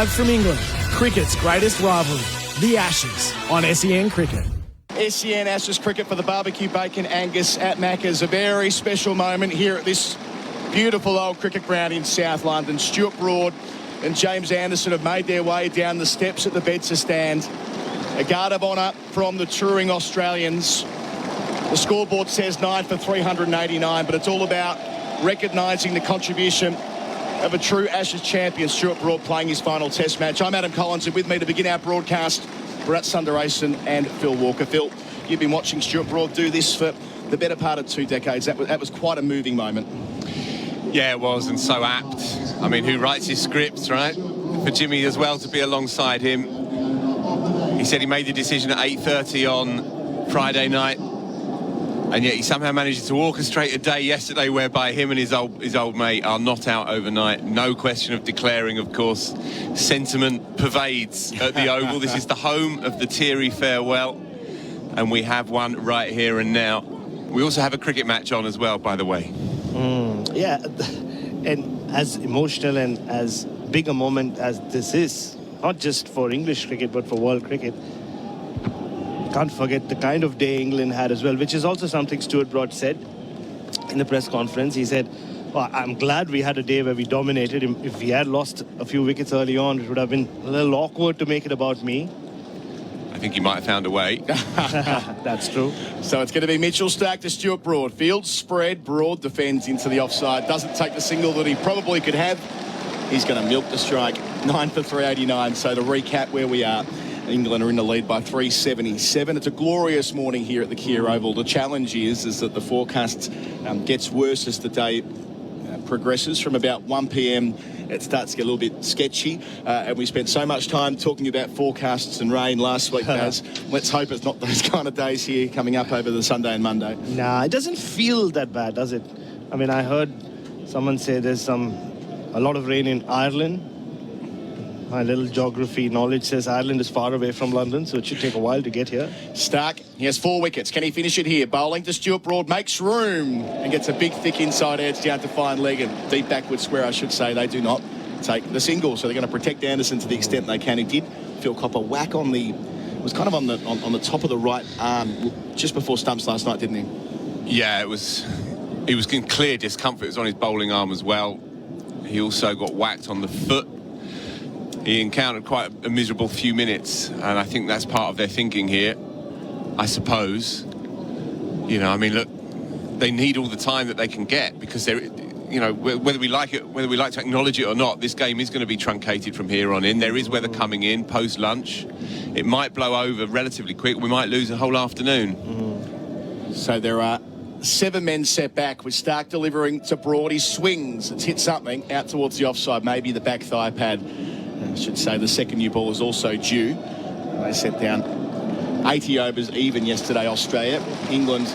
Live from England, cricket's greatest rivalry, the Ashes, on SEN Cricket. SEN Ashes cricket for the barbecue bacon Angus at Macca's. A very special moment here at this beautiful old cricket ground in South London. Stuart Broad and James Anderson have made their way down the steps at the Bedser stand. A guard of honour from the touring Australians. The scoreboard says 9 for 389, but it's all about recognising the contribution of a true Ashes champion, Stuart Broad, playing his final test match. I'm Adam Collins, and with me to begin our broadcast, Bharat, Sundaresan and Phil Walker. Phil, you've been watching Stuart Broad do this for the better part of 2 decades. That was quite a moving moment. Yeah, it was, and so apt. I mean, who writes his scripts, right? For Jimmy as well to be alongside him. He said he made the decision at 8:30 on Friday night, and yet he somehow managed to orchestrate a day yesterday whereby him and his old mate are not out overnight. No question of declaring, of course. Sentiment pervades at the Oval. This is the home of the teary farewell, and we have one right here and now. We also have a cricket match on as well, by the way. Yeah, and as emotional and as big a moment as this is, not just for English cricket but for world cricket, can't forget the kind of day England had as well, which is also something Stuart Broad said in the press conference. He said, well, I'm glad we had a day where we dominated him. If we had lost a few wickets early on, it would have been a little awkward to make it about me. I think he might have found a way. That's true. So it's going to be Mitchell Starc to Stuart Broad. Field spread, Broad defends into the offside. Doesn't take the single that he probably could have. He's going to milk the strike. 9 for 389. So to recap where we are, England are in the lead by 377. It's a glorious morning here at the Kia Oval. The challenge is that the forecast gets worse as the day progresses. From about 1 p.m. it starts to get a little bit sketchy, and we spent so much time talking about forecasts and rain last week, Baz. Let's hope it's not those kind of days here coming up over the Sunday and Monday. Nah, it doesn't feel that bad, does it? I mean, I heard someone say there's a lot of rain in Ireland. My little geography knowledge says Ireland is far away from London, so it should take a while to get here. Starc, he has 4 wickets. Can he finish it here? Bowling to Stuart Broad, makes room and gets a big, thick inside edge down to fine leg and deep backward square, I should say. They do not take the single, so they're going to protect Anderson to the extent they can. He did feel cop a whack on the... It was kind of on the top of the right arm just before stumps last night, didn't he? Yeah, it was in clear discomfort. It was on his bowling arm as well. He also got whacked on the foot. He encountered quite a miserable few minutes, and I think that's part of their thinking here, I suppose. You know, I mean, look, they need all the time that they can get, because they're, you know, whether we like it, whether we like to acknowledge it or not, this game is going to be truncated from here on in. There is weather coming in post-lunch. It might blow over relatively quick. We might lose a whole afternoon. So there are 7 men set back, with Starc delivering to Broad. He swings. It's hit something out towards the offside, maybe the back thigh pad. I should say the second new ball is also due. They set down 80 overs even yesterday, Australia. England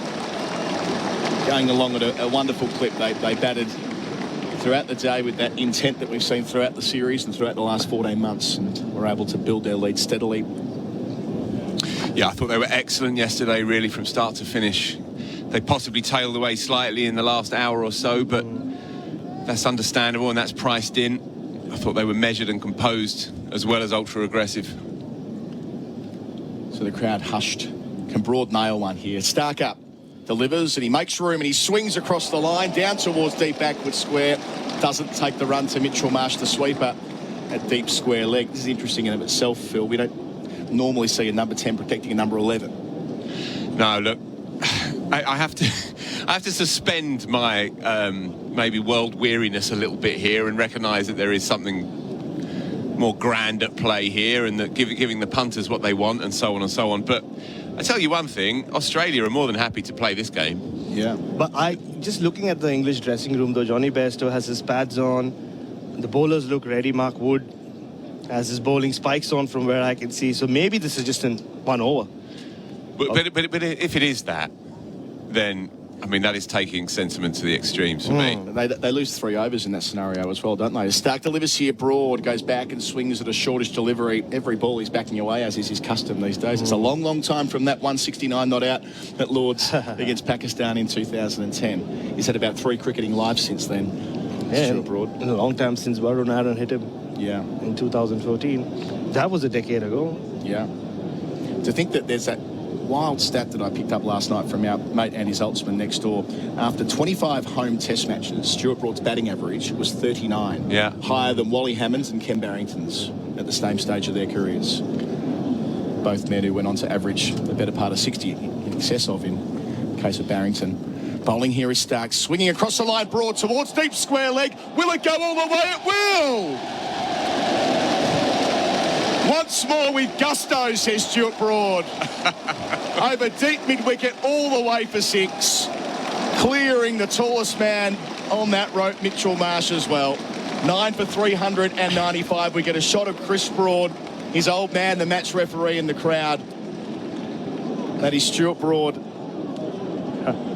going along at a wonderful clip. They batted throughout the day with that intent that we've seen throughout the series and throughout the last 14 months, and were able to build their lead steadily. Yeah, I thought they were excellent yesterday, really, from start to finish. They possibly tailed away slightly in the last hour or so, but that's understandable and that's priced in. I thought they were measured and composed as well as ultra-aggressive. So the crowd hushed. Can Broad nail one here? Starc up, delivers, and he makes room, and he swings across the line, down towards deep backward square. Doesn't take the run to Mitchell Marsh, the sweeper, at deep square leg. This is interesting in of itself, Phil. We don't normally see a number 10 protecting a number 11. No, look, I have to suspend my maybe world weariness a little bit here and recognise that there is something more grand at play here, and that giving the punters what they want, and so on and so on. But I tell you one thing, Australia are more than happy to play this game. Yeah. But just looking at the English dressing room, though, Johnny Bairstow has his pads on. The bowlers look ready. Mark Wood has his bowling spikes on from where I can see. So maybe this is just in 1 over. But if it is that, then, I mean, that is taking sentiment to the extremes for me. They lose 3 overs in that scenario as well, don't they? Starc delivers here, Broad goes back and swings at a shortish delivery. Every ball he's backing away, as is his custom these days. It's a long, long time from that 169 not out at Lord's against Pakistan in 2010. He's had about 3 cricketing lives since then. Yeah, Broad. In a long time since Varun Aaron hit him. Yeah. in 2014. That was a decade ago. Yeah. To think that there's that wild stat that I picked up last night from our mate Andy Zaltzman next door. After 25 home test matches, Stuart Broad's batting average was 39. Yeah. Higher than Wally Hammond's and Ken Barrington's at the same stage of their careers. Both men who went on to average the better part of 60 in excess of in case of Barrington. Bowling here is Stark, swinging across the line broad towards deep square leg. Will it go all the way? It will! Once more with gusto, says Stuart Broad. Over deep mid-wicket, all the way for 6. Clearing the tallest man on that rope, Mitchell Marsh as well. 9 for 395. We get a shot of Chris Broad, his old man, the match referee in the crowd. That is Stuart Broad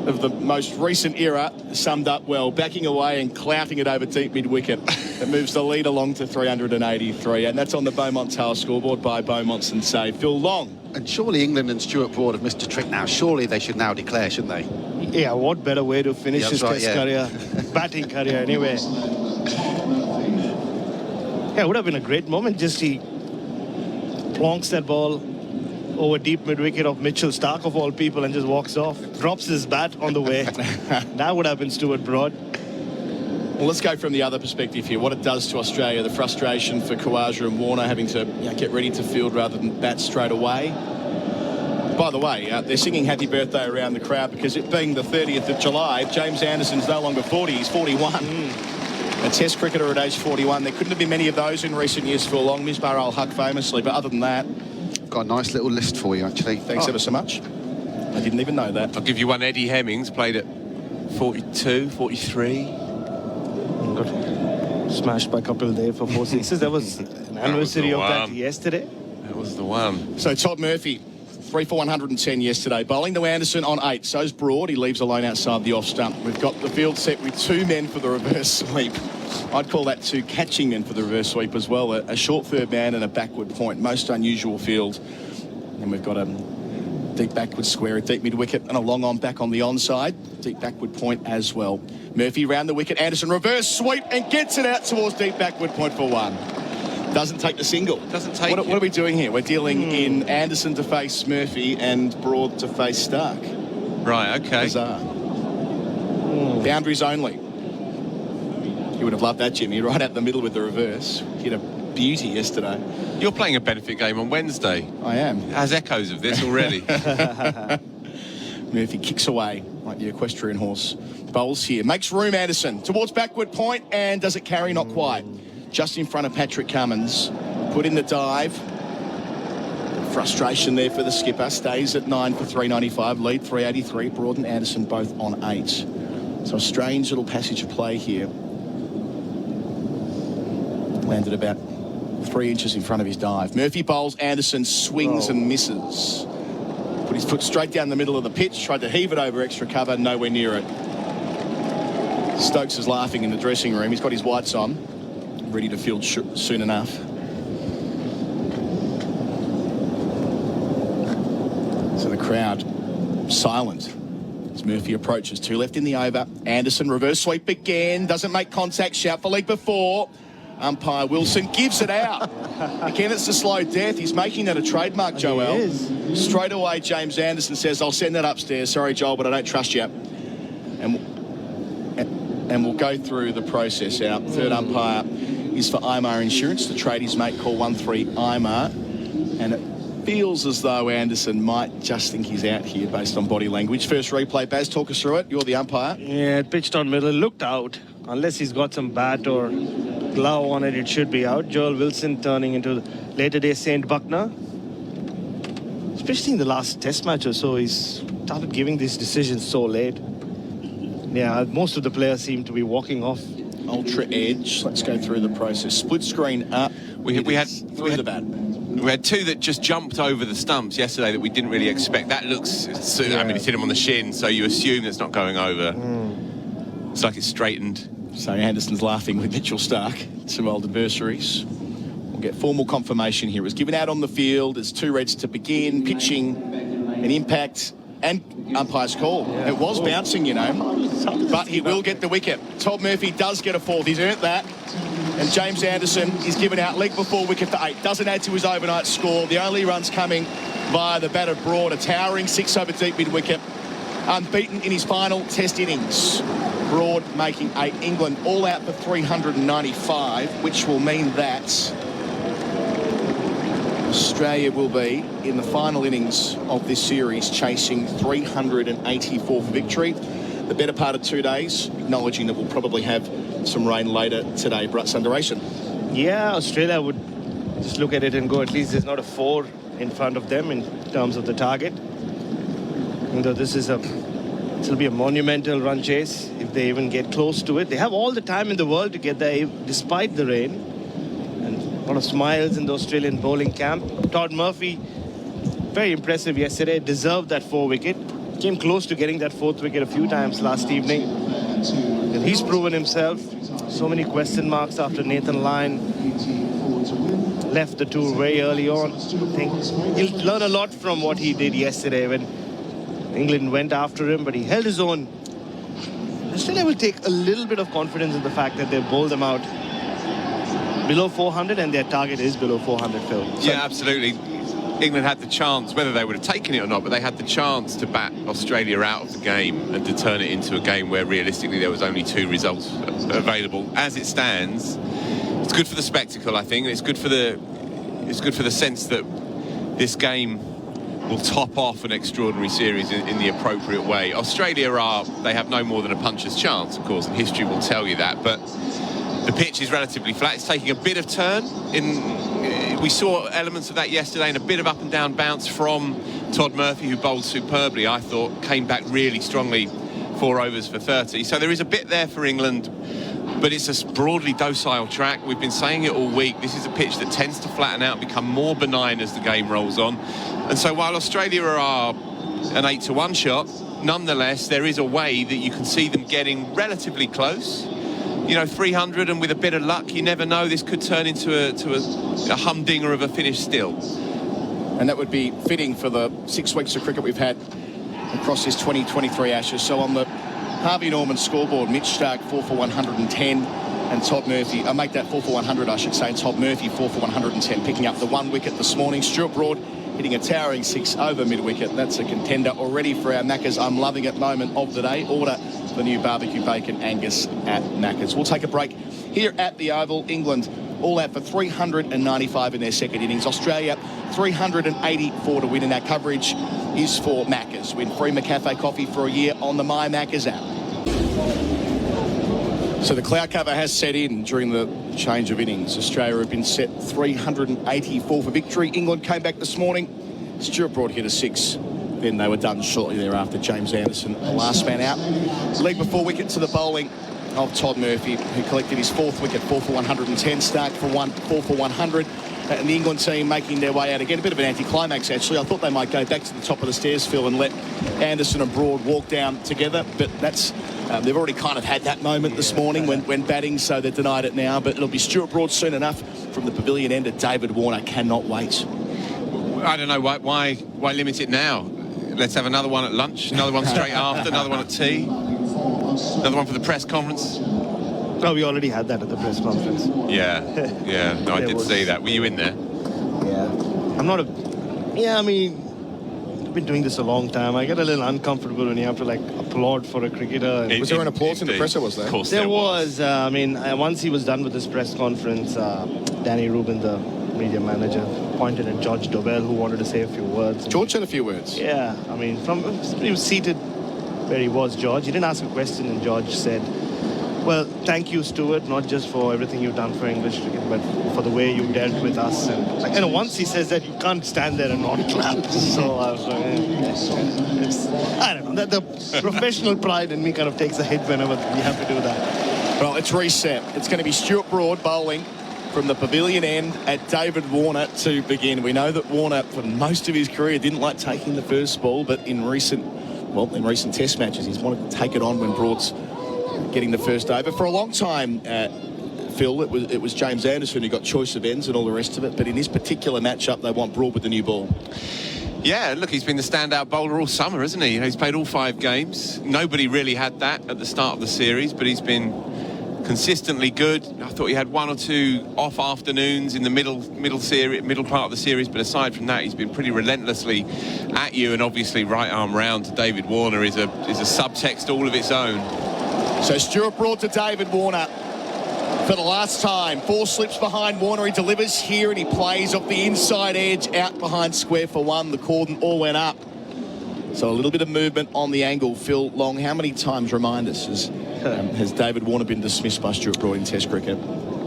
of the most recent era, summed up well, backing away and clouting it over deep mid-wicket. That moves the lead along to 383, and that's on the Beaumont Tower scoreboard by Beaumont's and save. Phil Long. And surely England and Stuart Broad have missed a trick now. Surely they should now declare, shouldn't they? Yeah, what better way to finish his test career, batting career anyway. Yeah, it would have been a great moment. Just he plonks that ball over deep mid-wicket of Mitchell Stark of all people and just walks off. Drops his bat on the way. That would have been Stuart Broad. Well, let's go from the other perspective here. What it does to Australia, the frustration for Khawaja and Warner having to get ready to field rather than bat straight away. By the way, they're singing happy birthday around the crowd because it being the 30th of July, James Anderson's no longer 40, he's 41. A test cricketer at age 41. There couldn't have been many of those in recent years for long, Misbah al-Haq famously, but other than that... Got a nice little list for you, actually. Thanks ever so much. I didn't even know that. I'll give you one. Eddie Hemmings played at 42, 43. Got smashed by Kapil Dev for 4 sixes. That was an anniversary of that yesterday. That was the one. So Todd Murphy, 3 for 110 yesterday. Bowling to Anderson on 8. So's Broad. He leaves alone outside the off stump. We've got the field set with 2 men for the reverse sweep. I'd call that 2 catching men for the reverse sweep as well. A short third man and a backward point. Most unusual field. And we've got a deep backward square, a deep mid-wicket and a long on back on the onside. Deep backward point as well. Murphy round the wicket. Anderson reverse sweep and gets it out towards deep backward point for 1. Doesn't take the single. Doesn't take what are we doing here? We're dealing in Anderson to face Murphy and Broad to face Stark. Right, okay. Bizarre. Boundaries only. You would have loved that, Jimmy, right out the middle with the reverse. Hit a beauty yesterday. You're playing a benefit game on Wednesday. I am. It has echoes of this already. Murphy kicks away like the equestrian horse. Bowls here. Makes room, Anderson. Towards backward point and does it carry? Not quite. Just in front of Patrick Cummins. Put in the dive. Frustration there for the skipper. Stays at 9 for 395. Lead 383. Broad and Anderson both on 8. So a strange little passage of play here. Landed about 3 inches in front of his dive. Murphy bowls, Anderson swings and misses. Put his foot straight down the middle of the pitch, tried to heave it over extra cover, nowhere near it. Stokes is laughing in the dressing room. He's got his whites on, ready to field soon enough. So the crowd silent as Murphy approaches. 2 left in the over. Anderson reverse sweep again, doesn't make contact, shout for leg before. Umpire Wilson gives it out. Again, it's a slow death. He's making that a trademark, Joel. Straight away, James Anderson says, I'll send that upstairs. Sorry, Joel, but I don't trust you. And we'll go through the process. Our third umpire is for IMAR Insurance. The tradies mate call 1-3 IMAR. And it feels as though Anderson might just think he's out here based on body language. First replay, Baz, talk us through it. You're the umpire. Yeah, it pitched on middle, looked out. Unless he's got some bat or glove on it, it should be out. Joel Wilson turning into later day St. Buckner. Especially in the last test match or so, he's started giving these decisions so late. Yeah, most of the players seem to be walking off. Ultra edge. Let's go through the process. Split screen up. We had the bat. We had 2 that just jumped over the stumps yesterday that we didn't really expect. That looks, I mean, it's hit him on the shin, so you assume it's not going over. It's like it's straightened. So Anderson's laughing with Mitchell Stark, some old adversaries. We'll get formal confirmation here. It was given out on the field. There's 2 reds to begin, pitching, an impact, and umpire's call. Yeah. It was bouncing, you know, but he will get the wicket. Todd Murphy does get a 4th. He's earned that. And James Anderson is given out leg before wicket for 8. Doesn't add to his overnight score. The only runs coming via the batted Broad. A towering 6 over deep mid-wicket. Unbeaten in his final Test innings. Broad making 8. England all out for 395, which will mean that Australia will be in the final innings of this series chasing 384 for victory. The better part of 2 days, acknowledging that we'll probably have some rain later today. Bharat, Sundaresan. Yeah, Australia would just look at it and go, at least there's not a 4 in front of them in terms of the target. Though this is it'll be a monumental run chase if they even get close to it. They have all the time in the world to get there despite the rain. And a lot of smiles in the Australian bowling camp. Todd Murphy, very impressive yesterday, deserved that 4 wicket. Came close to getting that 4th wicket a few times last evening. And he's proven himself. So many question marks after Nathan Lyon left the tour very early on. I think he'll learn a lot from what he did yesterday when England went after him, but he held his own. Australia will take a little bit of confidence in the fact that they bowled them out below 400 and their target is below 400, Phil. Yeah, absolutely. England had the chance, whether they would have taken it or not, but they had the chance to bat Australia out of the game and to turn it into a game where realistically there was only 2 results available. As it stands, it's good for the spectacle, I think. It's good for the sense that this game will top off an extraordinary series in the appropriate way. Australia they have no more than a puncher's chance, of course, and history will tell you that, but the pitch is relatively flat. It's taking a bit of turn. We saw elements of that yesterday and a bit of up and down bounce from Todd Murphy, who bowled superbly, I thought, came back really strongly, 4 overs for 30. So there is a bit there for England, but it's a broadly docile track. We've been saying it all week. This is a pitch that tends to flatten out, become more benign as the game rolls on. And so while Australia are an 8-1 shot, nonetheless, there is a way that you can see them getting relatively close. 300, and with a bit of luck, you never know, this could turn into a humdinger of a finish still. And that would be fitting for the 6 weeks of cricket we've had across this 2023 Ashes. So on the Harvey Norman scoreboard, Mitch Starc 4 for 110 and Todd Murphy, I make that 4 for 100, I should say, and Todd Murphy 4 for 110, picking up the 1 wicket this morning. Stuart Broad hitting a towering 6 over mid-wicket. That's a contender already for our Maccas I'm loving it moment of the day. Order the new barbecue bacon Angus at Maccas. We'll take a break here at the Oval. England all out for 395 in their second innings. Australia 384 to win, and our coverage is for Maccas. Win free McCafe coffee for a year on the My Maccas app. So the cloud cover has set in during the change of innings. Australia have been set 384 for victory. England came back this morning. Stuart Broad hit a 6. Then they were done shortly thereafter. James Anderson, the last man out. Leg before wicket to the bowling of Todd Murphy, who collected his 4th wicket, 4 for 110. Starc for 4 for 100. And the England team making their way out again. A bit of an anticlimax, actually. I thought they might go back to the top of the stairs, Phil, and let Anderson and Broad walk down together. But that's they've already kind of had that moment this morning when batting, so they're denied it now. But it'll be Stuart Broad soon enough from the pavilion end of David Warner. Cannot wait. I don't know why limit it now. Let's have another one at lunch, another one straight after, another one at tea, another one for the press conference. Oh, we already had that at the press conference. Yeah. No, I did see that. Were you in there? Yeah. I mean, I've been doing this a long time. I get a little uncomfortable when you have to applaud for a cricketer. Was there an applause in the presser, was there? Of course there was. Once he was done with his press conference, Danny Rubin, the media manager, pointed at George Dobell, who wanted to say a few words. George said a few words. Yeah, he was seated where he was, George. He didn't ask a question, and George said, well, thank you, Stuart, not just for everything you've done for English cricket, but for the way you dealt with us. And once he says that, you can't stand there and not clap. So I was like, I don't know. The professional pride in me kind of takes a hit whenever we have to do that. Well, it's reset. It's going to be Stuart Broad bowling from the pavilion end at David Warner to begin. We know that Warner, for most of his career, didn't like taking the first ball, but in recent Test matches, he's wanted to take it on when Broad's getting the first over. For a long time, Phil, it was James Anderson who got choice of ends and all the rest of it, but in this particular matchup, they want Broad with the new ball. Yeah, look, he's been the standout bowler all summer, hasn't he? He's played all 5 games. Nobody really had that at the start of the series, but he's been consistently good. I thought he had one or two off afternoons in the middle part of the series, but aside from that, he's been pretty relentlessly at you. And obviously, right arm round to David Warner is a subtext all of its own. So Stuart Broad to David Warner for the last time. 4 slips behind Warner. He delivers here and he plays off the inside edge out behind square for 1. The cordon all went up. So a little bit of movement on the angle. Phil Long, how many times, remind us, has David Warner been dismissed by Stuart Broad in Test cricket?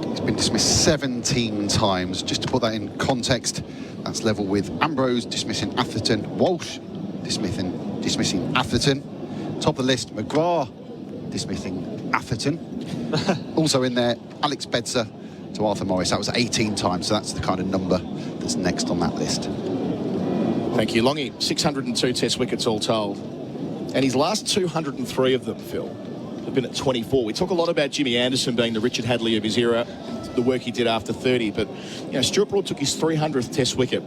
He's been dismissed 17 times. Just to put that in context, that's level with Ambrose dismissing Atherton, Walsh dismissing Atherton. Top of the list, McGrath dismissing Atherton. Also in there, Alex Bedser to Arthur Morris. That was 18 times, so that's the kind of number that's next on that list. Thank you, Longy. 602 Test wickets all told. And his last 203 of them, Phil, have been at 24. We talk a lot about Jimmy Anderson being the Richard Hadley of his era, the work he did after 30. But, Stuart Broad took his 300th Test wicket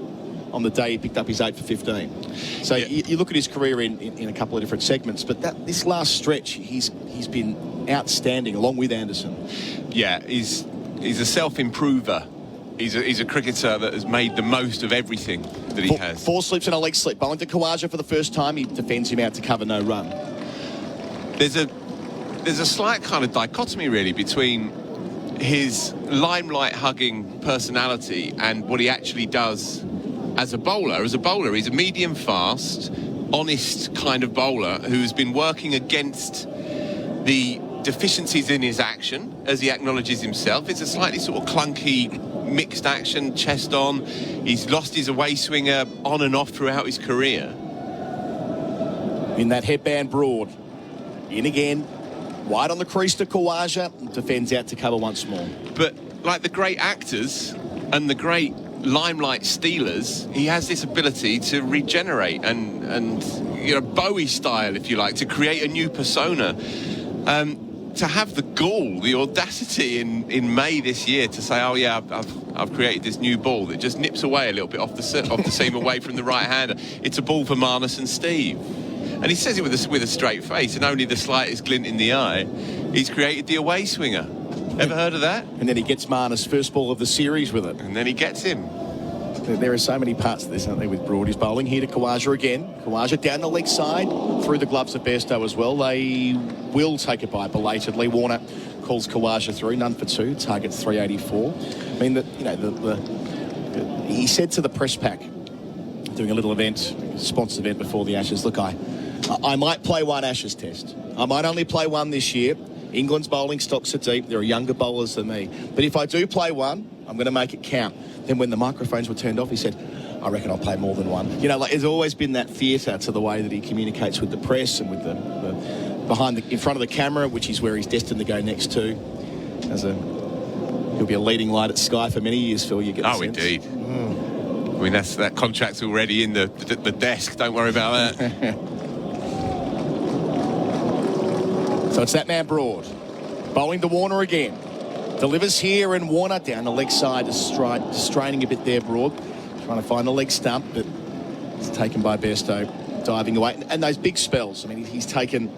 on the day he picked up his 8 for 15. So you look at his career in a couple of different segments, but this last stretch, he's been outstanding along with Anderson. Yeah, he's a self-improver. He's a cricketer that has made the most of everything that he has. 4 slips and a leg slip. Bowling to Khawaja for the first time. He defends him out to cover no run. There's a slight kind of dichotomy, really, between his limelight-hugging personality and what he actually does as a bowler. As a bowler, he's a medium-fast, honest kind of bowler who's been working against the deficiencies in his action, as he acknowledges himself. It's a slightly sort of clunky mixed action, chest on. He's lost his away swinger on and off throughout his career. In that headband, Broad. In again. Wide on the crease to Khawaja. Defends out to cover once more. But like the great actors and the great limelight stealers, he has this ability to regenerate and Bowie style, if you like, to create a new persona. To have the gall, the audacity in May this year to say, oh yeah, I've created this new ball that just nips away a little bit off the seam away from the right hander. It's a ball for Marnus and Steve, and he says it with a straight face and only the slightest glint in the eye. He's created the away swinger. Ever heard of that? And then he gets Marnus first ball of the series with it, and then he gets him. There are so many parts to this, aren't there, with Broad. He's bowling here to Khawaja again. Khawaja down the leg side, through the gloves of Bairstow as well. They will take it by belatedly. Warner calls Khawaja through, none for 2, targets 384. I mean, he said to the press pack, doing a little event, sponsored event before the Ashes, look, I might play one Ashes test. I might only play one this year. England's bowling stocks are deep. There are younger bowlers than me. But if I do play one, I'm going to make it count. Then when the microphones were turned off, he said, I reckon I'll play more than one. There's always been that theatre to the way that he communicates with the press and with the in front of the camera, which is where he's destined to go next to. He'll be a leading light at Sky for many years, Phil, you get the sense. Indeed. I mean, that contract's already in the desk. Don't worry about that. So it's that man Broad. Bowling to Warner again. Delivers here, and Warner down the leg side, straining a bit there, Broad. Trying to find the leg stump, but it's taken by Bairstow, diving away. And those big spells, I mean, he's taken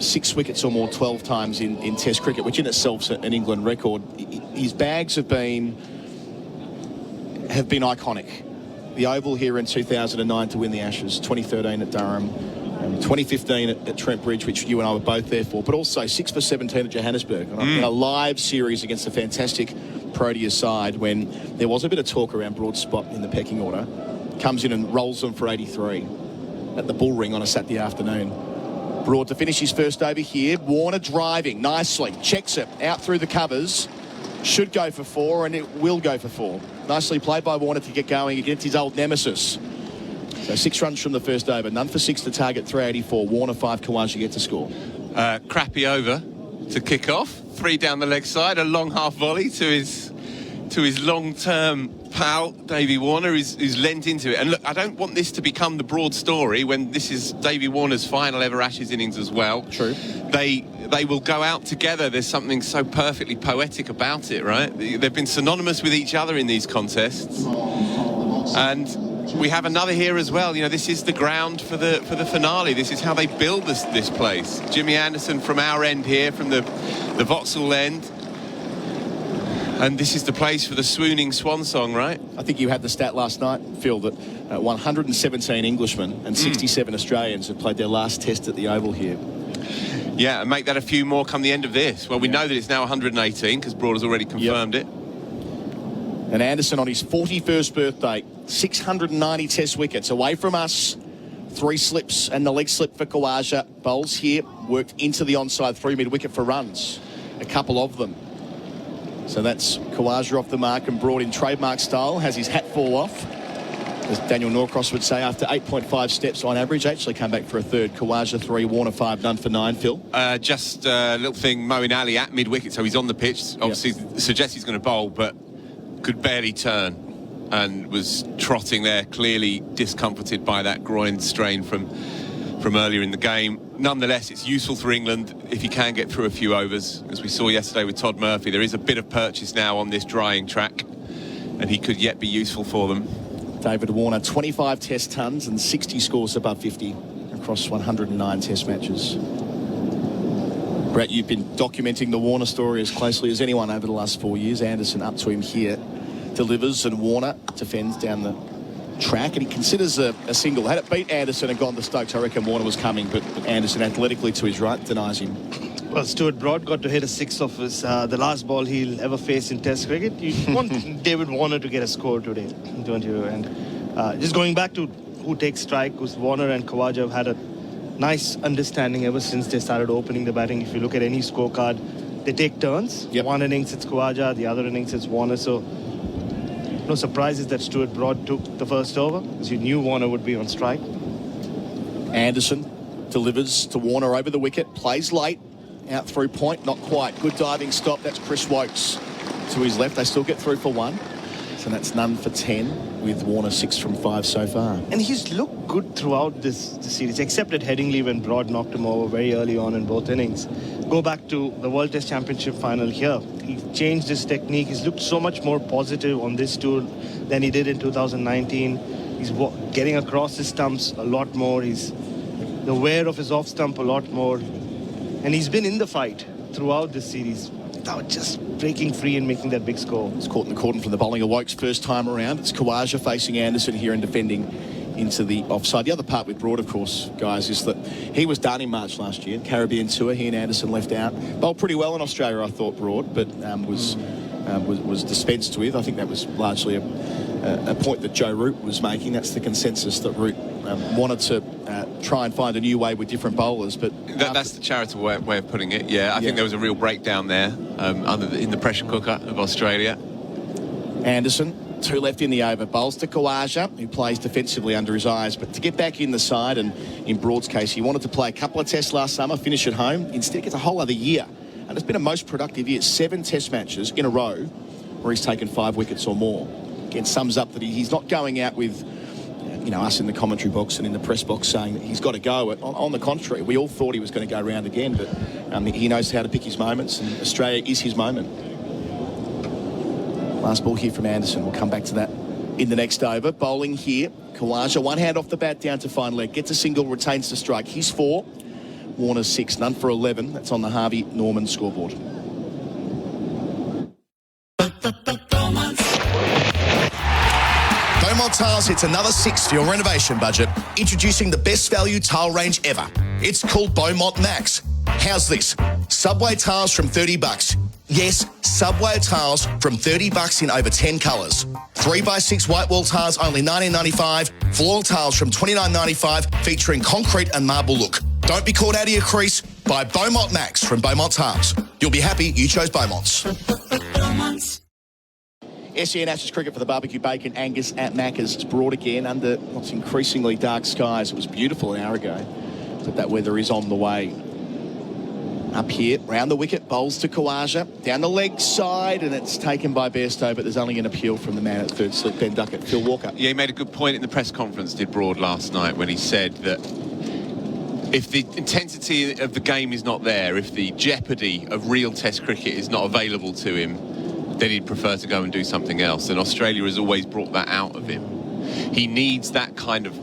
6 wickets or more 12 times in Test cricket, which in itself's an England record. His bags have been iconic. The Oval here in 2009 to win the Ashes, 2013 at Durham, 2015 at Trent Bridge, which you and I were both there for, but also 6 for 17 at Johannesburg in a live series against a fantastic Proteas side when there was a bit of talk around Broad's spot in the pecking order. Comes in and rolls them for 83 at the Bull Ring on a Saturday afternoon. Broad to finish his first over here. Warner driving nicely, checks it out through the covers. Should go for 4, and it will go for 4. Nicely played by Warner to get going against his old nemesis. So 6 runs from the first over, none for 6 to target 384. Warner 5, Khawaja gets a score. Crappy over to kick off. 3 down the leg side, a long half volley to his long-term pal, Davey Warner, who's lent into it. And look, I don't want this to become the Broad story when this is Davey Warner's final ever Ashes innings as well. True. They will go out together. There's something so perfectly poetic about it, right? They've been synonymous with each other in these contests. And we have another here as well. You know, this is the ground for the finale. This is how they build this place. Jimmy Anderson from our end here, from the Vauxhall end. And this is the place for the swooning swan song, right? I think you had the stat last night, Phil, that 117 Englishmen and 67 Australians have played their last test at the Oval here. Yeah, and make that a few more come the end of this. Well, we know that it's now 118 because Broad has already confirmed it. And Anderson on his 41st birthday, 690 test wickets away from us. 3 slips and the leg slip for Khawaja. Bowls here, worked into the onside 3 mid-wicket for runs. A couple of them. So that's Khawaja off the mark and Broad in trademark style, has his hat fall off. As Daniel Norcross would say, after 8.5 steps on average, actually come back for a third. Khawaja 3, Warner 5, none for 9, Phil. Just a little thing, Moeen Ali at mid-wicket, so he's on the pitch. Obviously, suggests he's going to bowl, but could barely turn and was trotting there, clearly discomforted by that groin strain from earlier in the game. Nonetheless, it's useful for England if he can get through a few overs. As we saw yesterday with Todd Murphy, there is a bit of purchase now on this drying track, and he could yet be useful for them. David Warner, 25 test tons and 60 scores above 50 across 109 test matches. Brett, you've been documenting the Warner story as closely as anyone over the last 4 years. Anderson up to him here, delivers, and Warner defends down the track, and he considers a single. Had it beat Anderson and gone to Stokes, I reckon Warner was coming, but Anderson athletically to his right denies him. Well, Stuart Broad got to hit a 6 of his, the last ball he'll ever face in Test cricket. You want David Warner to get a score today, don't you? And just going back to who takes strike, because Warner and Khawaja have had a nice understanding ever since they started opening the batting. If you look at any scorecard, they take turns. Yep. One innings it's Khawaja, the other innings it's Warner. So no surprises that Stuart Broad took the first over, because you knew Warner would be on strike. Anderson delivers to Warner over the wicket, plays late, out through point, not quite. Good diving stop, that's Chris Wokes to his left. They still get through for 1. So that's none for 10, with Warner 6 from 5 so far. And he's looked good throughout this series, except at Headingley when Broad knocked him over very early on in both innings. Go back to the World Test Championship final here. He changed his technique. He's looked so much more positive on this tour than he did in 2019. He's getting across his stumps a lot more. He's aware of his off stump a lot more. And he's been in the fight throughout this series without just breaking free and making that big score. It's caught in the cordon from the bowling of Wokes first time around. It's Khawaja facing Anderson here and defending into the offside. The other part with Broad, of course, guys, is that he was done in March last year. Caribbean Tour, he and Anderson left out. Bowled pretty well in Australia, I thought, Broad, but was dispensed with. I think that was largely a point that Joe Root was making. That's the consensus, that Root wanted to try and find a new way with different bowlers. But that's the charitable way of putting it. I think there was a real breakdown there in the pressure cooker of Australia. Anderson, 2 left in the over. Bowls to Khawaja, who plays defensively under his eyes. But to get back in the side, and in Broad's case, he wanted to play a couple of tests last summer, finish at home. Instead, gets a whole other year. And it's been a most productive year. 7 test matches in a row where he's taken 5 wickets or more. Again, sums up that he's not going out with, us in the commentary box and in the press box saying that he's got to go. On the contrary, we all thought he was going to go round again, but he knows how to pick his moments, and Australia is his moment. Last ball here from Anderson. We'll come back to that in the next over. Bowling here, Khawaja, one hand off the bat down to fine leg. Gets a single, retains the strike. He's 4. Warner's 6, none for 11. That's on the Harvey Norman scoreboard. Beaumont Tiles hits another 6 for your renovation budget. Introducing the best value tile range ever. It's called Beaumont Max. How's this? Subway tiles from $30. Yes, Subway tiles from $30 in over 10 colours. 3x6 white wall tiles only $19.95. Floor tiles from $29.95 featuring concrete and marble look. Don't be caught out of your crease. Buy Beaumont Max from Beaumont Tiles. You'll be happy you chose Beaumont's. SEN Ashes cricket for the barbecue bacon. Angus at Macca's. It's Broad again under what's increasingly dark skies. It was beautiful an hour ago, but that weather is on the way. Up here, round the wicket, bowls to Khawaja, down the leg side, and it's taken by Bairstow, but there's only an appeal from the man at third slip, Ben Duckett. Phil Walker. Yeah, he made a good point in the press conference, did Broad, last night, when he said that if the intensity of the game is not there, if the jeopardy of real Test cricket is not available to him, then he'd prefer to go and do something else. And Australia has always brought that out of him. he needs that kind of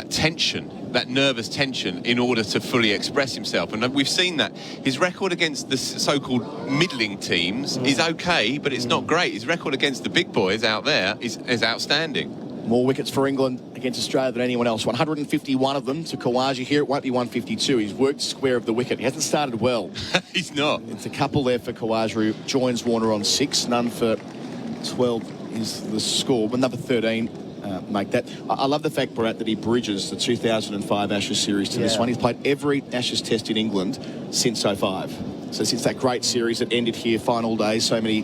tension, that nervous tension, in order to fully express himself. And we've seen that. His record against the so-called middling teams is okay, but it's not great. His record against the big boys out there is outstanding. More wickets for England against Australia than anyone else. 151 of them to Khawaja here. It won't be 152. He's worked square of the wicket. He hasn't started well. He's not. It's a couple there for Khawaja, who joins Warner on 6. None for 12 is the score. But number 13 make that. I love the fact, Bharat, that he bridges the 2005 Ashes series to this one. He's played every Ashes test in England since 05. So since that great series that ended here, final day, so many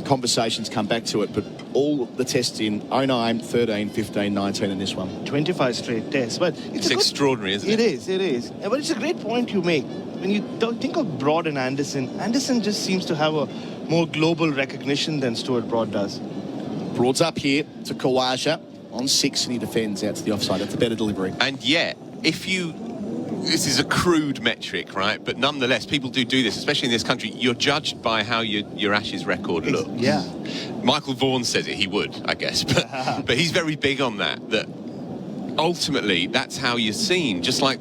conversations come back to it, but all the tests in 09, 13, 15, 19 and this one. 25 straight tests. But it's extraordinary, isn't it? It is. But it's a great point you make. When you think of Broad and Anderson just seems to have a more global recognition than Stuart Broad does. Broad's up here to Khawaja on 6 and he defends out to the offside. That's a better delivery. And yet, this is a crude metric, right? But nonetheless, people do this, especially in this country. You're judged by how your Ashes record looks. Yeah. Michael Vaughan says it, he would, I guess. But he's very big on that ultimately that's how you're seen. Just like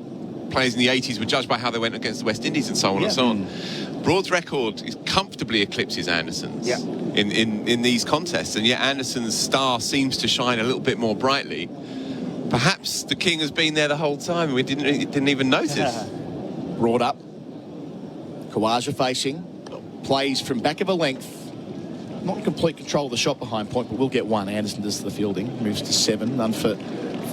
players in the 80s were judged by how they went against the West Indies and so on and so on. Broad's record is comfortably eclipses Anderson's in these contests. And yet Anderson's star seems to shine a little bit more brightly. Perhaps the king has been there the whole time and we didn't even notice. Broad up. Khawaja facing. Plays from back of a length. Not in complete control of the shot behind point, but we'll get one. Anderson does the fielding. Moves to 7. None for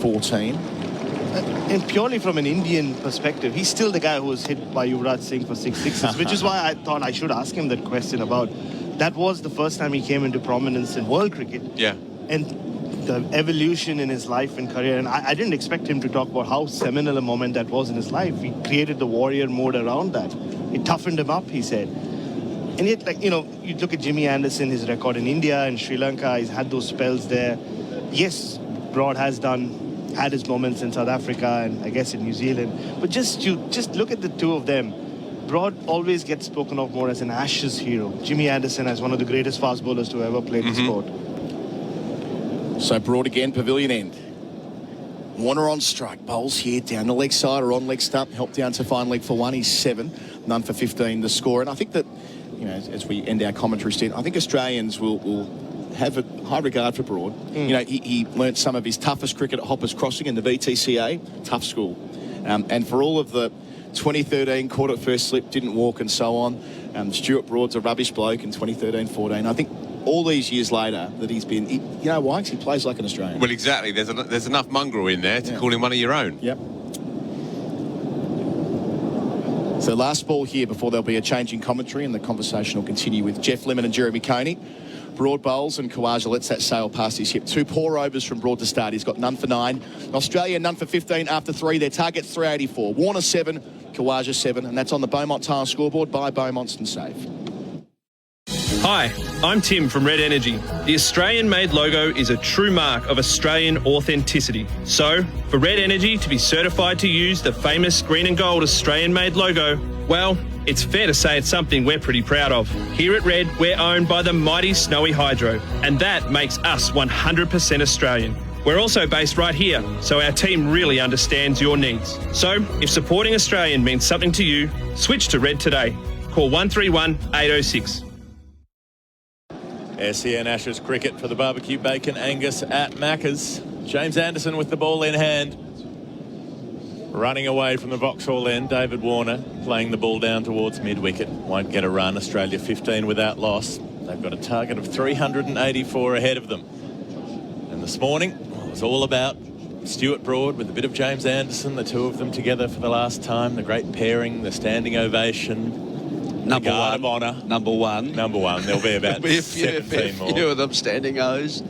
14. And purely from an Indian perspective, he's still the guy who was hit by Yuvraj Singh for 6 sixes, which is why I thought I should ask him that question about... That was the first time he came into prominence in world cricket. Yeah. And the evolution in his life and career, and I didn't expect him to talk about how seminal a moment that was in his life. He created the warrior mode around that. It toughened him up, he said. And yet, you look at Jimmy Anderson, his record in India and Sri Lanka, he's had those spells there. Yes, Broad has had his moments in South Africa and I guess in New Zealand. But just look at the two of them. Broad always gets spoken of more as an Ashes hero. Jimmy Anderson as one of the greatest fast bowlers to ever play the sport. So Broad again, pavilion end. Warner on strike. Bowls here down the leg side or on leg stump. Help down to fine leg for 1. He's 7. None for 15 the score. And I think that, as we end our commentary stint, I think Australians will have a high regard for Broad. He learnt some of his toughest cricket at Hoppers Crossing in the VTCA. Tough school. And for all of the 2013 caught at first slip, didn't walk and so on. Stuart Broad's a rubbish bloke in 2013-14. I think all these years later that he's been, why? He plays like an Australian. Well, exactly. There's enough mongrel in there to call him one of your own. Yep. So last ball here before there'll be a change in commentary, and the conversation will continue with Geoff Lemon and Jeremy Coney. Broad bowls and Khawaja lets that sail past his hip. 2 poor overs from Broad to start. He's got none for 9. Australia none for 15 after 3. Their target's 384. Warner 7, Khawaja 7, and that's on the Beaumont Tile scoreboard by Beaumont's and Save. Hi, I'm Tim from Red Energy. The Australian-made logo is a true mark of Australian authenticity. So, for Red Energy to be certified to use the famous green and gold Australian-made logo, well, it's fair to say it's something we're pretty proud of. Here at Red, we're owned by the mighty Snowy Hydro, and that makes us 100% Australian. We're also based right here, so our team really understands your needs. So, if supporting Australian means something to you, switch to Red today. Call 131 806. SEN Ashes cricket for the barbecue bacon Angus at Macca's. James Anderson with the ball in hand. Running away from the Vauxhall end, David Warner playing the ball down towards mid-wicket. Won't get a run. Australia 15 without loss. They've got a target of 384 ahead of them. And this morning it was all about Stuart Broad with a bit of James Anderson, the two of them together for the last time. The great pairing, the standing ovation. Number one. Of honour. Number one. There'll be about 17 more. A few of them standing O's.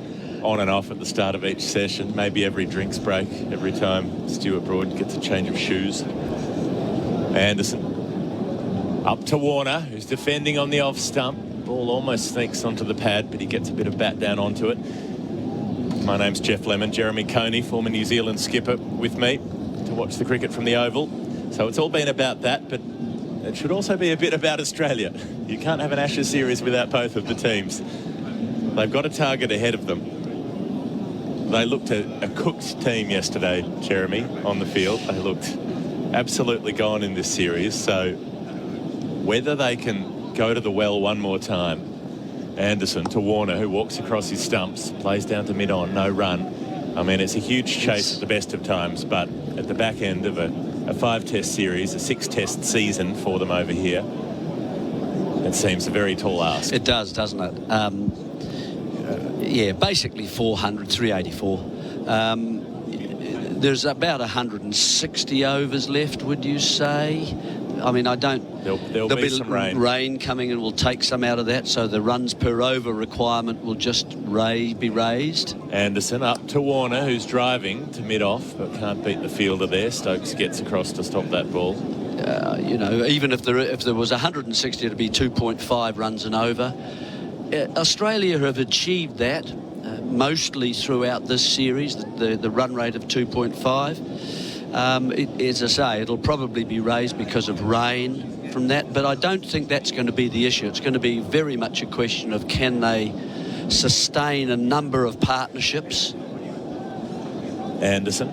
On and off at the start of each session. Maybe every drinks break. Every time Stuart Broad gets a change of shoes. Anderson. Up to Warner, who's defending on the off stump. Ball almost sneaks onto the pad, but he gets a bit of bat down onto it. My name's Geoff Lemon. Jeremy Coney, former New Zealand skipper, with me to watch the cricket from the Oval. So it's all been about that, but it should also be a bit about Australia. You can't have an Ashes series without both of the teams. They've got a target ahead of them. they looked a cooked team yesterday, Jeremy, on the field. They looked absolutely gone in this series. So whether they can go to the well one more time, Anderson to Warner, who walks across his stumps, plays down to mid-on, no run. I mean, it's a huge chase at the best of times, but at the back end of a 5-test series, a 6-test season for them over here, it seems a very tall ask. It does, doesn't it? Yeah, basically 400, 384. There's about 160 overs left, would you say? I mean, I don't... There'll be some rain coming and will take some out of that, so the runs per over requirement will just be raised. Anderson up to Warner, who's driving to mid-off, but can't beat the fielder there. Stokes gets across to stop that ball. You know, even if there was 160, it'd be 2.5 runs and over. Australia have achieved that mostly throughout this series, the run rate of 2.5. As I say, it'll probably be raised because of rain from that, but I don't think that's going to be the issue. It's going to be very much a question of can they sustain a number of partnerships. Anderson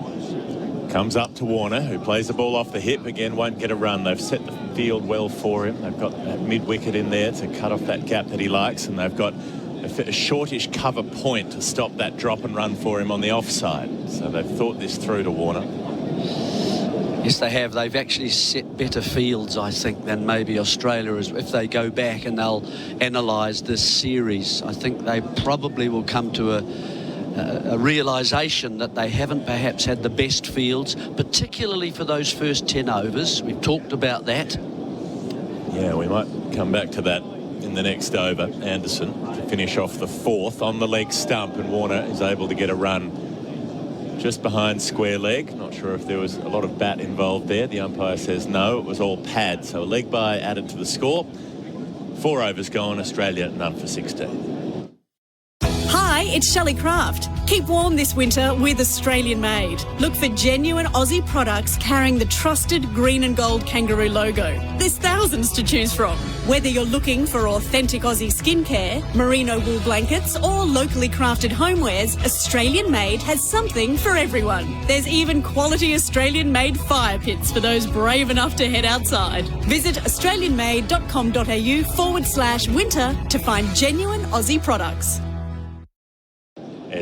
comes up to Warner, who plays the ball off the hip. Again, won't get a run. They've set the field well for him. They've got that mid-wicket in there to cut off that gap that he likes, and they've got a shortish cover point to stop that drop and run for him on the offside. So they've thought this through to Warner. Yes, they have. They've actually set better fields, I think, than maybe Australia is. If they go back and they'll analyse this series, I think they probably will come to a realisation that they haven't perhaps had the best fields, particularly for those first 10 overs. We've talked about that. Yeah, we might come back to that in the next over. Anderson to finish off the 4th on the leg stump, and Warner is able to get a run just behind square leg. Not sure if there was a lot of bat involved there. The umpire says no, it was all pad. So a leg by added to the score. 4 overs gone, Australia none for 16. Hi, it's Shelley Craft. Keep warm this winter with Australian Made. Look for genuine Aussie products carrying the trusted green and gold kangaroo logo. There's thousands to choose from. Whether you're looking for authentic Aussie skincare, merino wool blankets or locally crafted homewares, Australian Made has something for everyone. There's even quality Australian Made fire pits for those brave enough to head outside. Visit australianmade.com.au/winter to find genuine Aussie products.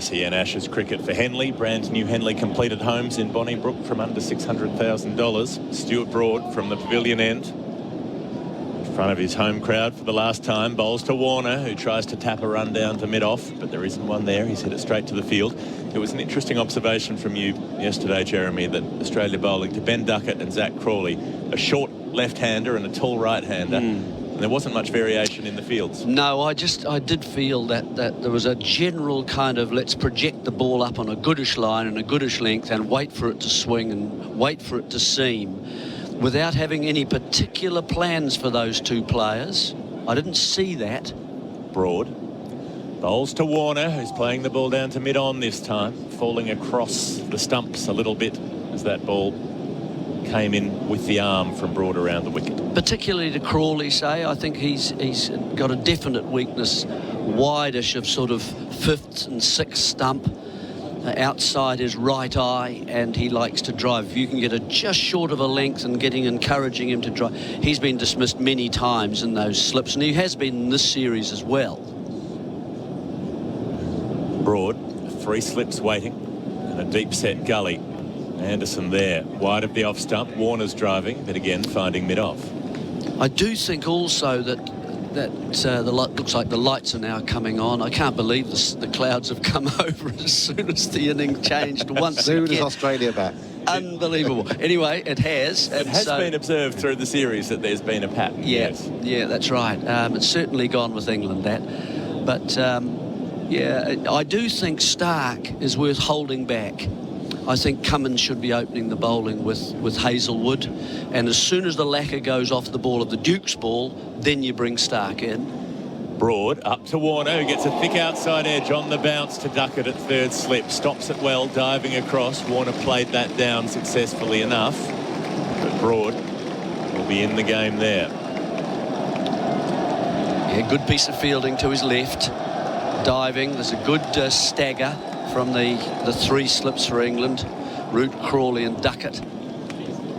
SEN Ashes cricket for Henley. Brand new Henley completed homes in Bonnybrook from under $600,000. Stuart Broad from the pavilion end, in front of his home crowd for the last time. Bowls to Warner, who tries to tap a run down to mid-off, but there isn't one there. He's hit it straight to the field. It was an interesting observation from you yesterday, Jeremy, that Australia bowling to Ben Duckett and Zach Crawley, a short left-hander and a tall right-hander. And there wasn't much variation in the fields. No, I did feel that there was a general kind of let's project the ball up on a goodish line and a goodish length and wait for it to swing and wait for it to seam without having any particular plans for those two players. I didn't see that. Broad bowls to Warner, who's playing the ball down to mid-on this time, falling across the stumps a little bit as that ball came in with the arm from Broad around the wicket. Particularly to Crawley, say, I think he's got a definite weakness, wideish of sort of 5th and 6th stump outside his right eye, and he likes to drive. If you can get it just short of a length and encouraging him to drive. He's been dismissed many times in those slips, and he has been in this series as well. Broad, 3 slips waiting, and a deep set gully. Anderson there, wide of the off stump. Warner's driving, but again finding mid-off. I do think also that looks like the lights are now coming on. I can't believe the clouds have come over as soon as the inning changed once again. As soon as Australia back. Unbelievable. Anyway, it has. It has been observed through the series that there's been a pattern. Yeah, yes. Yeah, that's right. It's certainly gone with England, that. But, yeah, I do think Stark is worth holding back. I think Cummins should be opening the bowling with Hazelwood, and as soon as the lacquer goes off the ball of the Duke's ball, then you bring Stark in. Broad up to Warner, who gets a thick outside edge on the bounce to Duckett at 3rd slip. Stops it well, diving across. Warner played that down successfully enough, but Broad will be in the game there. Yeah, good piece of fielding to his left. Diving, there's a good stagger. from the three slips for England, Root, Crawley and Duckett.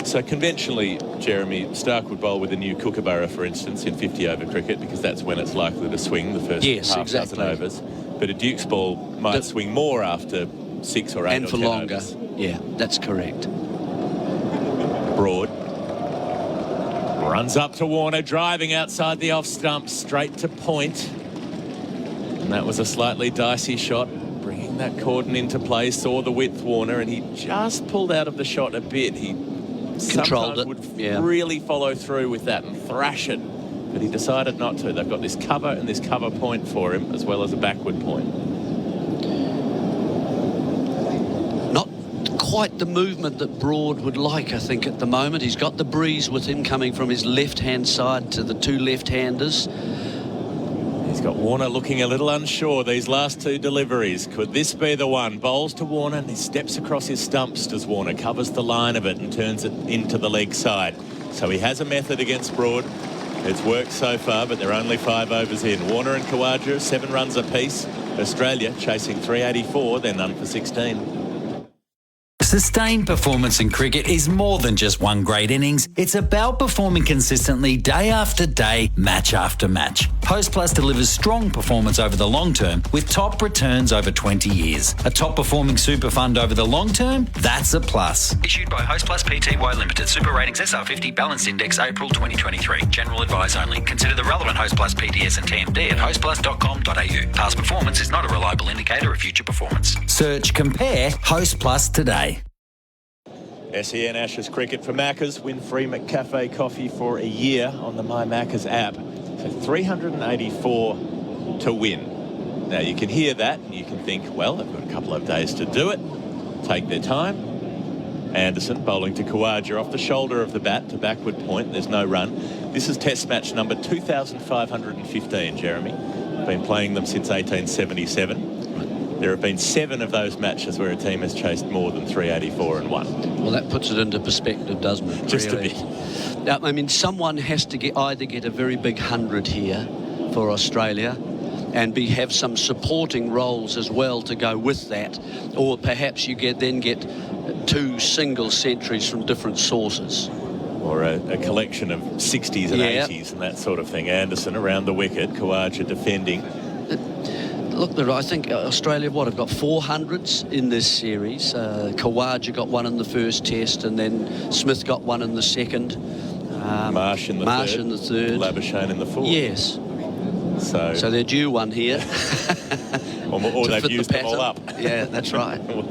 So conventionally, Jeremy, Stark would bowl with a new Kookaburra, for instance, in 50-over cricket, because that's when it's likely to swing the first half dozen overs. But a Duke's ball might swing more after 6 or 8 and or for 10 longer. overs. Yeah, that's correct. Broad runs up to Warner, driving outside the off stump, straight to point. And that was a slightly dicey shot, bringing that cordon into play. Saw the width, Warner, and he just pulled out of the shot a bit. He controlled it. Would really follow through with that and thrash it, but he decided not to. They've got this cover and this cover point for him, as well as a backward point. Not quite the movement that Broad would like, I think, at the moment. He's got the breeze with him coming from his left-hand side to the two left-handers. He's got Warner looking a little unsure, these last two deliveries. Could this be the one? Bowls to Warner and he steps across his stumps as Warner covers the line of it and turns it into the leg side. So he has a method against Broad. It's worked so far, but they're only 5 overs in. Warner and Khawaja, 7 runs apiece. Australia chasing 384, they're none for 16. Sustained performance in cricket is more than just one great innings. It's about performing consistently day after day, match after match. Host Plus delivers strong performance over the long term with top returns over 20 years. A top performing super fund over the long term? That's a plus. Issued by Host Plus Pty Limited. Super ratings SR50 Balanced Index April 2023. General advice only. Consider the relevant Host Plus PTS and TMD at hostplus.com.au. Past performance is not a reliable indicator of future performance. Search Compare Host Plus today. SEN Ashes cricket for Maccas. Win free McCafe coffee for a year on the My Maccas app. So 384 to win. Now you can hear that and you can think, well, they've got a couple of days to do it. Take their time. Anderson bowling to Khawaja off the shoulder of the bat to backward point. There's no run. This is test match number 2,515, Jeremy. Been playing them since 1877. There have been 7 of those matches where a team has chased more than 384 and won. Well, that puts it into perspective, doesn't it? Just really? a bit. Now, I mean, someone has to either get a very big 100 here for Australia and have some supporting roles as well to go with that, or perhaps you then get 2 single centuries from different sources. Or a collection of 60s and 80s and that sort of thing. Anderson around the wicket, Khawaja defending. Look, I think Australia, have got 400s in this series. Khawaja got one in the first test, and then Smith got one in the second. Marsh in the third. Labuschagne in the fourth. Yes. So they're due one here. or they've used them all up. Yeah, that's right. Well,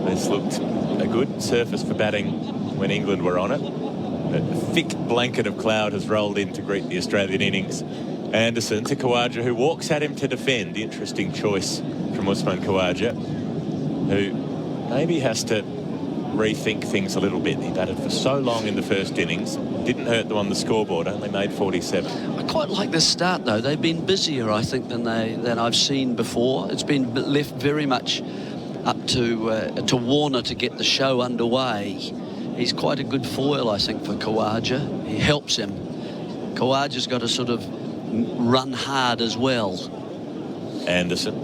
this looked a good surface for batting when England were on it. A thick blanket of cloud has rolled in to greet the Australian innings. Anderson to Khawaja, who walks at him to defend. Interesting choice from Usman Khawaja, who maybe has to rethink things a little bit. He batted for so long in the first innings, didn't hurt them on the scoreboard, only made 47. I quite like this start, though. They've been busier, I think, than I've seen before. It's been left very much up to Warner to get the show underway. He's quite a good foil, I think, for Khawaja. He helps him. Khawaja's got to sort of run hard as well. Anderson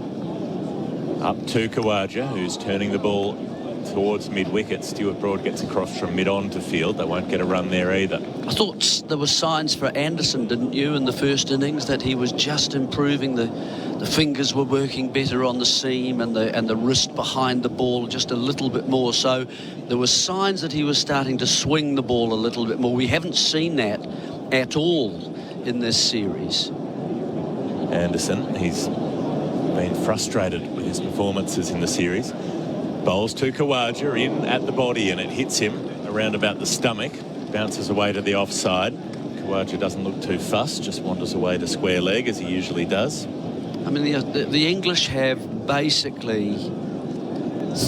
up to Khawaja, who's turning the ball towards mid-wicket. Stuart Broad gets across from mid-on to field. They won't get a run there either. I thought there were signs for Anderson, didn't you, in the first innings, that he was just improving. The fingers were working better on the seam, and the wrist behind the ball just a little bit more. So there were signs that he was starting to swing the ball a little bit more. We haven't seen that at all in this series. Anderson, he's been frustrated with his performances in the series. Bowls to Khawaja, in at the body, and it hits him around about the stomach. Bounces away to the offside. Khawaja doesn't look too fussed, just wanders away to square leg as he usually does. I mean, the English have basically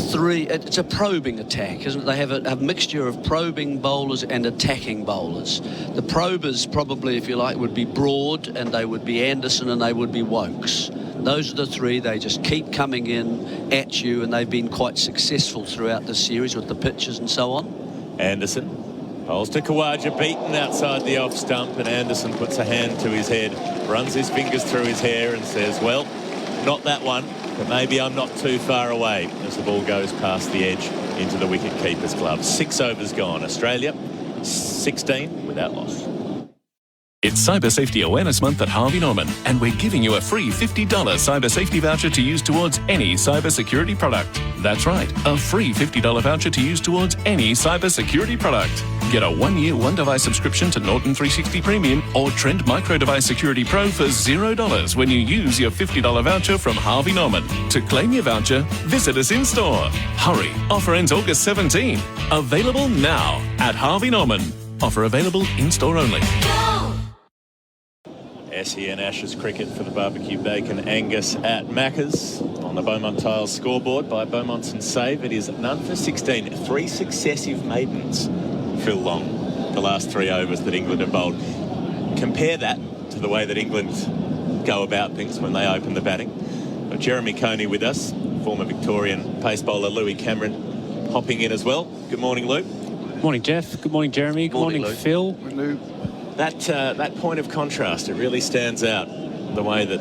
3. It's a probing attack, isn't it? They have a mixture of probing bowlers and attacking bowlers. The probers probably, if you like, would be Broad, and they would be Anderson, and they would be Wokes. Those are the 3. They just keep coming in at you, and they've been quite successful throughout the series with the pitches and so on. Anderson bowls to Khawaja, beaten outside the off stump, and Anderson puts a hand to his head, runs his fingers through his hair and says, well, not that one. but maybe I'm not too far away as the ball goes past the edge into the wicket-keeper's glove. 6 overs gone. Australia, 16 without loss. It's Cyber Safety Awareness Month at Harvey Norman, and we're giving you a free $50 cyber safety voucher to use towards any cyber security product. That's right, a free $50 voucher to use towards any cyber security product. Get a 1-year, 1-device subscription to Norton 360 Premium or Trend Micro Device Security Pro for $0 when you use your $50 voucher from Harvey Norman. To claim your voucher, visit us in store. Hurry, offer ends August 17. Available now at Harvey Norman. Offer available in store only. SEN Ashes cricket for the barbecue bacon Angus at Macca's on the Beaumont Tiles scoreboard by Beaumont's and Save. It is none for 16. 3 successive maidens. Phil Long, the last 3 overs that England have bowled. Compare that to the way that England go about things when they open the batting. But Jeremy Coney with us, former Victorian pace bowler Louis Cameron hopping in as well. Good morning, Lou. Morning, Geoff. Good morning, Jeremy. Good morning, Phil. Morning, Lou. That point of contrast, it really stands out, the way that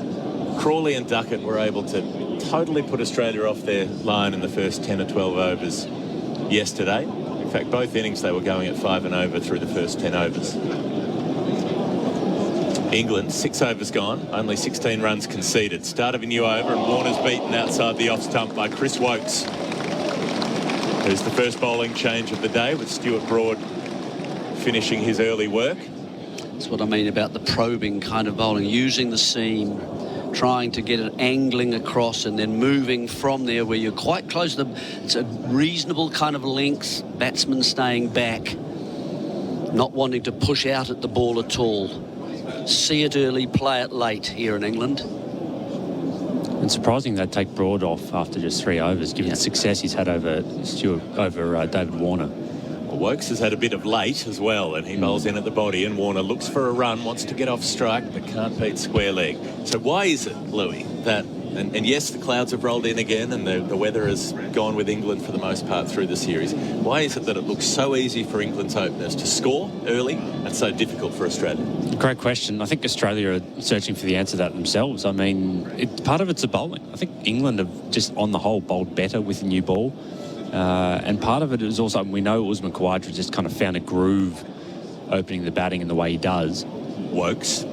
Crawley and Duckett were able to totally put Australia off their line in the first 10 or 12 overs yesterday. In fact, both innings they were going at 5 and over through the first 10 overs. England, 6 overs gone, only 16 runs conceded. Start of a new over, and Warner's beaten outside the off stump by Chris Wokes. There's the first bowling change of the day, with Stuart Broad finishing his early work. That's what I mean about the probing kind of bowling, using the seam, trying to get it angling across and then moving from there where you're quite close to them. It's a reasonable kind of length, batsman staying back, not wanting to push out at the ball at all. See it early, play it late here in England. And surprising they'd take Broad off after just 3 overs, given the success he's had over David Warner. Well, Wokes has had a bit of late as well, and he bowls in at the body, and Warner looks for a run, wants to get off strike, but can't beat square leg. So why is it, Louis, that, and yes, the clouds have rolled in again, and the weather has gone with England for the most part through the series. Why is it that it looks so easy for England's openers to score early and so difficult for Australia? Great question. I think Australia are searching for the answer to that themselves. I mean, part of it's the bowling. I think England have just, on the whole, bowled better with the new ball. And part of it is also, we know Usman Khawaja just kind of found a groove opening the batting in the way he does. Wokes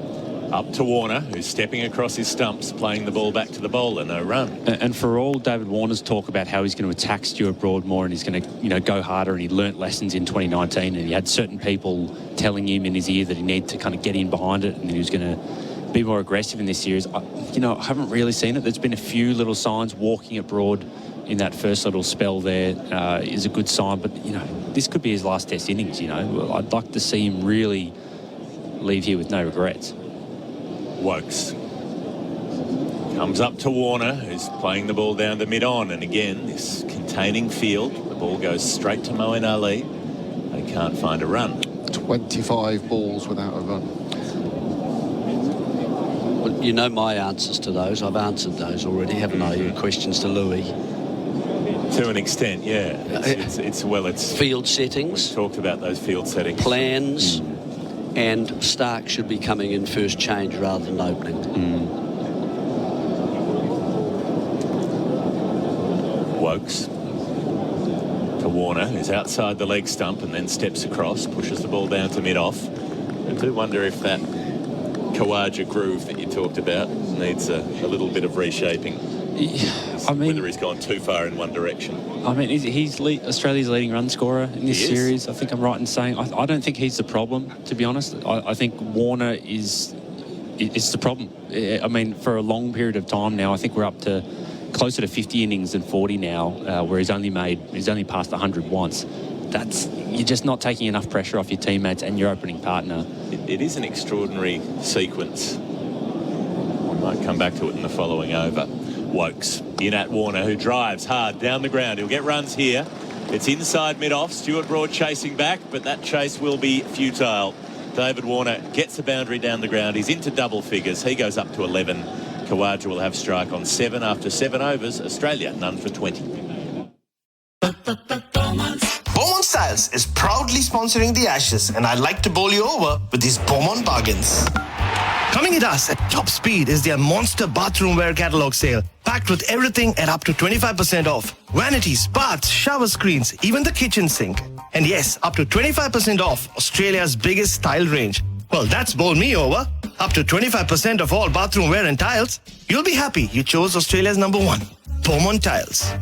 up to Warner, who's stepping across his stumps, playing the ball back to the bowler, no run. And for all David Warner's talk about how he's going to attack Stuart Broad more and he's going to, go harder, and he learnt lessons in 2019, and he had certain people telling him in his ear that he needed to kind of get in behind it and he was going to be more aggressive in this series. I haven't really seen it. There's been a few little signs. Walking at Broad in that first little spell there is a good sign, but this could be his last Test innings. I'd like to see him really leave here with no regrets. Wokes comes up to Warner, who's playing the ball down the mid-on, and again this containing field, the ball goes straight to Moeen Ali. They can't find a run. 25 balls without a run. Well, you know my answers to those. I've answered those already, haven't I? Your questions to Louis. To an extent, yeah. It's field settings. We've talked about those field settings. Plans, and Stark should be coming in first change rather than opening. Wokes to Warner, who's outside the leg stump and then steps across, pushes the ball down to mid-off. I do wonder if that Khawaja groove that you talked about needs a little bit of reshaping. Whether he's gone too far in one direction. I mean, he's Australia's leading run scorer in this series. I think I'm right in saying. I don't think he's the problem, to be honest. I think Warner is the problem. I mean, for a long period of time now, I think we're up to closer to 50 innings than 40 now, where he's only passed 100 once. You're just not taking enough pressure off your teammates and your opening partner. It is an extraordinary sequence. We might come back to it in the following over. Wokes in at Warner, who drives hard down the ground. He'll get runs here. It's inside mid-off. Stuart Broad chasing back, but that chase will be futile. David Warner gets the boundary down the ground. He's into double figures. He goes up to 11. Khawaja will have strike on 7 after 7 overs. Australia, none for 20. Beaumont Styles is proudly sponsoring the Ashes, and I'd like to bowl you over with these Beaumont bargains. Coming at us at top speed is their monster bathroom wear catalog sale, packed with everything at up to 25% off. Vanities, baths, shower screens, even the kitchen sink. And yes, up to 25% off Australia's biggest tile range. Well, that's bowled me over. Up to 25% of all bathroom wear and tiles. You'll be happy you chose Australia's #1, Beaumont Tiles.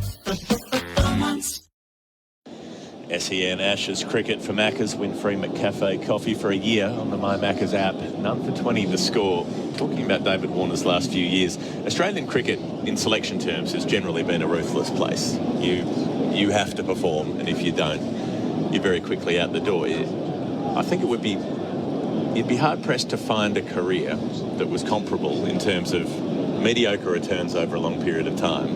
SEN Ashes cricket for Maccas. Win free McCafe coffee for a year on the My Maccas app. None for 20 the score. Talking about David Warner's last few years, Australian cricket in selection terms has generally been a ruthless place. You have to perform, and if you don't, you're very quickly out the door. I think you'd be hard pressed to find a career that was comparable in terms of mediocre returns over a long period of time,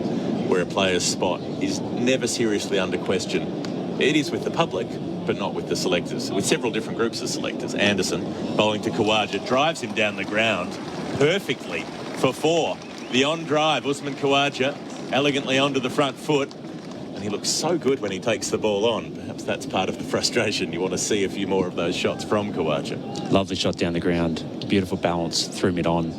where a player's spot is never seriously under question. It is with the public, but not with the selectors, with several different groups of selectors. Anderson bowling to Khawaja, drives him down the ground perfectly for 4. The on drive, Usman Khawaja elegantly onto the front foot, and he looks so good when he takes the ball on. Perhaps that's part of the frustration. You want to see a few more of those shots from Khawaja. Lovely shot down the ground, beautiful balance through mid-on.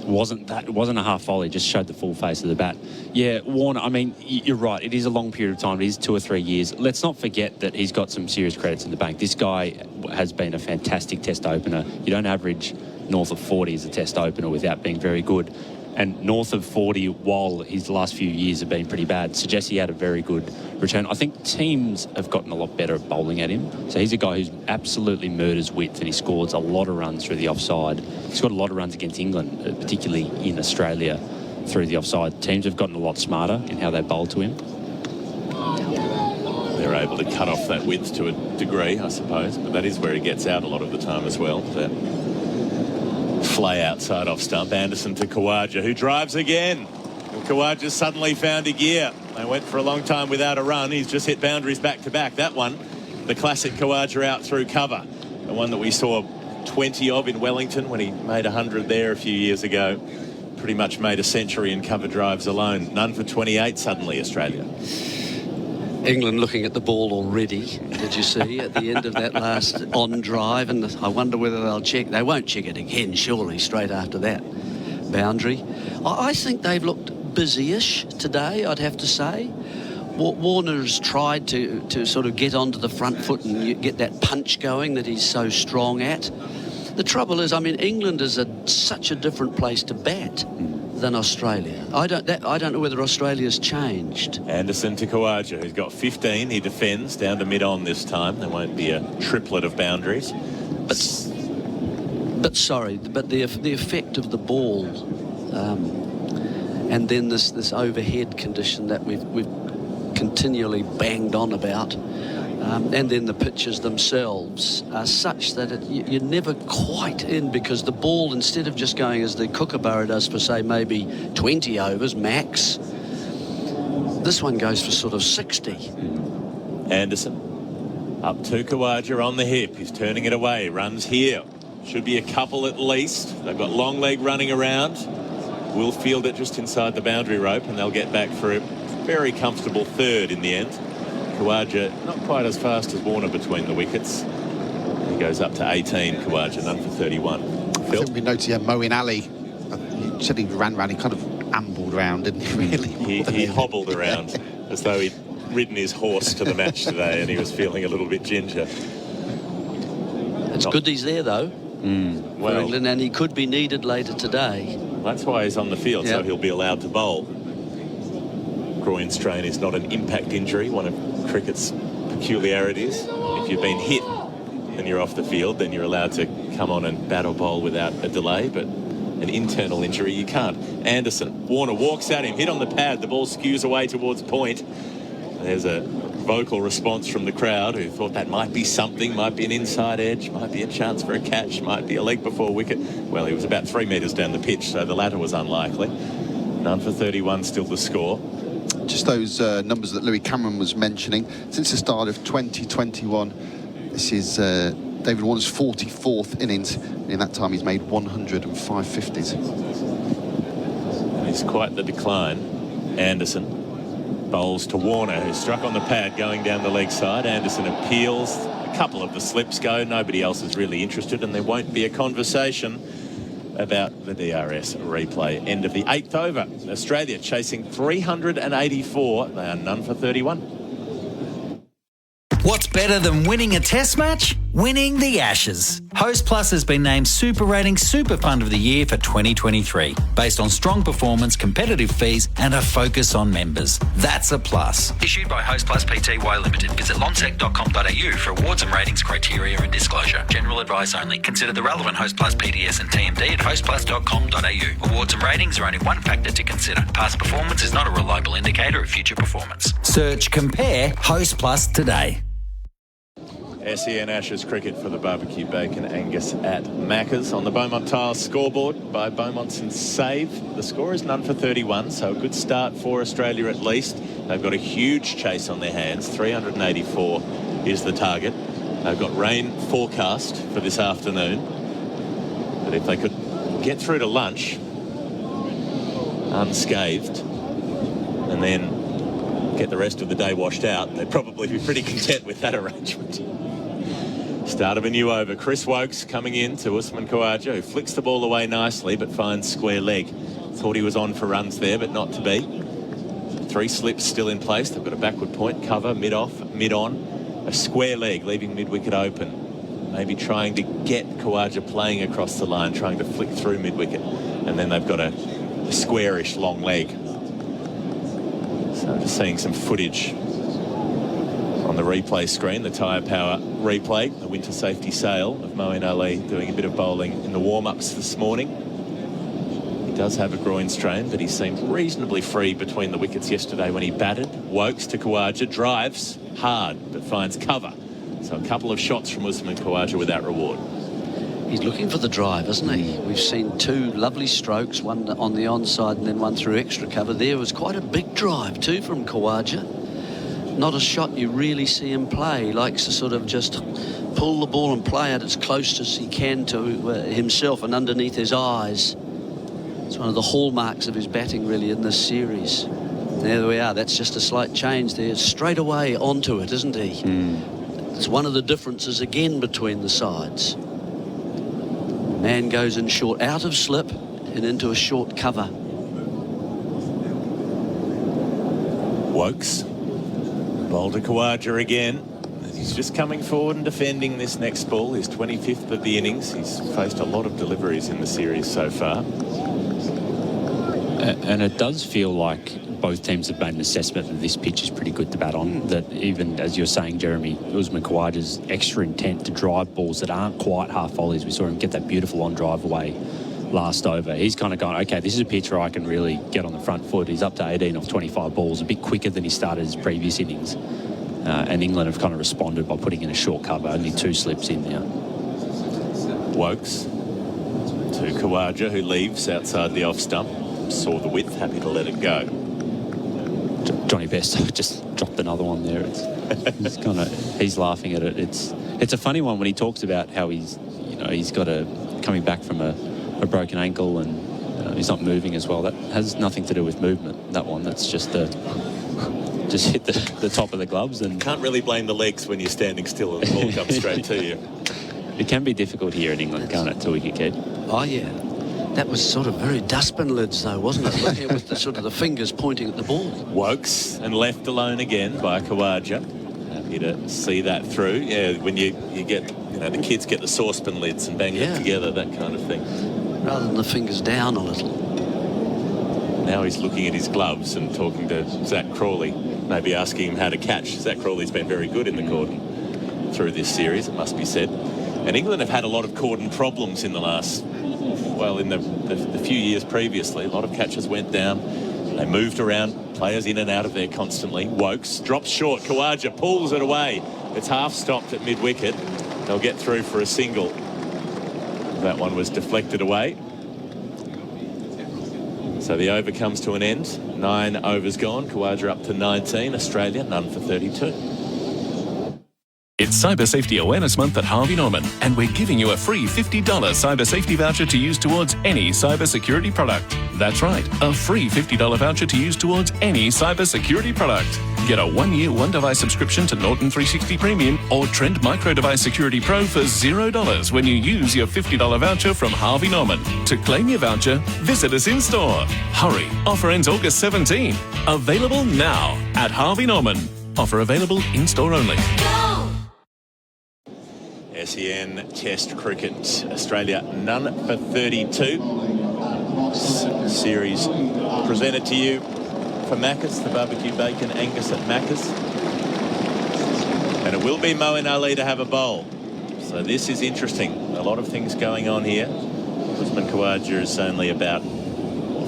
It wasn't a half volley, just showed the full face of the bat. Yeah, Warner, I mean, you're right. It is a long period of time. It is 2 or 3 years. Let's not forget that he's got some serious credits in the bank. This guy has been a fantastic test opener. You don't average north of 40 as a test opener without being very good. And north of 40, while his last few years have been pretty bad, suggests he had a very good return. I think teams have gotten a lot better at bowling at him. So he's a guy who's absolutely murders width, and he scores a lot of runs through the offside. He's got a lot of runs against England, particularly in Australia, through the offside. Teams have gotten a lot smarter in how they bowl to him. They're able to cut off that width to a degree, I suppose, but that is where he gets out a lot of the time as well. Flay outside off stump. Anderson to Khawaja, who drives again. And Khawaja suddenly found a gear. They went for a long time without a run. He's just hit boundaries back to back. That one, the classic Khawaja out through cover. The one that we saw 20 of in Wellington when he made 100 there a few years ago. Pretty much made a century in cover drives alone. None for 28 suddenly, Australia. England looking at the ball already, did you see, at the end of that last on drive? And I wonder whether they'll check. They won't check it again, surely, straight after that boundary. I think they've looked busy-ish today, I'd have to say. Warner's tried to sort of get onto the front foot and get that punch going that he's so strong at. The trouble is, I mean, England is such a different place to bat than Australia. I don't know whether Australia's changed. Anderson to Khawaja, who's got 15. He defends down to mid-on this time. There won't be a triplet of boundaries. But the effect of the ball, and then this overhead condition that we've continually banged on about, and then the pitches themselves are such that you're never quite in, because the ball, instead of just going as the Kookaburra does for, say, maybe 20 overs max, this one goes for sort of 60. Anderson up to Khawaja on the hip. He's turning it away. Runs here. Should be a couple at least. They've got long leg running around. Will field it just inside the boundary rope, and they'll get back for a very comfortable third in the end. Khawaja not quite as fast as Warner between the wickets. He goes up to 18, Khawaja, none for 31. I think we noticed Moeen Ali. You said he ran around, he kind of ambled around, didn't he, really? He hobbled around as though he'd ridden his horse to the match today and he was feeling a little bit ginger. It's good he's there, though, for England, and he could be needed later today. That's why he's on the field, so he'll be allowed to bowl. Groin strain is not an impact injury, one of cricket's peculiarities. If you've been hit and you're off the field, then you're allowed to come on and bat or bowl without a delay, but an internal injury, you can't. Anderson, Warner walks at him, hit on the pad, the ball skews away towards point. There's a vocal response from the crowd who thought that might be something, might be an inside edge, might be a chance for a catch, might be a leg before wicket. Well, he was about 3 metres down the pitch, so the latter was unlikely. None for 31 still the score. Just those numbers that Louis Cameron was mentioning. Since the start of 2021, this is David Warner's 44th innings. In that time, he's made 105 50s. And it's quite the decline. Anderson bowls to Warner, who struck on the pad going down the leg side. Anderson appeals. A couple of the slips go. Nobody else is really interested, and there won't be a conversation about the DRS replay. End of the 8th over. Australia chasing 384. They are none for 31. What's better than winning a test match? Winning the Ashes. Host Plus has been named Super Rating Super Fund of the Year for 2023, based on strong performance, competitive fees, and a focus on members. That's a plus. Issued by Host Plus Pty Limited. Visit lonsec.com.au for awards and ratings criteria and disclosure. General advice only. Consider the relevant Host Plus PDS and TMD at hostplus.com.au. Awards and ratings are only one factor to consider. Past performance is not a reliable indicator of future performance. Search Compare Host Plus today. SEN Ashes cricket for the barbecue bacon Angus at Macca's on the Beaumont Tiles scoreboard by Beaumont's and Save. The score is none for 31, so a good start for Australia at least. They've got a huge chase on their hands. 384 is the target. They've got rain forecast for this afternoon. But if they could get through to lunch unscathed and then get the rest of the day washed out, they'd probably be pretty content with that arrangement. Start of a new over. Chris Wokes coming in to Usman Khawaja, who flicks the ball away nicely but finds square leg. Thought he was on for runs there, but not to be. 3 slips still in place. They've got a backward point, cover, mid-off, mid-on. A square leg, leaving mid-wicket open. Maybe trying to get Khawaja playing across the line, trying to flick through mid-wicket. And then they've got a squarish long leg. So just seeing some footage on the replay screen, the Tyre Power replay, the winter safety sail of Moeen Ali doing a bit of bowling in the warm-ups this morning. He does have a groin strain, but he seemed reasonably free between the wickets yesterday when he batted. Wokes to Khawaja, drives hard, but finds cover. So a couple of shots from Usman Khawaja without reward. He's looking for the drive, isn't he? We've seen 2 lovely strokes, one on the onside and then one through extra cover. There was quite a big drive too from Khawaja. Not a shot you really see him play. He likes to sort of just pull the ball and play it as close as he can to himself and underneath his eyes. It's one of the hallmarks of his batting really in this series. There we are. That's just a slight change there. Straight away onto it, isn't he? It's one of the differences again between the sides. Man goes in short, out of slip and into a short cover. Wokes. Bowled to Khawaja again. He's just coming forward and defending this next ball. His 25th of the innings. He's faced a lot of deliveries in the series so far. And it does feel like both teams have made an assessment that this pitch is pretty good to bat on. That even, as you're saying, Jeremy, Usman Khawaja's extra intent to drive balls that aren't quite half volleys. We saw him get that beautiful on drive away last over. He's kind of gone, okay, this is a pitch where I can really get on the front foot. He's up to 18 off 25 balls, a bit quicker than he started his previous innings. And England have kind of responded by putting in a short cover, only 2 slips in now. Wokes to Khawaja, who leaves outside the off stump. Saw the width, happy to let it go. Johnny Best just dropped another one there. He's laughing at it. It's a funny one when he talks about how he's got coming back from a broken ankle and he's not moving as well. That has nothing to do with movement, that one. That's just hit the top of the gloves. And can't really blame the legs when you're standing still and the ball comes straight to you. It can be difficult here in England, can't it, to wicket keep? Oh, yeah. That was sort of very dustbin lids, though, wasn't it? Looking with the sort of the fingers pointing at the ball. Wokes and left alone again by Khawaja. Happy to see that through. Yeah, when you get, the kids get the saucepan lids and bang them together, that kind of thing. Rather than the fingers down a little. Now he's looking at his gloves and talking to Zach Crawley, maybe asking him how to catch. Zach Crawley's been very good in the cordon through this series, it must be said. And England have had a lot of cordon problems in the last, in the few years previously. A lot of catches went down. They moved around, players in and out of there constantly. Wokes drops short. Khawaja pulls it away. It's half stopped at mid-wicket. They'll get through for a single. That one was deflected away. So the over comes to an end. 9 overs gone. Khawaja up to 19. Australia, none for 32. It's Cyber Safety Awareness Month at Harvey Norman, and we're giving you a free $50 cyber safety voucher to use towards any cyber security product. That's right, a free $50 voucher to use towards any cyber security product. Get a 1-year, 1-device subscription to Norton 360 Premium or Trend Micro Device Security Pro for $0 when you use your $50 voucher from Harvey Norman. To claim your voucher, visit us in-store. Hurry, offer ends August 17. Available now at Harvey Norman. Offer available in-store only. SEN Test Cricket, Australia none for 32. Series presented to you for Macca's, the barbecue bacon Angus at Macca's. And it will be Moeen Ali to have a bowl. So this is interesting. A lot of things going on here. Usman Khawaja is only about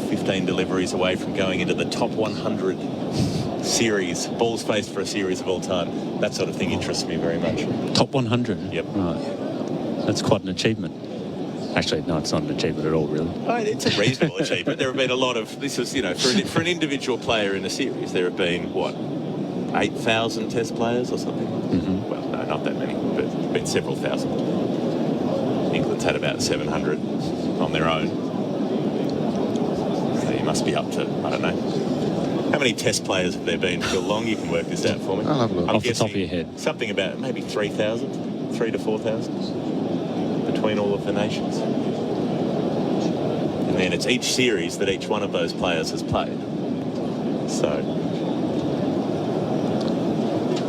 15 deliveries away from going into the top 100 series, balls faced for a series of all time. That sort of thing interests me very much. Top 100? Yep. Right. That's quite an achievement. Actually, no, it's not an achievement at all, really. It's a reasonable achievement. There have been a lot of, this is, for an individual player in a series, there have been, 8,000 test players or something? Mm-hmm. Well, no, not that many, but it's been several thousand. England's had about 700 on their own. So you must be up to, I don't know. How many test players have there been? Phil Long, you can work this out for me. I'll have a look. I'm Off the top of guessing your head. something about maybe 3,000, 3,000 to 4,000 between all of the nations. And then it's each series that each one of those players has played. So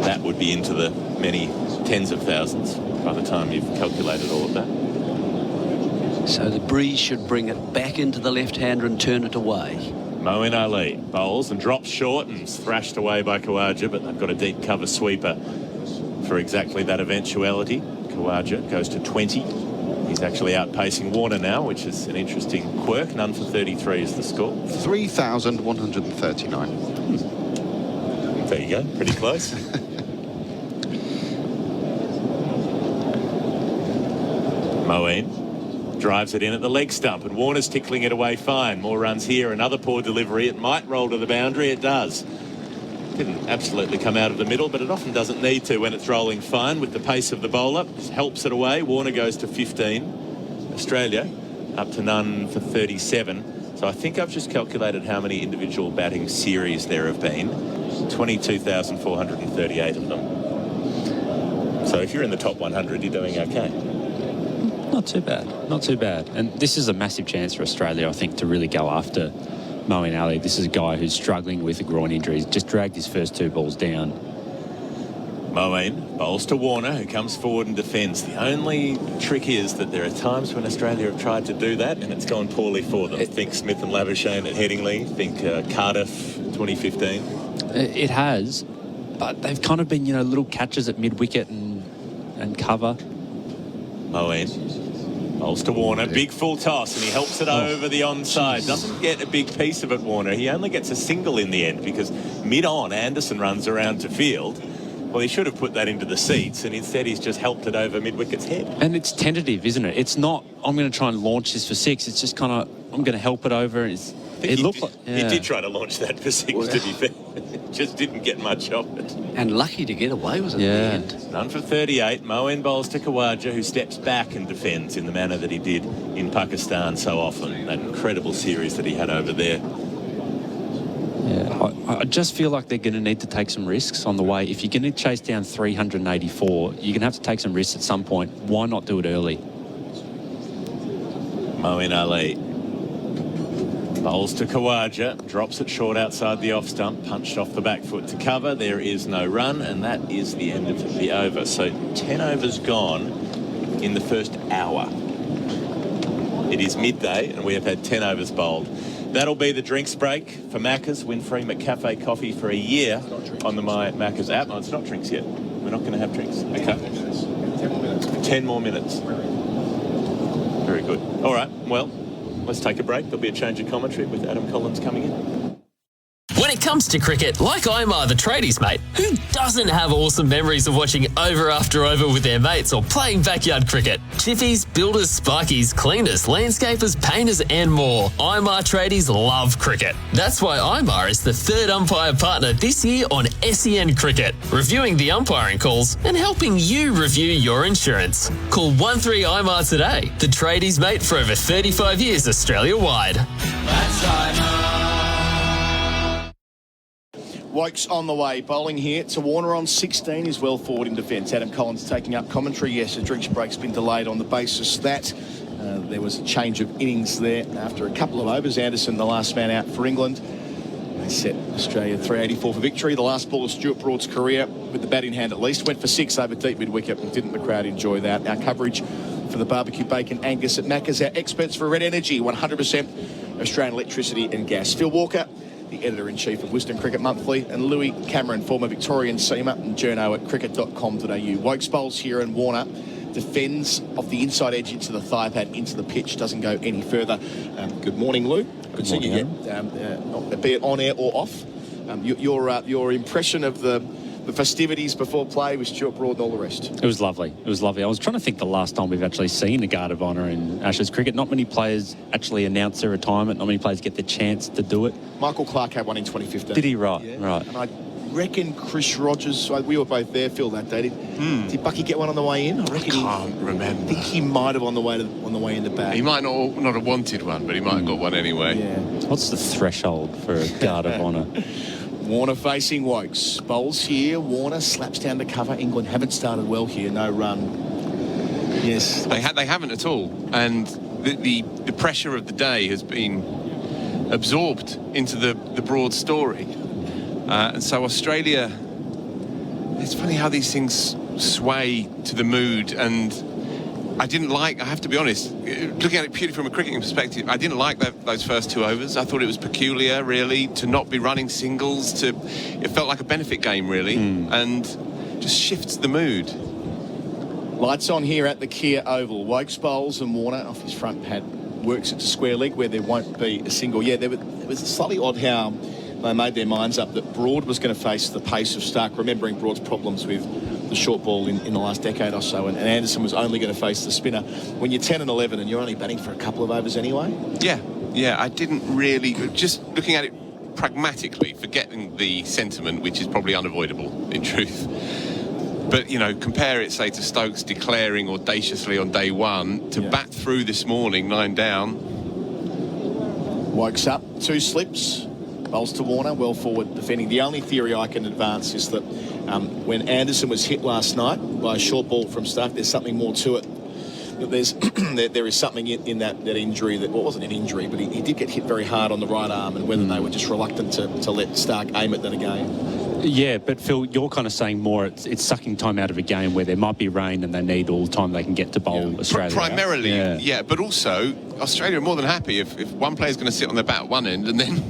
that would be into the many tens of thousands by the time you've calculated all of that. So the breeze should bring it back into the left-hander and turn it away. Moeen Ali bowls and drops short and is thrashed away by Khawaja, but they've got a deep cover sweeper for exactly that eventuality. Khawaja goes to 20. He's actually outpacing Warner now, which is an interesting quirk. None for 33 is the score. 3,139. There you go, pretty close. Moeen drives it in at the leg stump, and Warner's tickling it away fine. More runs here, another poor delivery. It might roll to the boundary, it does. Didn't absolutely come out of the middle, but it often doesn't need to when it's rolling fine with the pace of the bowler. Just helps it away. Warner goes to 15. Australia up to none for 37. So I think I've just calculated how many individual batting series there have been. 22,438 of them. So if you're in the top 100, you're doing okay. Not too bad. Not too bad. And this is a massive chance for Australia, I think, to really go after Moeen Ali. This is a guy who's struggling with a groin injury. He's just dragged his first 2 balls down. Moeen bowls to Warner, who comes forward and defends. The only trick is that there are times when Australia have tried to do that and it's gone poorly for them. Think Smith and Labuschagne at Headingley. Think Cardiff 2015. It has, but they've kind of been, little catches at mid-wicket and cover. Moeen bowls to Warner, big full toss, and he helps it over the onside. Doesn't get a big piece of it, Warner. He only gets a single in the end because mid-on, Anderson runs around to field. Well, he should have put that into the seats, and instead he's just helped it over mid-wicket's head. And it's tentative, isn't it? It's not, I'm going to try and launch this for 6. It's just kind of, I'm going to help it over. It looked like... He did try to launch that for 6, to be fair. Just didn't get much of it. And lucky to get away with it in the end. None for 38. Moeen bowls to Khawaja, who steps back and defends in the manner that he did in Pakistan so often. That incredible series that he had over there. Yeah, I just feel like they're going to need to take some risks on the way. If you're going to chase down 384, you're going to have to take some risks at some point. Why not do it early? Moeen Ali bowls to Khawaja, drops it short outside the off stump, punched off the back foot to cover. There is no run, and that is the end of the over. So 10 overs gone in the first hour. It is midday, and we have had 10 overs bowled. That'll be the drinks break for Macca's. Win free McCafe coffee for a year on the My Macca's app. No, it's not drinks yet. We're not going to have drinks. Okay. 10 more minutes. Very good. All right, well, let's take a break. There'll be a change of commentary with Adam Collins coming in. When it comes to cricket, like Imar, the tradies mate, who doesn't have awesome memories of watching over after over with their mates or playing backyard cricket? Chippies, builders, sparkies, cleaners, landscapers, painters and more. Imar tradies love cricket. That's why Imar is the 3rd umpire partner this year on SEN Cricket, reviewing the umpiring calls and helping you review your insurance. Call 13-IMAR today, the tradies mate for over 35 years Australia-wide. That's Imar. Wokes on the way, bowling here to Warner on 16 is well forward in defence. Adam Collins taking up commentary. Yes, a drinks break's been delayed on the basis that there was a change of innings there after a couple of overs. Anderson, the last man out for England. They set Australia 384 for victory. The last ball of Stuart Broad's career with the bat in hand at least. Went for 6 over deep mid-wicket, and didn't the crowd enjoy that? Our coverage for the barbecue bacon Angus at Macca's. Our experts for Red Energy, 100% Australian electricity and gas. Phil Walker, the editor-in-chief of Wisdom Cricket Monthly, and Louis Cameron, former Victorian seamer and journo at cricket.com.au. Wokes bowls here, and Warner defends off the inside edge into the thigh pad, into the pitch, doesn't go any further. Good morning, Lou. Good seeing you again, be it on air or off. Your impression of the festivities before play with Stuart Broad and all the rest. It was lovely. It was lovely. I was trying to think the last time we've actually seen a Guard of Honour in Ashes cricket. Not many players actually announce their retirement. Not many players get the chance to do it. Michael Clarke had one in 2015. Did he? Right, yeah. right. And I reckon Chris Rogers, we were both there, Phil, that day. Did Bucky get one on the way in? I can't remember. I think he might have on the way in the back. He might not have wanted one, but he might have got one anyway. Yeah. What's the threshold for a Guard of Honour? Warner facing Wokes. Bowls here. Warner slaps down to cover. England haven't started well here. No run. Yes. They haven't at all. And the pressure of the day has been absorbed into the Broad story. And so Australia, it's funny how these things sway to the mood. And I have to be honest, looking at it purely from a cricketing perspective, I didn't like those first 2 overs. I thought it was peculiar, really, to not be running singles. It felt like a benefit game, really, and just shifts the mood. Lights on here at the Kia Oval. Wokes bowls, and Warner off his front pad works it to square leg where there won't be a single. Yeah, there was slightly odd how they made their minds up that Broad was going to face the pace of Stark, remembering Broad's problems with the short ball in the last decade or so, and Anderson was only going to face the spinner. When you're 10 and 11 and you're only batting for a couple of overs anyway? Yeah, I didn't really, just looking at it pragmatically, forgetting the sentiment, which is probably unavoidable in truth. But, compare it, say, to Stokes declaring audaciously on day one to bat through this morning, 9 down. Wokes up, 2 slips, bowls to Warner, well forward defending. The only theory I can advance is that when Anderson was hit last night by a short ball from Stark, there's something more to it. There is something in that injury that, wasn't an injury, but he did get hit very hard on the right arm, and whether they were just reluctant to let Stark aim it then again. Yeah, but Phil, you're kind of saying more it's sucking time out of a game where there might be rain and they need all the time they can get to bowl Australia. Primarily, but also Australia are more than happy if one player's going to sit on their bat at one end, and then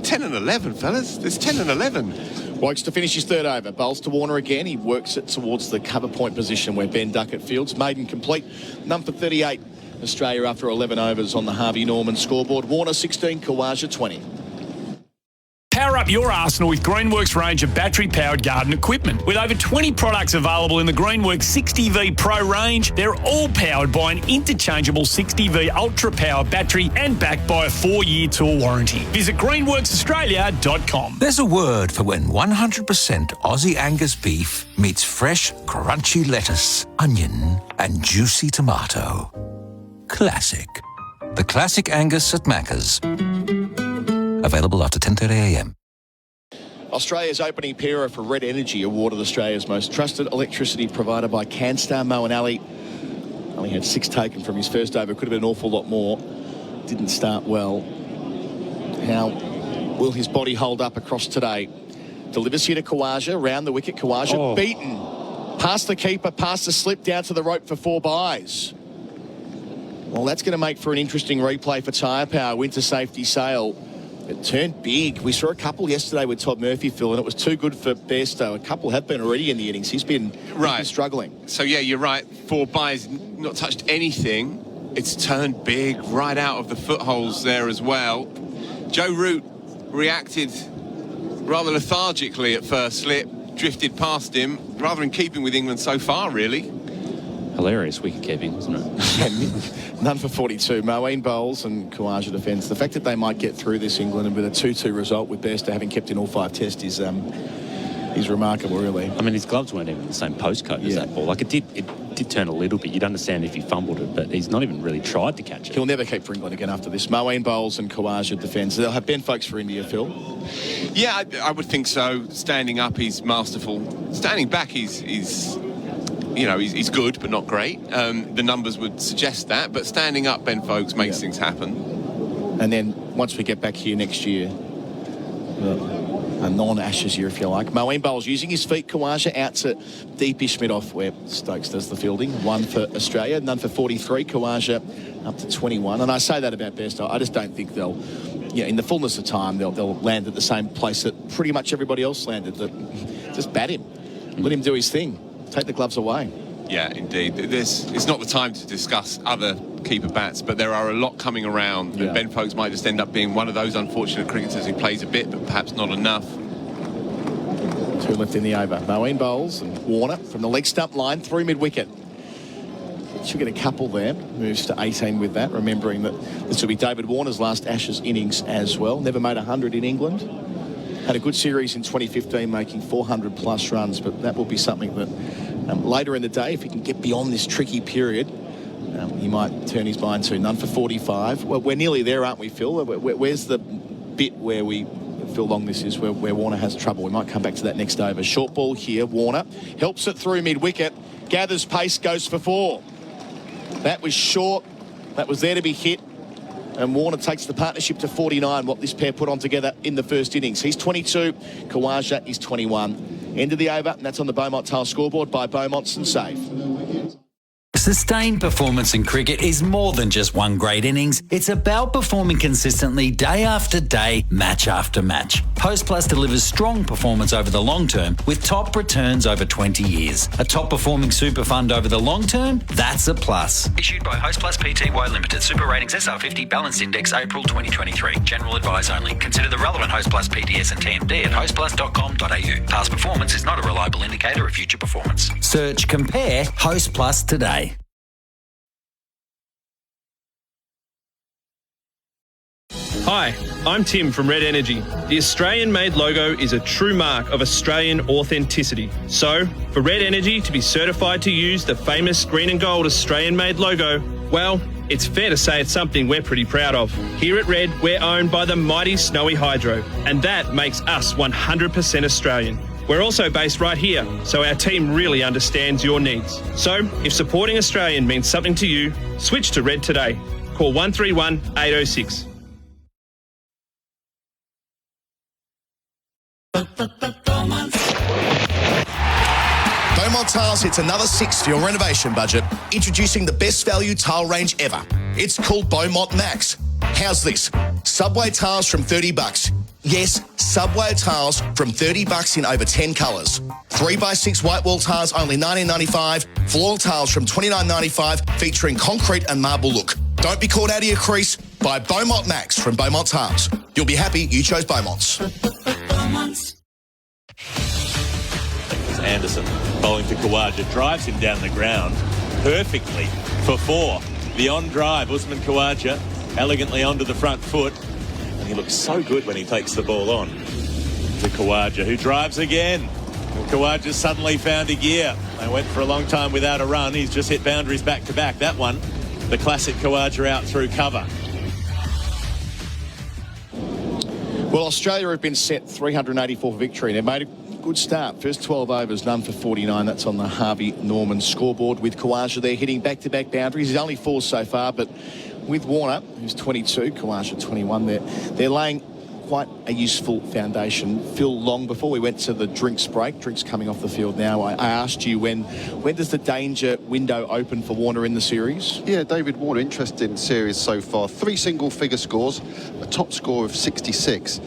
10 and 11, fellas. There's 10 and 11. Wokes to finish his 3rd over. Bowls to Warner again. He works it towards the cover point position where Ben Duckett fields. Maiden complete. None for 38. Australia after 11 overs on the Harvey Norman scoreboard. Warner 16, Khawaja 20. Power up your arsenal with Greenworks range of battery-powered garden equipment. With over 20 products available in the Greenworks 60V Pro range, they're all powered by an interchangeable 60V Ultra Power battery and backed by a 4-year tool warranty. Visit greenworksaustralia.com. There's a word for when 100% Aussie Angus beef meets fresh, crunchy lettuce, onion, and juicy tomato. Classic. The Classic Angus at Macca's. Available after 10:30am. Australia's opening pairer for Red Energy, awarded Australia's most trusted electricity provider by CanStar. Moeen Ali only had 6 taken from his first over. Could have been an awful lot more. Didn't start well. How will his body hold up across today? Delivers here to Khawaja, round the wicket. Khawaja beaten. Past the keeper, past the slip, down to the rope for 4 byes. Well, that's going to make for an interesting replay for Tyre Power. Winter safety sail. It turned big. We saw a couple yesterday with Todd Murphy, Phil, and it was too good for Bairstow. A couple have been already in the innings. He's been struggling. So, yeah, you're right. 4 byes, not touched anything. It's turned big right out of the footholes there as well. Joe Root reacted rather lethargically at first slip, drifted past him, rather in keeping with England so far, really. Hilarious wicket-keeping, wasn't it? None for 42. Moeen bowls and Khawaja defence. The fact that they might get through this England and with a 2-2 result with Bairstow having kept in all 5 tests is remarkable, really. I mean, his gloves weren't even the same postcode as that ball. Like, did turn a little bit. You'd understand if he fumbled it, but he's not even really tried to catch it. He'll never keep for England again after this. Moeen bowls and Khawaja defends. They'll have Ben Folkes for India, Phil. Yeah, I would think so. Standing up, he's masterful. Standing back, he's good, but not great. The numbers would suggest that, but standing up, Ben Folkes makes things happen. And then once we get back here next year, a non-Ashes year, if you like. Moeen bowls using his feet. Khawaja out to deepish mid-off where Stokes does the fielding. 1 for Australia, none for 43. Khawaja up to 21. And I say that about Bairstow. I just don't think they'll, in the fullness of time, they'll land at the same place that pretty much everybody else landed. Just bat him. Let him do his thing. Take the gloves away. Yeah, indeed. It's not the time to discuss other keeper bats, but there are a lot coming around. Yeah. And Ben Folkes might just end up being one of those unfortunate cricketers who plays a bit, but perhaps not enough. 2 left in the over. Moeen bowls and Warner from the leg stump line through mid-wicket. Should get a couple there. Moves to 18 with that, remembering that this will be David Warner's last Ashes innings as well. Never made 100 in England. Had a good series in 2015, making 400-plus runs, but that will be something that later in the day, if he can get beyond this tricky period, he might turn his mind to. None for 45. Well, we're nearly there, aren't we, Phil? Where's the bit where we feel long this is, where Warner has trouble? We might come back to that next over. Short ball here. Warner helps it through mid-wicket. Gathers pace, goes for 4. That was short. That was there to be hit. And Warner takes the partnership to 49, what this pair put on together in the first innings. He's 22. Khawaja is 21. End of the over, and that's on the Beaumont Tile scoreboard by Beaumont's and Save. Sustained performance in cricket is more than just one great innings. It's about performing consistently day after day, match after match. Host Plus delivers strong performance over the long term with top returns over 20 years. A top performing super fund over the long term? That's a plus. Issued by Host Plus Pty Limited. Super ratings SR50 Balanced Index April 2023. General advice only. Consider the relevant Host Plus PDS and TMD at hostplus.com.au. Past performance is not a reliable indicator of future performance. Search Compare Host Plus today. Hi, I'm Tim from Red Energy. The Australian-made logo is a true mark of Australian authenticity. So, for Red Energy to be certified to use the famous green and gold Australian-made logo, well, it's fair to say it's something we're pretty proud of. Here at Red, we're owned by the mighty Snowy Hydro, and that makes us 100% Australian. We're also based right here, so our team really understands your needs. So, if supporting Australian means something to you, switch to Red today. Call 131 806. Beaumont Tiles hits another 6 for your renovation budget, introducing the best value tile range ever. It's called Beaumont Max. How's this? Subway tiles from $30. Yes, Subway tiles from $30 in over 10 colours. 3x6 white wall tiles only $19.95. Floor tiles from $29.95 featuring concrete and marble look. Don't be caught out of your crease. Buy Beaumont Max from Beaumont Tiles. You'll be happy you chose Beaumont's. Anderson bowling to Khawaja, drives him down the ground perfectly for 4. The on drive, Usman Khawaja elegantly onto the front foot, and he looks so good when he takes the ball on. To Khawaja, who drives again. And Khawaja suddenly found a gear. They went for a long time without a run. He's just hit boundaries back to back. That one, the classic Khawaja out through cover. Well, Australia have been set 384 for victory. They've made a good start. First 12 overs, none for 49. That's on the Harvey Norman scoreboard with Khawaja there hitting back-to-back boundaries. He's only 4 so far, but with Warner, who's 22, Khawaja 21, they're laying quite a useful foundation. Phil, long before we went to the drinks break, drinks coming off the field now, I asked you when does the danger window open for Warner in the series? Yeah, David Warner, interesting series so far. 3 single-figure scores, a top score of 66.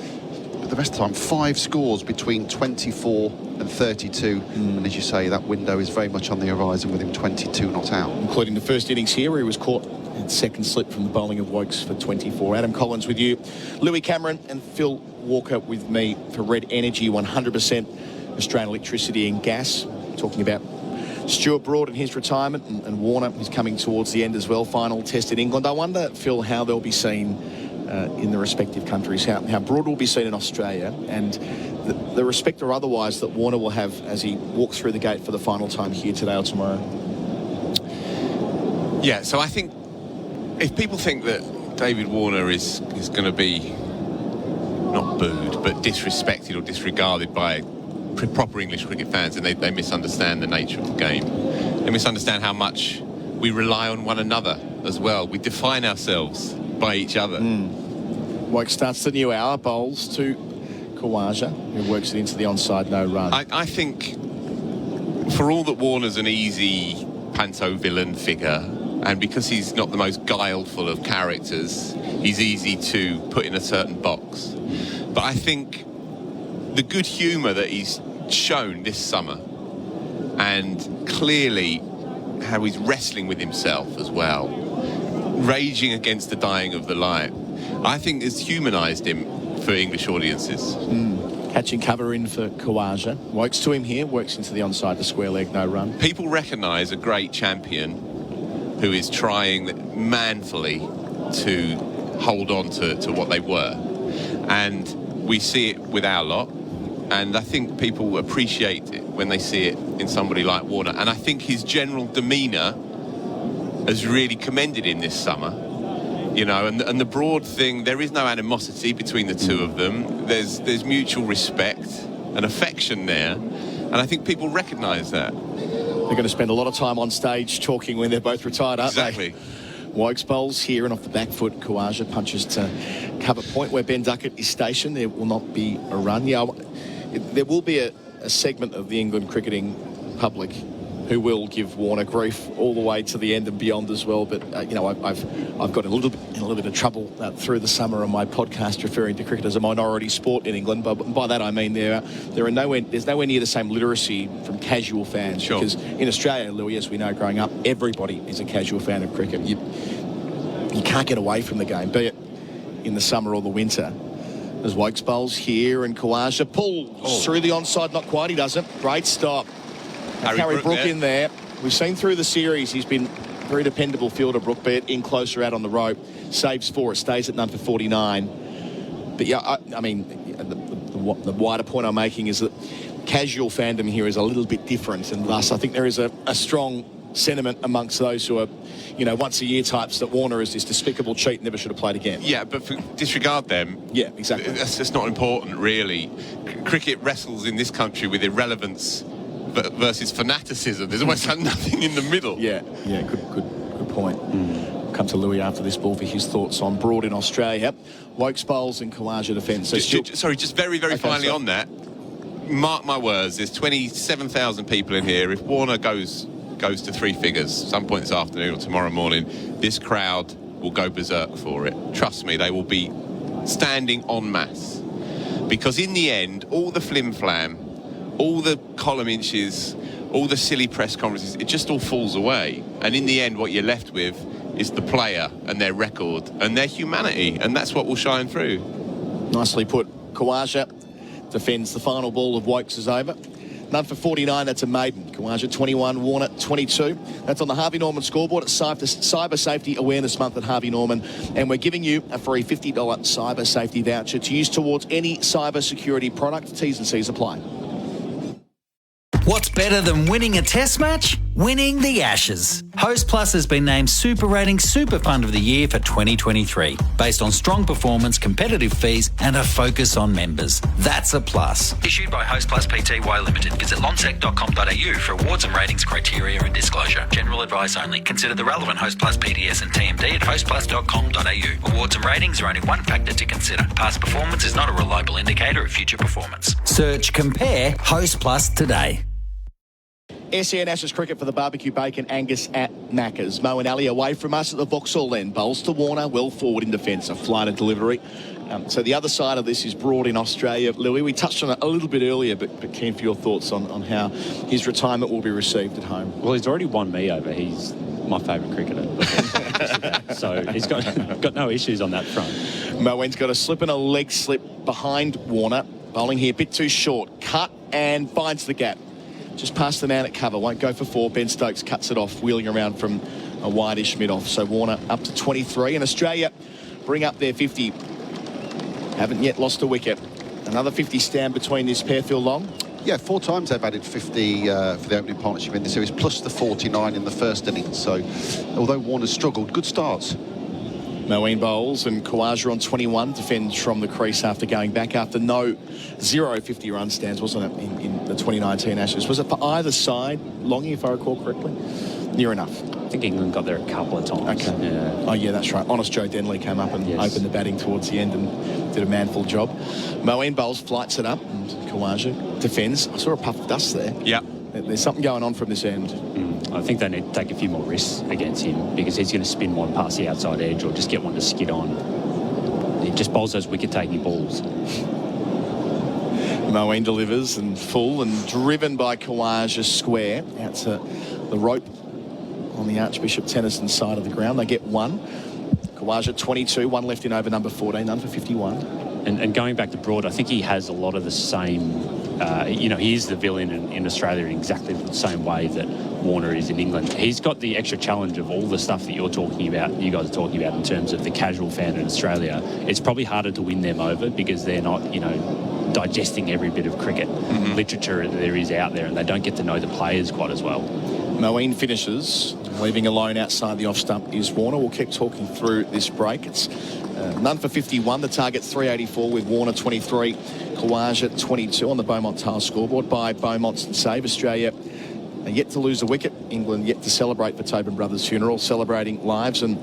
But the rest of the time, 5 scores between 24 and 32. And as you say, that window is very much on the horizon with him 22 not out. Including the first innings here where he was caught in second slip from the bowling of Wokes for 24. Adam Collins with you, Louis Cameron and Phil Walker with me for Red Energy, 100% Australian electricity and gas. Talking about Stuart Broad and his retirement, and Warner is coming towards the end as well. Final test in England. I wonder, Phil, how they'll be seen in the respective countries, how Broad will be seen in Australia, and the respect or otherwise that Warner will have as he walks through the gate for the final time here today or tomorrow. Yeah, so I think if people think that David Warner is going to be not booed, but disrespected or disregarded by proper English cricket fans, and they misunderstand the nature of the game. They misunderstand how much we rely on one another as well. We define ourselves by each other. Woke starts the new hour, bowls to Khawaja, who works it into the onside no run. I think for all that Warner's an easy panto villain figure, and because he's not the most guileful of characters, he's easy to put in a certain box. But I think the good humour that he's shown this summer, and clearly how he's wrestling with himself as well, raging against the dying of the light, I think has humanised him for English audiences. Catching cover in for Khawaja. Wokes to him here, works into the onside, the square leg, no run. People recognise a great champion who is trying manfully to hold on to what they were. And we see it with our lot. And I think people appreciate it when they see it in somebody like Warner. And I think his general demeanour has really commended him this summer. You know, and the Broad thing, there is no animosity between the two of them. There's mutual respect and affection there. And I think people recognise that. They're going to spend a lot of time on stage talking when they're both retired, aren't they? Wokes bowls here and off the back foot. Khawaja punches to cover point where Ben Duckett is stationed. There will not be a run. Yeah, there will be a segment of the England cricketing public who will give Warner grief all the way to the end and beyond as well. But you know, I've got in a little bit of trouble through the summer on my podcast referring to cricket as a minority sport in England. But by that I mean there's nowhere near the same literacy from casual fans. Sure. Because in Australia, Louis, as we know, growing up, everybody is a casual fan of cricket. You can't get away from the game, be it in the summer or the winter. There's Wokes bowls here, and Khawaja pulls through the onside. Not quite, he doesn't. Great stop. Harry Brook in there. We've seen through the series he's been very dependable fielder, Brook, be it in closer out on the rope. Saves 4, it stays at none for 49. But yeah, I mean, the wider point I'm making is that casual fandom here is a little bit different, and thus I think there is a strong sentiment amongst those who are, you know, once a year types that Warner is this despicable cheat, never should have played again. Yeah, but disregard them. Yeah, exactly. That's just not important, really. Cricket wrestles in this country with irrelevance versus fanaticism. There's almost nothing in the middle. Yeah, good point. Come to Louis after this ball for his thoughts on Broad in Australia. Wokes bowls and Khawaja defence. So just very finally on that. Mark my words, there's 27,000 people in here. If Warner goes to 3 figures some point this afternoon or tomorrow morning, this crowd will go berserk for it. Trust me, they will be standing en masse. Because in the end, all the flim-flam, all the column inches, all the silly press conferences, it just all falls away. And in the end, what you're left with is the player and their record and their humanity. And that's what will shine through. Nicely put. Khawaja defends. The final ball of Wokes is over. None for 49, that's a maiden. Khawaja 21, Warner 22. That's on the Harvey Norman scoreboard. It's Cyber Safety Awareness Month at Harvey Norman. And we're giving you a free $50 cyber safety voucher to use towards any cyber security product. T's and C's apply. What's better than winning a test match? Winning the Ashes. Host Plus has been named Super Rating Super Fund of the Year for 2023, based on strong performance, competitive fees, and a focus on members. That's a plus. Issued by Host Plus Pty Limited. Visit lonsec.com.au for awards and ratings criteria and disclosure. General advice only. Consider the relevant Host Plus PDS and TMD at hostplus.com.au. Awards and ratings are only one factor to consider. Past performance is not a reliable indicator of future performance. Search Compare Host Plus today. SEN Ashes cricket for the barbecue bacon Angus at Macca's. Mo and Ali away from us at the Vauxhall end. Bowls to Warner, well forward in defence, a flight of delivery. So the other side of this is Broad in Australia. Louis, we touched on it a little bit earlier, but keen for your thoughts on how his retirement will be received at home. Well, he's already won me over. He's my favourite cricketer. So he's got no issues on that front. Moen's got a slip and a leg slip behind Warner. Bowling here, a bit too short. Cut and finds the gap. Just past the man at cover, won't go for 4. Ben Stokes cuts it off, wheeling around from a wide-ish mid-off. So Warner up to 23. And Australia bring up their 50. Haven't yet lost a wicket. Another 50 stand between this pair, Phil Long. Yeah, 4 times they've added 50 for the opening partnership in the series, plus the 49 in the first innings. So, although Warner's struggled, good starts. Moeen bowls and Khawaja on 21 defends from the crease after going back after no 50 run stands, wasn't it, in the 2019 Ashes? Was it for either side, Longy, if I recall correctly? Near enough. I think England got there a couple of times. Okay. Yeah. Oh, yeah, that's right. Honest Joe Denley came up and opened the batting towards the end and did a manful job. Moeen bowls, flights it up, and Khawaja defends. I saw a puff of dust there. Yeah. There's something going on from this end. I think they need to take a few more risks against him because he's going to spin one past the outside edge or just get one to skid on. He just bowls those wicket-taking balls. Moeen delivers and full and driven by Khawaja square out to the rope on the Archbishop Tennyson side of the ground. They get one. Khawaja 22, one left in over number 14, none for 51. And going back to Broad, I think he has a lot of the same, he is the villain in Australia in exactly the same way that Warner is in England. He's got the extra challenge of all the stuff that you guys are talking about in terms of the casual fan in Australia. It's probably harder to win them over because they're not, digesting every bit of cricket literature there is out there, and they don't get to know the players quite as well. Moeen finishes, leaving alone outside the off stump is Warner. We'll keep talking through this break. It's none for 51. The target's 384 with Warner 23, Khawaja 22 on the Beaumont Tile scoreboard by Beaumont's and Save. Australia yet to lose a wicket. England yet to celebrate for Tobin Brothers' funeral, celebrating lives, and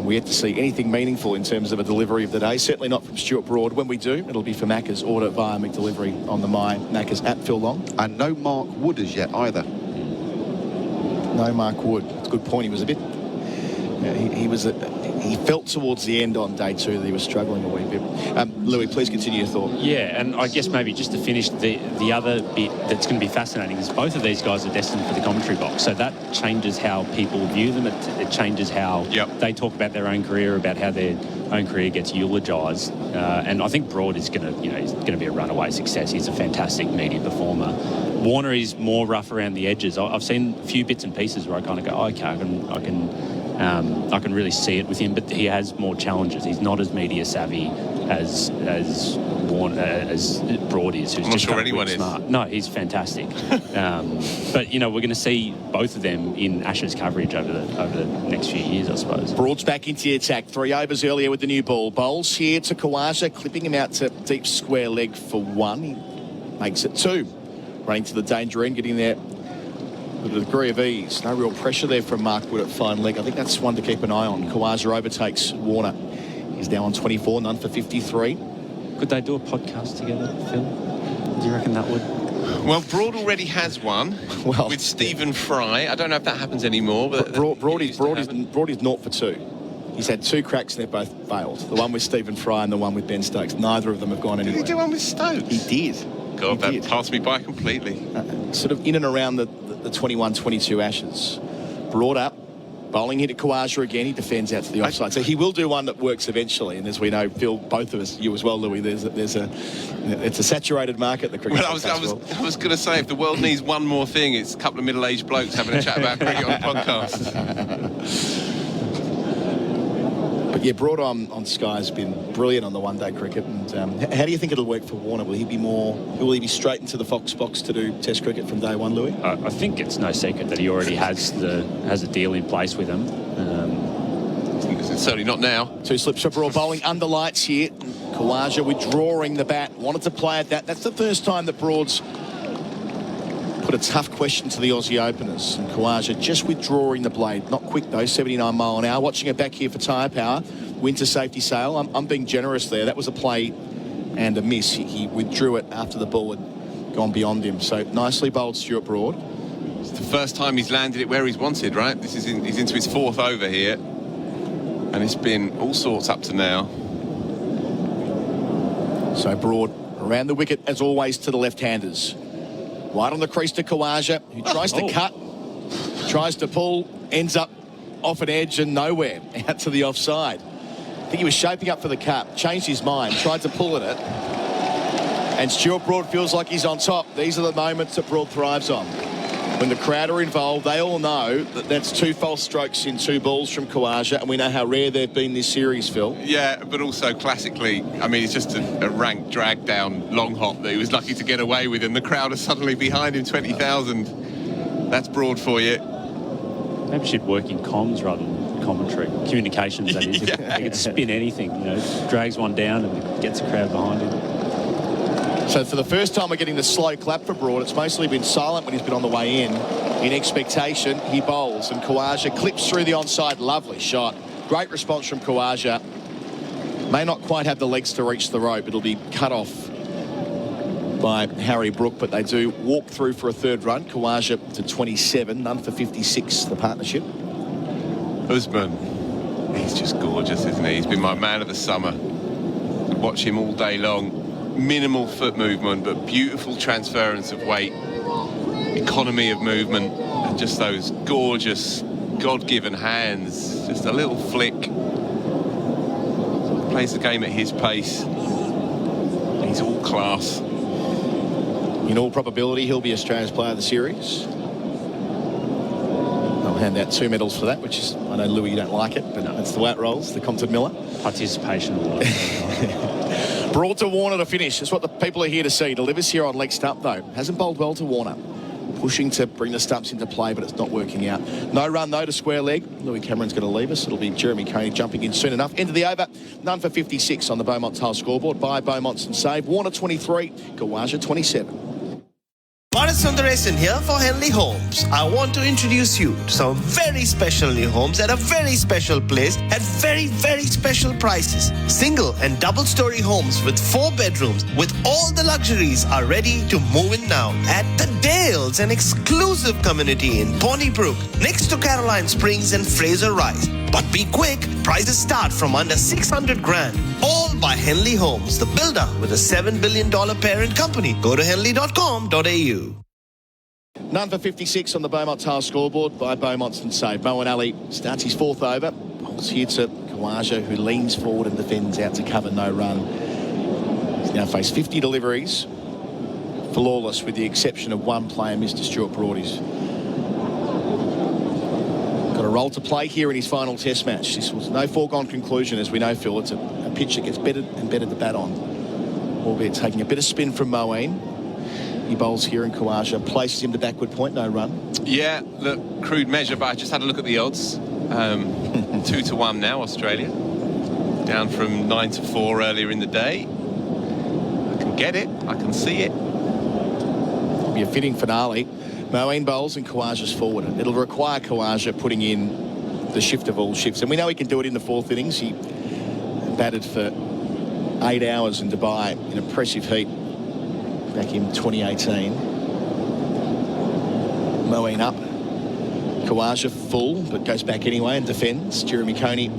we yet to see anything meaningful in terms of a delivery of the day. Certainly not from Stuart Broad. When we do, it'll be for Macca's. Order via McDelivery on the My Macca's app. Phil Long. And no Mark Wood as yet either. No Mark Wood. It's a good point. He was a bit... He felt towards the end on day 2 that he was struggling a wee bit. Louis, please continue your thought. Yeah, and I guess maybe just to finish, the other bit that's going to be fascinating is both of these guys are destined for the commentary box. So that changes how people view them. It changes how they talk about their own career, about how their own career gets eulogised. And I think Broad is going to, he's going to be a runaway success. He's a fantastic media performer. Warner is more rough around the edges. I've seen a few bits and pieces where I kind of go, okay, I can really see it with him, but he has more challenges. He's not as media savvy as Broad is, who's I'm not just sure anyone is. smart. No, he's fantastic. But we're going to see both of them in Ashes coverage over the next few years, I suppose. Broad's back into the attack. 3 overs earlier with the new ball. Bowls here to Khawaja, clipping him out to deep square leg for 1. He makes it 2. Running to the danger end, getting there with a degree of ease. No real pressure there from Mark Wood at fine leg. I think that's one to keep an eye on. Khawaja overtakes Warner. He's now on 24, none for 53. Could they do a podcast together, Phil? Do you reckon that would? Well, Broad already has one with Stephen Fry. I don't know if that happens anymore. But Broad is 0 for 2. He's had 2 cracks and they've both failed. The one with Stephen Fry and the one with Ben Stokes. Neither of them have gone anywhere. Did he do one with Stokes? He did. God, that passed me by completely. Sort of in and around the 21-22 Ashes. Broad up. Bowling hit at Khawaja again. He defends out to the offside. So he will do one that works eventually. And as we know, Phil, both of us, you as well, Louis, it's a saturated market, the cricket. Well, I was going to say, if the world needs one more thing, it's a couple of middle-aged blokes having a chat about cricket on a podcast. But yeah, Broad on Sky has been brilliant on the one-day cricket. And how do you think it'll work for Warner? Will he be straight into the Fox box to do Test cricket from day 1, Louis? I think it's no secret that he already has a deal in place with him. It's certainly not now. 2 slips for Broad, bowling under lights here. Khawaja withdrawing the bat. Wanted to play at that. That's the first time that Broad's put a tough question to the Aussie openers. And Khawaja just withdrawing the blade. Not quick though, 79 mile an hour. Watching it back here for tyre power. Winter safety sail. I'm being generous there. That was a play and a miss. He withdrew it after the ball had gone beyond him. So nicely bowled Stuart Broad. It's the first time he's landed it where he's wanted, right? He's into his 4th over here. And it's been all sorts up to now. So Broad around the wicket, as always, to the left-handers. Right on the crease to Khawaja, who tries to cut, tries to pull, ends up off an edge and nowhere, out to the offside. I think he was shaping up for the cap, changed his mind, tried to pull at it. And Stuart Broad feels like he's on top. These are the moments that Broad thrives on. when the crowd are involved, they all know that that's 2 false strokes in 2 balls from Khawaja, and we know how rare they've been this series, Phil. Yeah, but also classically, I mean, it's just a rank drag down long hop that he was lucky to get away with, and the crowd are suddenly behind him, 20,000. That's broad for you. Maybe she'd work in comms rather than commentary. Communications, that is. Yeah. They could spin anything, drags one down and gets a crowd behind him. So for the first time we're getting the slow clap for Broad. It's mostly been silent when he's been on the way in expectation. He bowls, and Khawaja clips through the onside. Lovely shot. Great response from Khawaja. May not quite have the legs to reach the rope. It'll be cut off by Harry Brook, but they do walk through for a 3rd run. Khawaja to 27, none for 56, the partnership. Usman, he's just gorgeous, isn't he? He's been my man of the summer. Watch him all day long. Minimal foot movement, but beautiful transference of weight, economy of movement, and just those gorgeous God-given hands. Just a little flick. Plays the game at his pace. He's all class. In all probability, he'll be Australia's player of the series. I'll hand out 2 medals for that, which is, I know, Louis, you don't like it, but that's the way it rolls, the Compton Miller. Participation award. Broad to Warner to finish. That's what the people are here to see. Delivers here on leg stump, though. Hasn't bowled well to Warner. Pushing to bring the stumps into play, but it's not working out. No run, though, to square leg. Louis Cameron's going to leave us. It'll be Jeremy Coney jumping in soon enough. End of the over. None for 56 on the Beaumont Tile scoreboard. By Beaumont's and save. Warner 23, Khawaja 27. Bharat Sundaresan here for Henley Homes. I want to introduce you to some very special new homes at a very special place at very, very special prices. Single and double story homes with 4 bedrooms with all the luxuries are ready to move in now at The Dales, an exclusive community in Ponnybrook next to Caroline Springs and Fraser Rise. But be quick, prices start from under 600 grand. All by Henley Homes, the builder with a $7 billion parent company. Go to henley.com.au. None for 56 on the Beaumont Tile scoreboard by Beaumont's and save. Moeen Ali starts his 4th over. Bowls here to Khawaja, who leans forward and defends out to cover, no run. He's now faced 50 deliveries. Flawless, with the exception of 1 player, Mr. Stuart Broad. He's got a role to play here in his final test match. This was no foregone conclusion, as we know, Phil. It's a pitch that gets better and better to bat on, albeit taking a bit of spin from Moeen. He bowls here in Khawaja, places him to backward point, no run. Yeah, look, crude measure, but I just had a look at the odds. 2-1 now, Australia. Down from 9-4 earlier in the day. I can get it, I can see it. It'll be a fitting finale. Moeen bowls and Khawaja's forward. It'll require Khawaja putting in the shift of all shifts. And we know he can do it in the 4th innings. He batted for 8 hours in Dubai in oppressive heat back in 2018. Moeen up. Khawaja full, but goes back anyway and defends. Jeremy Coney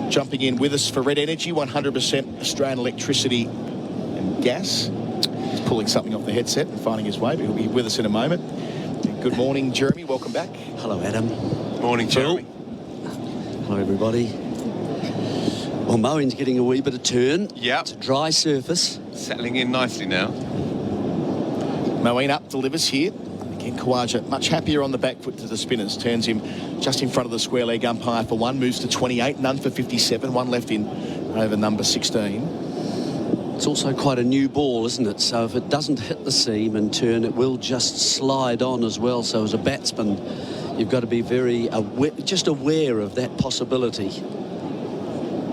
jumping in with us for Red Energy, 100% Australian electricity and gas. He's pulling something off the headset and finding his way, but he'll be with us in a moment. Good morning, Jeremy. Welcome back. Hello, Adam. Morning, Jeremy. Hello, everybody. Well, Moeen's getting a wee bit of turn. Yeah. It's a dry surface. Settling in nicely now. Moeen up, delivers here. Again, Khawaja much happier on the back foot to the spinners. Turns him just in front of the square leg umpire for 1. Moves to 28, none for 57. 1 left in over number 16. It's also quite a new ball, isn't it? So if it doesn't hit the seam and turn, it will just slide on as well. So as a batsman, you've got to be very aware of that possibility.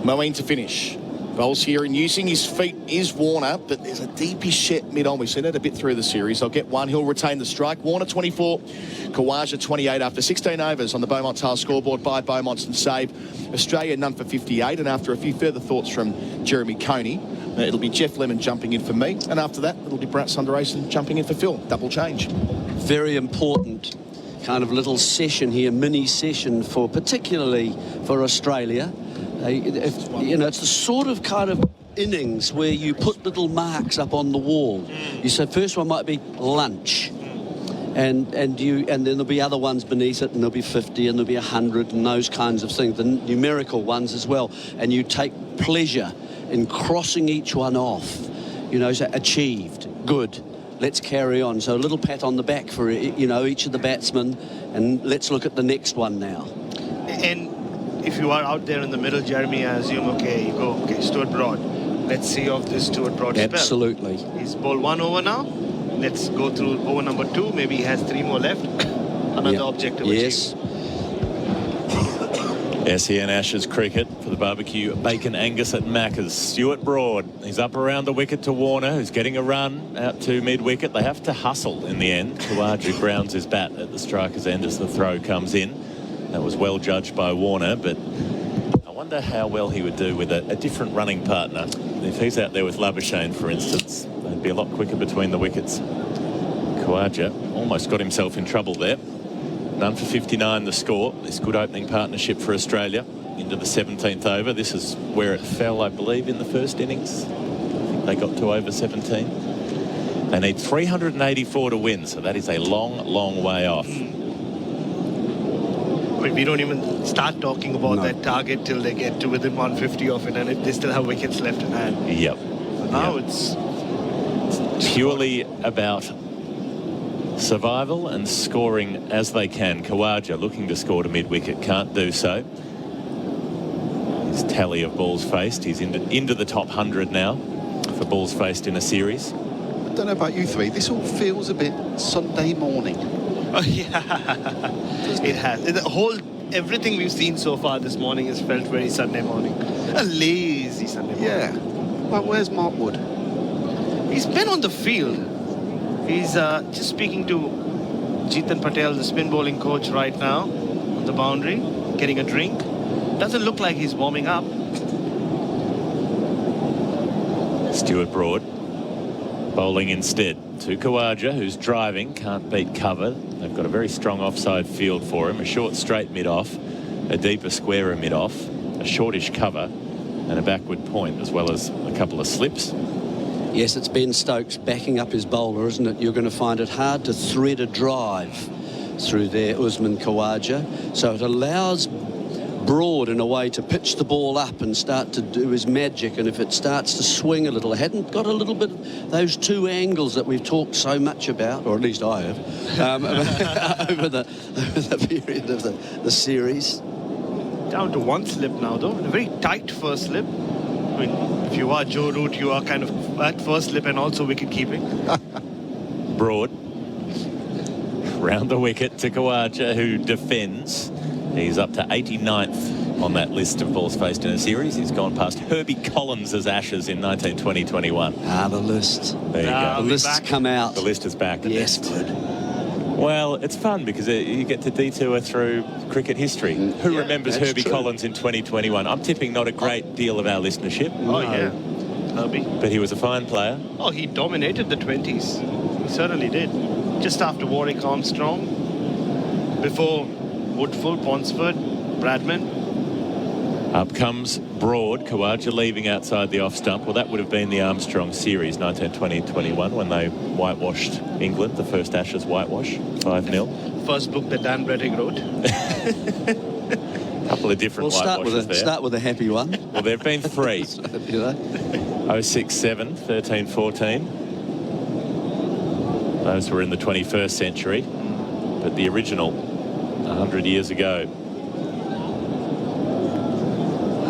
Moeen to finish. Bowls here, and using his feet is Warner, but there's a deepish set mid-on. We've seen it a bit through the series. I'll get 1. He'll retain the strike. Warner 24, Khawaja 28 after 16 overs on the Beaumont Tile scoreboard by Beaumont's and save. Australia none for 58, and after a few further thoughts from Jeremy Coney, it'll be Geoff Lemon jumping in for me, and after that it'll be Bharat Sundaresan jumping in for Phil. Double change. Very important kind of little session here, mini session for particularly for Australia. It's the sort of kind of innings where you put little marks up on the wall. You said first one might be lunch, and then there'll be other ones beneath it, and there'll be 50 and there'll be 100 and those kinds of things, the numerical ones as well. And you take pleasure in crossing each one off. So achieved, good, let's carry on. So a little pat on the back for, each of the batsmen, and let's look at the next one now. And if you are out there in the middle, Jeremy, I assume, you go, Stuart Broad. Let's see off this Stuart Broad spell. Absolutely. He's bowled 1 over now. Let's go through over number 2. Maybe he has 3 more left. Another objective. Yes. SEN Ashes cricket for the barbecue bacon Angus at Macca's. Stuart Broad, he's up around the wicket to Warner, who's getting a run out to mid-wicket. They have to hustle in the end. Khawaja grounds his bat at the striker's end as the throw comes in. That was well judged by Warner, but I wonder how well he would do with a different running partner. If he's out there with Labuschagne, for instance, they'd be a lot quicker between the wickets. Khawaja almost got himself in trouble there. None for 59 the score. This good opening partnership for Australia into the 17th over. This is where it fell, I believe, in the first innings. I think they got to over 17. They need 384 to win, so that is a long, long way off. We don't even start talking about that target till they get to within 150 of it, and if they still have wickets left in hand. Yep. Now it's purely about survival and scoring as they can. Khawaja looking to score to mid-wicket, can't do so. His tally of balls faced, he's into the top 100 now for balls faced in a series. I don't know about you three, this all feels a bit Sunday morning. Oh, yeah. It has. Everything we've seen so far this morning has felt very Sunday morning. A lazy Sunday morning. Yeah. Well, where's Mark Wood? He's been on the field. He's just speaking to Jeetan Patel, the spin bowling coach, right now on the boundary, getting a drink. Doesn't look like he's warming up. Stuart Broad bowling instead to Khawaja, who's driving, can't beat cover. They've got a very strong offside field for him. A short straight mid-off, a deeper squarer mid-off, a shortish cover and a backward point, as well as a couple of slips. Yes, it's Ben Stokes backing up his bowler, isn't it? You're going to find it hard to thread a drive through there, Usman Khawaja. So it allows Broad in a way to pitch the ball up and start to do his magic, and if it starts to swing a little, it hadn't got a little bit of those 2 angles that we've talked so much about, or at least I have, over the period of the series. Down to 1 slip now, though. A very tight first slip. I mean, if you are Joe Root, you are kind of at first slip and also wicket keeping. Broad round the wicket to Khawaja, who defends. He's up to 89th on that list of balls faced in a series. He's gone past Herbie Collins' Ashes in 1920-21. The list. There you go. The list's come out. The list is back. Yes, good. Well, it's fun because you get to detour through cricket history. Who remembers Herbie Collins in 2021? I'm tipping not a great deal of our listenership. Oh, yeah. Herbie. But he was a fine player. Oh, he dominated the 20s. He certainly did. Just after Warwick Armstrong, before Woodfull, Ponsford, Bradman. Up comes Broad. Khawaja leaving outside the off stump. Well, that would have been the Armstrong series, 1920-21, when they whitewashed England, the first Ashes whitewash, 5-0. First book that Dan Brettig wrote. A couple of different whitewashes there. Start with a happy one. Well, there have been 3. 06-7, 13-14. Those were in the 21st century. But the original, 100 years ago.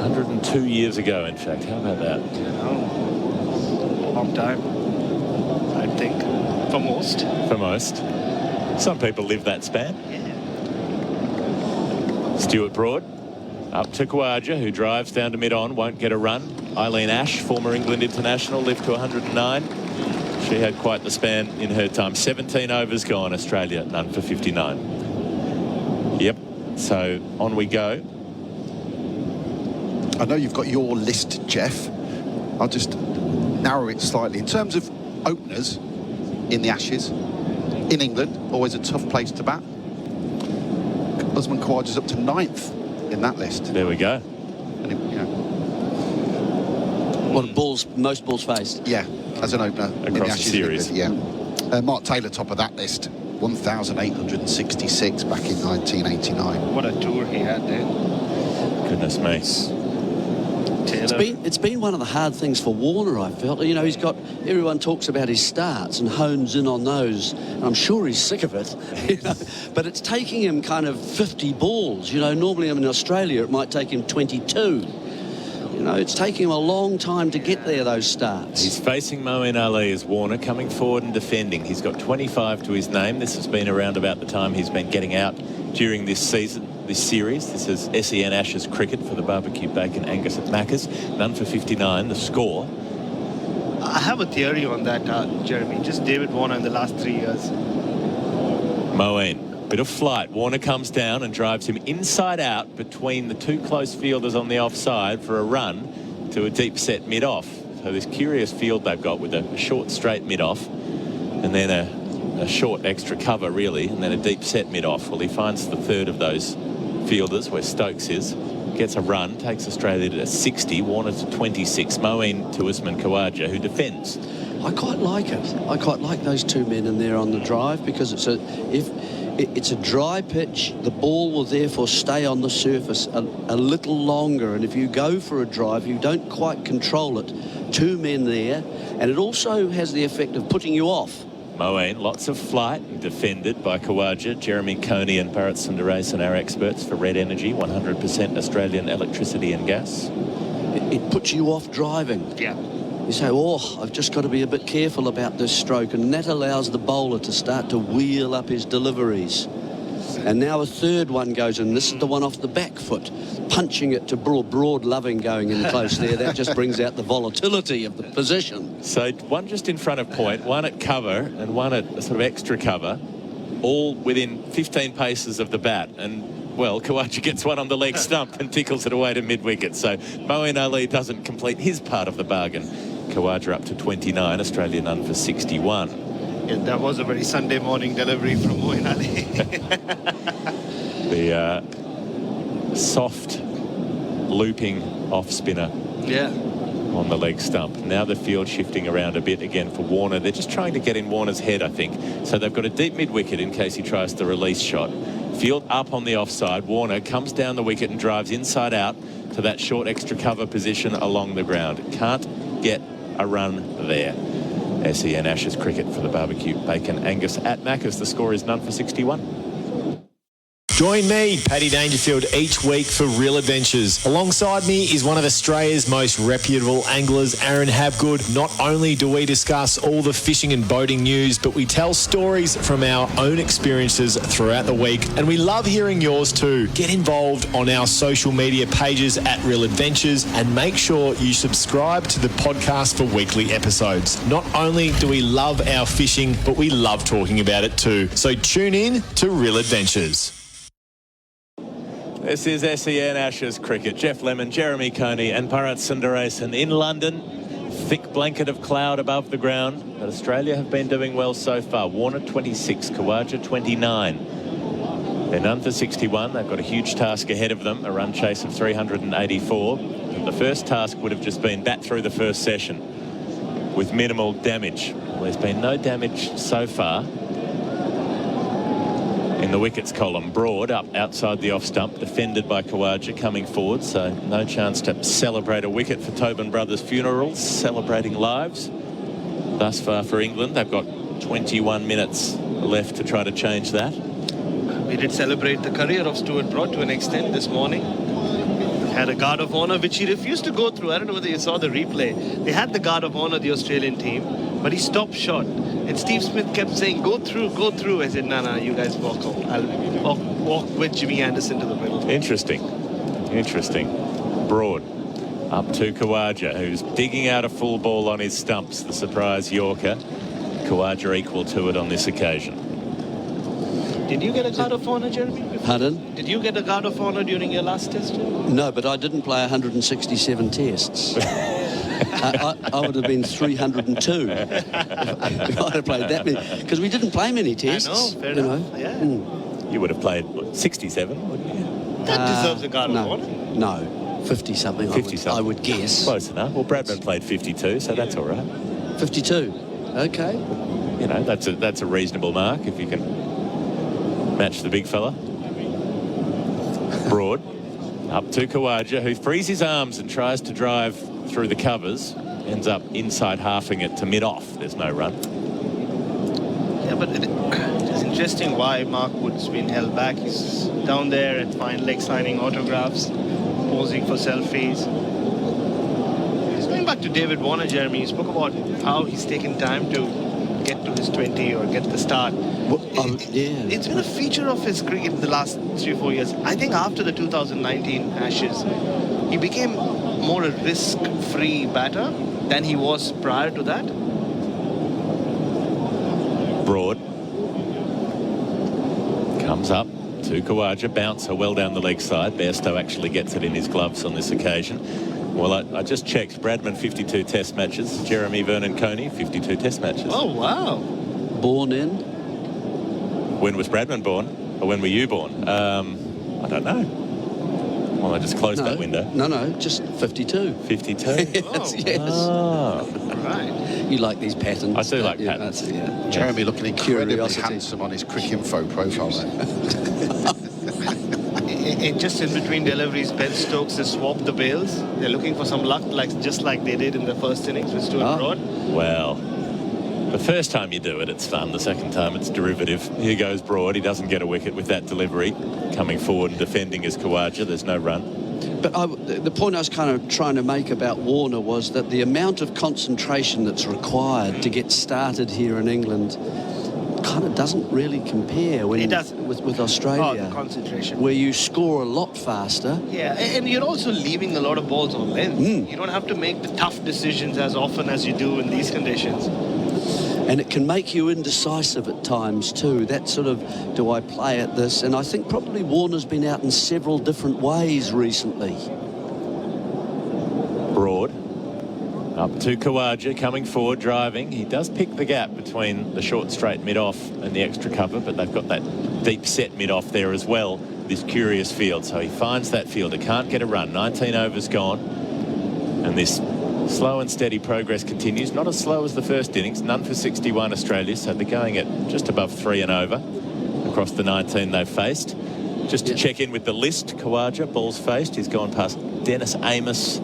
102 years ago, in fact. How about that? Long time, I think, for most. For most. Some people live that span. Yeah. Stuart Broad up to Khawaja, who drives down to mid-on, won't get a run. Eileen Ash, former England international, lived to 109. She had quite the span in her time. 17 overs gone, Australia, none for 59. Yep, so on we go. I know you've got your list, Geoff. I'll just narrow it slightly. In terms of openers in the Ashes, in England, always a tough place to bat. Usman Khawaja's up to 9th in that list. There we go. And What balls? Most balls faced. Yeah, as an opener in the across Ashes the series. England, yeah. Mark Taylor, top of that list, 1,866 back in 1989. What a tour he had there. Goodness me. It's been one of the hard things for Warner, I felt. You know, everyone talks about his starts and hones in on those, and I'm sure he's sick of it. You know? But it's taking him kind of 50 balls. You know, normally in Australia it might take him 22. You know, it's taking him a long time to get there, those starts. He's facing Moeen Ali as Warner, coming forward and defending. He's got 25 to his name. This has been around about the time he's been getting out during this season, this series. This is SEN Ashes cricket for the Barbecue Bacon Angus at Macca's. None for 59, the score. I have a theory on that, Jeremy. Just David Warner in the last 3 years. Moeen. Bit of flight. Warner comes down and drives him inside out between the two close fielders on the offside for a run to a deep set mid-off. So this curious field they've got with a short straight mid-off and then a short extra cover really, and then a deep set mid-off. Well, he finds the third of those fielders where Stokes is, gets a run, takes Australia to 60, Warner to 26, Moeen to Usman Khawaja, who defends. I quite like it. I quite like those two men in there on the drive because it's a dry pitch. The ball will therefore stay on the surface a little longer, and if you go for a drive, you don't quite control it. Two men there, and it also has the effect of putting you off. Moeen, lots of flight, defended by Khawaja. Jeremy Coney and Bharat Sundaresan, our experts for Red Energy, 100% Australian electricity and gas. It puts you off driving. Yeah. You say, oh, I've just got to be a bit careful about this stroke, and that allows the bowler to start to wheel up his deliveries. And now a third one goes in. This is the one off the back foot, punching it to broad loving going in close there. That just brings out the volatility of the position. So one just in front of point, one at cover and one at sort of extra cover, all within 15 paces of the bat. And, well, Khawaja gets one on the leg stump and tickles it away to mid-wicket. So Moeen Ali doesn't complete his part of the bargain. Khawaja up to 29, Australia none for 61. Yeah, that was a very Sunday morning delivery from Moeen Ali. The soft looping off spinner. Yeah. On the leg stump. Now the field shifting around a bit again for Warner. They're just trying to get in Warner's head, I think. So they've got a deep mid-wicket in case he tries the release shot. Field up on the offside. Warner comes down the wicket and drives inside out to that short extra cover position along the ground. Can't get a run there. SEN Ashes cricket for the Barbecue Bacon Angus at Macca's. The score is none for 61. Join me, Paddy Dangerfield, each week for Real Adventures. Alongside me is one of Australia's most reputable anglers, Aaron Habgood. Not only do we discuss all the fishing and boating news, but we tell stories from our own experiences throughout the week. And we love hearing yours too. Get involved on our social media pages at Real Adventures and make sure you subscribe to the podcast for weekly episodes. Not only do we love our fishing, but we love talking about it too. So tune in to Real Adventures. This is SEN Ashes cricket. Geoff Lemon, Jeremy Coney and Bharat Sundaresan in London. Thick blanket of cloud above the ground. But Australia have been doing well so far. Warner 26, Khawaja 29. They're none for 61. They've got a huge task ahead of them, a run chase of 384. The first task would have just been bat through the first session with minimal damage. Well, there's been no damage so far. In the wickets column, Broad up outside the off stump, defended by Khawaja coming forward, so no chance to celebrate a wicket for Tobin Brothers Funerals, celebrating lives. Thus far for England, they've got 21 minutes left to try to change that. We did celebrate the career of Stuart Broad to an extent this morning. Had a guard of honour, which he refused to go through. I don't know whether you saw the replay. They had the guard of honour, the Australian team, but he stopped short. And Steve Smith kept saying, go through. I said, no, you guys walk out. I'll walk with Jimmy Anderson to the middle. Interesting. Broad up to Khawaja, who's digging out a full ball on his stumps, the surprise Yorker. Khawaja equal to it on this occasion. Did you get a guard of honour, Jeremy? Pardon? Did you get a guard of honour during your last test, Jeremy? No, but I didn't play 167 tests. I would have been 302 if I had played that many. Because we didn't play many tests. I know, fair enough. Yeah. You would have played, what, 67, wouldn't you? That deserves a guard of honour. No, 50-something, 50-something. I would guess. Close enough. Well, Bradman played 52, so that's all right. 52? Okay. You know, that's a reasonable mark if you can match the big fella. Broad Up to Khawaja, who frees his arms and tries to drive through the covers. Ends up inside halving it to mid-off. There's no run. Yeah, but it's interesting why Mark Wood's been held back. He's down there at fine leg signing autographs, posing for selfies. He's going back to David Warner, Jeremy. He spoke about how he's taken time to get to his 20 or get the start. It's been a feature of his cricket in the last 3 or 4 years. I think after the 2019 Ashes, he became more a risk-free batter than he was prior to that. Broad comes up to Khawaja, bouncer well down the leg side. Bairstow actually gets it in his gloves on this occasion. Well, I just checked. Bradman 52 test matches. Jeremy Vernon Coney 52 test matches. Oh, wow. Born in? When was Bradman born? Or when were you born? I don't know. Well, I just closed that window. No, just 52. 52? Yes. Oh. Right. You like these patterns? I do like patterns. Jeremy looking incredibly Curiosity. handsome on his Cricket Info profile there. Just in between deliveries, Ben Stokes has swapped the bails. They're looking for some luck, just like they did in the first innings with Stuart Broad. Well, the first time you do it, it's fun. The second time, it's derivative. Here goes Broad. He doesn't get a wicket with that delivery. Coming forward and defending is Khawaja. There's no run. But the point I was kind of trying to make about Warner was that the amount of concentration that's required to get started here in England kind of doesn't really compare with Australia. Oh, the concentration. Where you score a lot faster. Yeah, and you're also leaving a lot of balls on length. You don't have to make the tough decisions as often as you do in these conditions. And it can make you indecisive at times too. That sort of, do I play at this? And I think probably Warner's been out in several different ways recently. Broad up to Khawaja, coming forward, driving. He does pick the gap between the short straight mid-off and the extra cover, but they've got that deep set mid-off there as well, this curious field. So he finds that fielder, can't get a run. 19 overs gone, and this slow and steady progress continues. Not as slow as the first innings, none for 61 Australia, so they're going at just above 3 and over across the 19 they've faced. Just to check in with the list, Khawaja, balls faced. He's gone past Dennis Amos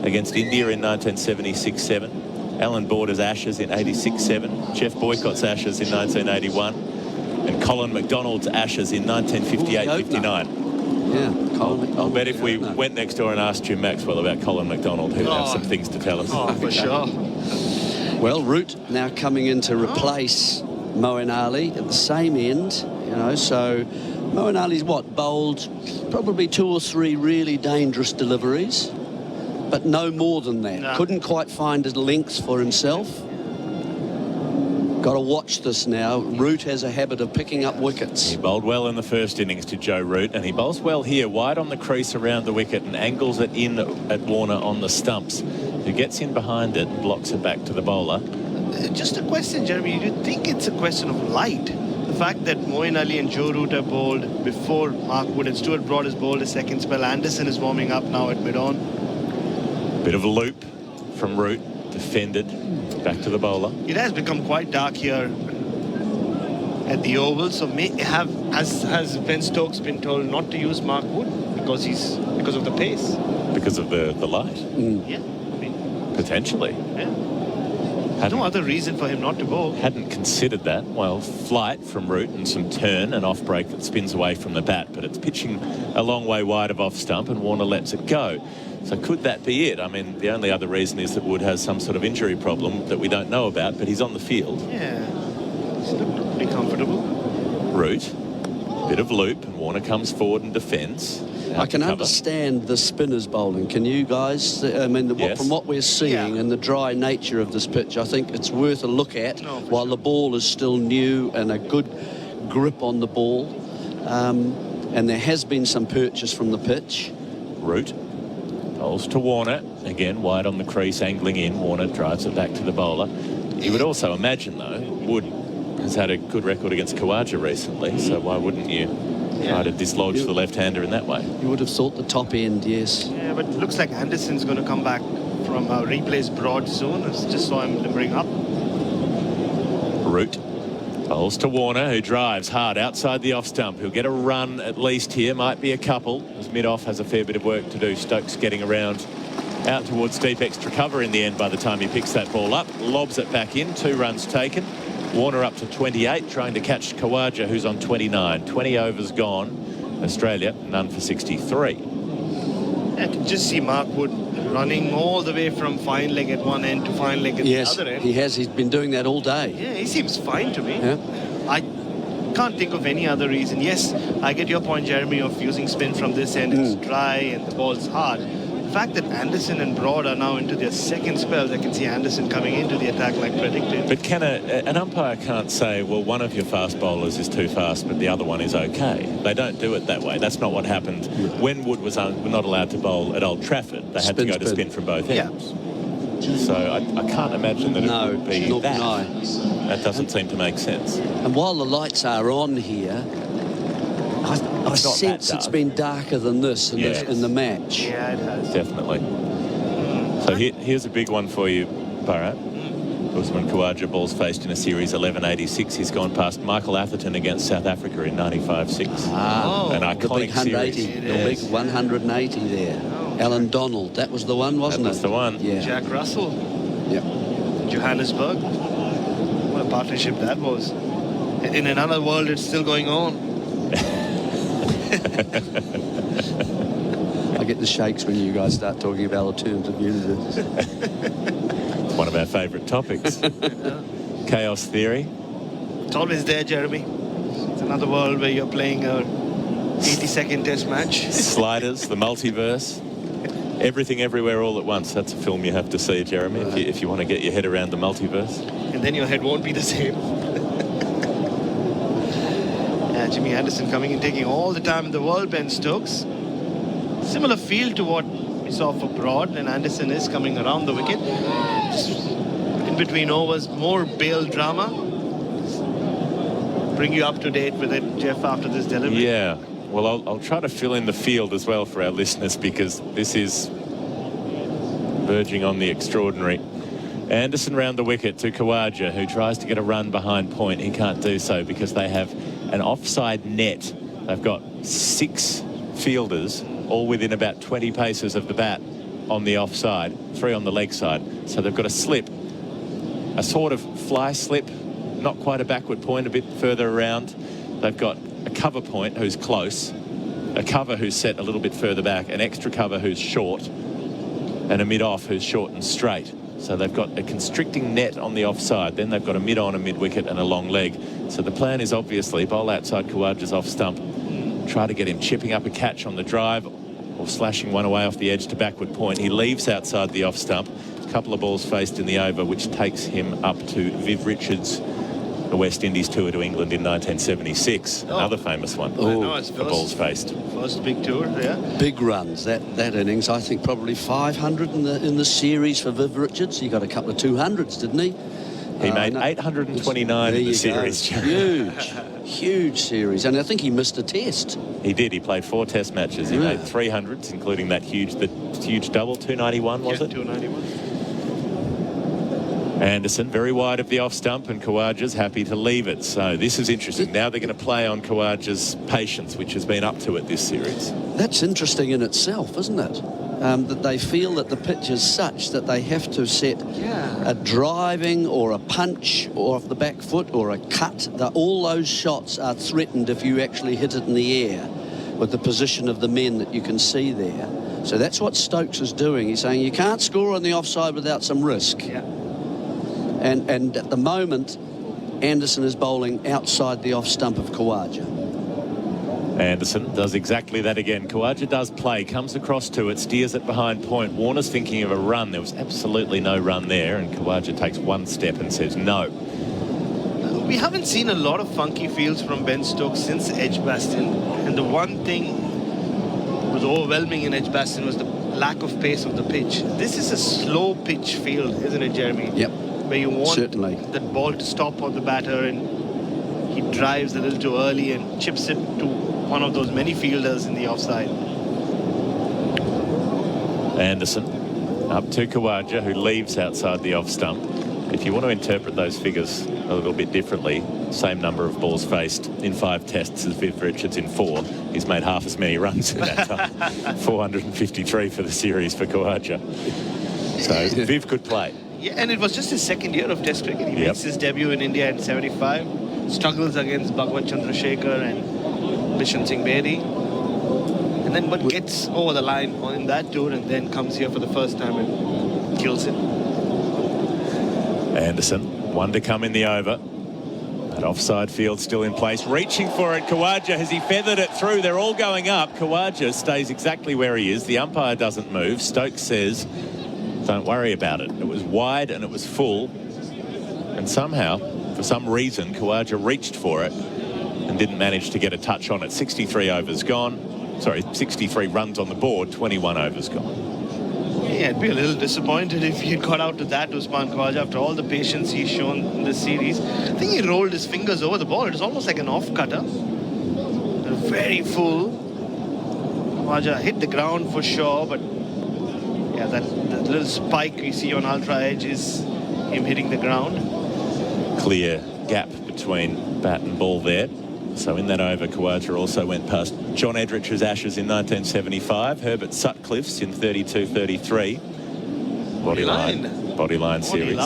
against India in 1976-7. Alan Border's Ashes in 86-7. Jeff Boycott's Ashes in 1981. And Colin McDonald's Ashes in 1958-59. Yeah, Colin McDonald. I'll bet if we went next door and asked Jim Maxwell about Colin McDonald, he would have some things to tell us. Oh, for sure. Well, Root now coming in to replace Moeen Ali at the same end, so Moeen Ali's bowled probably 2 or 3 really dangerous deliveries, but no more than that. No. Couldn't quite find his lengths for himself. Got to watch this now. Root has a habit of picking up wickets. He bowled well in the first innings to Joe Root, and he bowls well here, wide on the crease around the wicket and angles it in at Warner on the stumps, who gets in behind it and blocks it back to the bowler. Just a question, Jeremy. Do you think it's a question of light? The fact that Moeen Ali and Joe Root are bowled before Mark Wood and Stuart Broad is bowled a second spell. Anderson is warming up now at mid-on. Bit of a loop from Root, defended, back to the bowler. It has become quite dark here at the Oval, so has Ben Stokes been told not to use Mark Wood because of the pace? Because of the light? Yeah, I mean, potentially. Yeah. No other reason for him not to bowl. Hadn't considered that. Well, flight from Root and some turn and off break that spins away from the bat, but it's pitching a long way wide of off stump and Warner lets it go. So could that be it? I mean, the only other reason is that Wood has some sort of injury problem that we don't know about, but he's on the field. Yeah, he's looked pretty comfortable. Root, bit of loop, and Warner comes forward and defends. I can understand the spinners bowling. Can you guys? I mean, from what we're seeing and the dry nature of this pitch, I think it's worth a look at while the ball is still new and a good grip on the ball. And there has been some purchase from the pitch. Root bowls to Warner. Again, wide on the crease, angling in. Warner drives it back to the bowler. You would also imagine, though, Wood has had a good record against Khawaja recently, so why wouldn't you try to dislodge the left-hander in that way? You would have thought the top end, yes. Yeah, but it looks like Anderson's going to come back from replace Broad soon. I just saw him limbering up. Root Bowls to Warner, who drives hard outside the off stump. He'll get a run at least here. Might be a couple, as mid-off has a fair bit of work to do. Stokes getting around out towards deep extra cover in the end by the time he picks that ball up. Lobs it back in. 2 runs taken. Warner up to 28, trying to catch Khawaja, who's on 29. 20 overs gone. Australia, none for 63. I can just see Mark Wood running all the way from fine leg at one end to fine leg at the other end. He has. He's been doing that all day. Yeah, he seems fine to me. Yeah. I can't think of any other reason. Yes, I get your point, Jeremy, of using spin from this end. It's dry and the ball's hard. The fact that Anderson and Broad are now into their second spells, I can see Anderson coming into the attack like predicted. But can an umpire can't say, well, one of your fast bowlers is too fast, but the other one is okay. They don't do it that way. That's not what happened when Wood was not allowed to bowl at Old Trafford. They had to go to spin from both ends. So I can't imagine that it would be that. That doesn't seem to make sense. And while the lights are on here, I sense it's been darker than this in the match. Yeah, it has. Definitely. So here's a big one for you, Bharat. Usman Khawaja balls faced in a series 1186. He's gone past Michael Atherton against South Africa in 95-6. An iconic the big 180, series. the big 180 there. Alan Donald, that was the one, wasn't it? That was the one. Yeah. Jack Russell. Yep. Johannesburg. What a partnership that was. In another world, it's still going on. I get the shakes when you guys start talking about alternative universe. It's one of our favourite topics. Chaos theory. It's always there, Jeremy. It's another world where you're playing a 80-second test match. Sliders, the multiverse. Everything, everywhere, all at once. That's a film you have to see, Jeremy, if you want to get your head around the multiverse. And then your head won't be the same. Jimmy Anderson coming in, taking all the time in the world, Ben Stokes. Similar feel to what we saw for Broad, and Anderson is coming around the wicket. Just in between overs, more bail drama. Bring you up to date with it, Geoff, after this delivery. Yeah, well, I'll try to fill in the field as well for our listeners, because this is verging on the extraordinary. Anderson round the wicket to Khawaja, who tries to get a run behind point. He can't do so because they have an offside net. They've got 6 fielders, all within about 20 paces of the bat on the offside, 3 on the leg side. So they've got a slip, a sort of fly slip, not quite a backward point, a bit further around. They've got a cover point who's close, a cover who's set a little bit further back, an extra cover who's short, and a mid-off who's short and straight. So they've got a constricting net on the offside. Then they've got a mid-on, a mid-wicket and a long leg. So the plan is obviously bowl outside Khawaja's off stump, try to get him chipping up a catch on the drive or slashing one away off the edge to backward point. He leaves outside the off stump. A couple of balls faced in the over, which takes him up to Viv Richards, the West Indies tour to England in 1976. Another famous one. The balls faced. First big tour, yeah. Big runs, that innings. I think probably 500 in the series for Viv Richards. He got a couple of 200s, didn't he? He made 829 in the series. Huge series. And I think he missed a test. He did. He played 4 test matches. He made 300s, including that huge double, 291, was it? 291. Anderson very wide of the off stump, and Khawaja's happy to leave it. So this is interesting. Now they're going to play on Khawaja's patience, which has been up to it this series. That's interesting in itself, isn't it? That they feel that the pitch is such that they have to set a driving or a punch or off the back foot or a cut. That all those shots are threatened if you actually hit it in the air with the position of the men that you can see there. So that's what Stokes is doing. He's saying you can't score on the offside without some risk. Yeah. And at the moment, Anderson is bowling outside the off stump of Khawaja. Anderson does exactly that again. Khawaja does play, comes across to it, steers it behind point. Warner's thinking of a run. There was absolutely no run there, and Khawaja takes one step and says no. We haven't seen a lot of funky fields from Ben Stokes since Edgbaston, and the one thing that was overwhelming in Edgbaston was the lack of pace of the pitch. This is a slow pitch field, isn't it, Jeremy? Yep. Where you want that ball to stop on the batter, and he drives a little too early and chips it to one of those many fielders in the offside. Anderson up to Khawaja, who leaves outside the off stump. If you want to interpret those figures a little bit differently, same number of balls faced in 5 tests as Viv Richards in 4. He's made half as many runs in that time. 453 for the series for Khawaja. So Viv could play. Yeah, and it was just his second year of Test cricket. He makes his debut in India in 75, struggles against Bhagwat Chandrasekhar and Bishan Singh Bedi, and then but gets over the line in that tour and then comes here for the first time and kills it. Anderson, 1 to come in the over. That offside field still in place. Reaching for it, Khawaja, has he feathered it through? They're all going up. Khawaja stays exactly where he is. The umpire doesn't move. Stokes says, don't worry about it. It was wide and it was full. And somehow, for some reason, Khawaja reached for it and didn't manage to get a touch on it. 63 overs gone. Sorry, 63 runs on the board, 21 overs gone. Yeah, I'd be a little disappointed if he had got out to that Usman Khawaja after all the patience he's shown in this series. I think he rolled his fingers over the ball. It was almost like an off-cutter. Very full. Khawaja hit the ground for sure, but yeah, that little spike we see on Ultra Edge is him hitting the ground. Clear gap between bat and ball there. So in that over, Khawaja also went past John Edrich's Ashes in 1975, Herbert Sutcliffe's in 32-33. Bodyline series.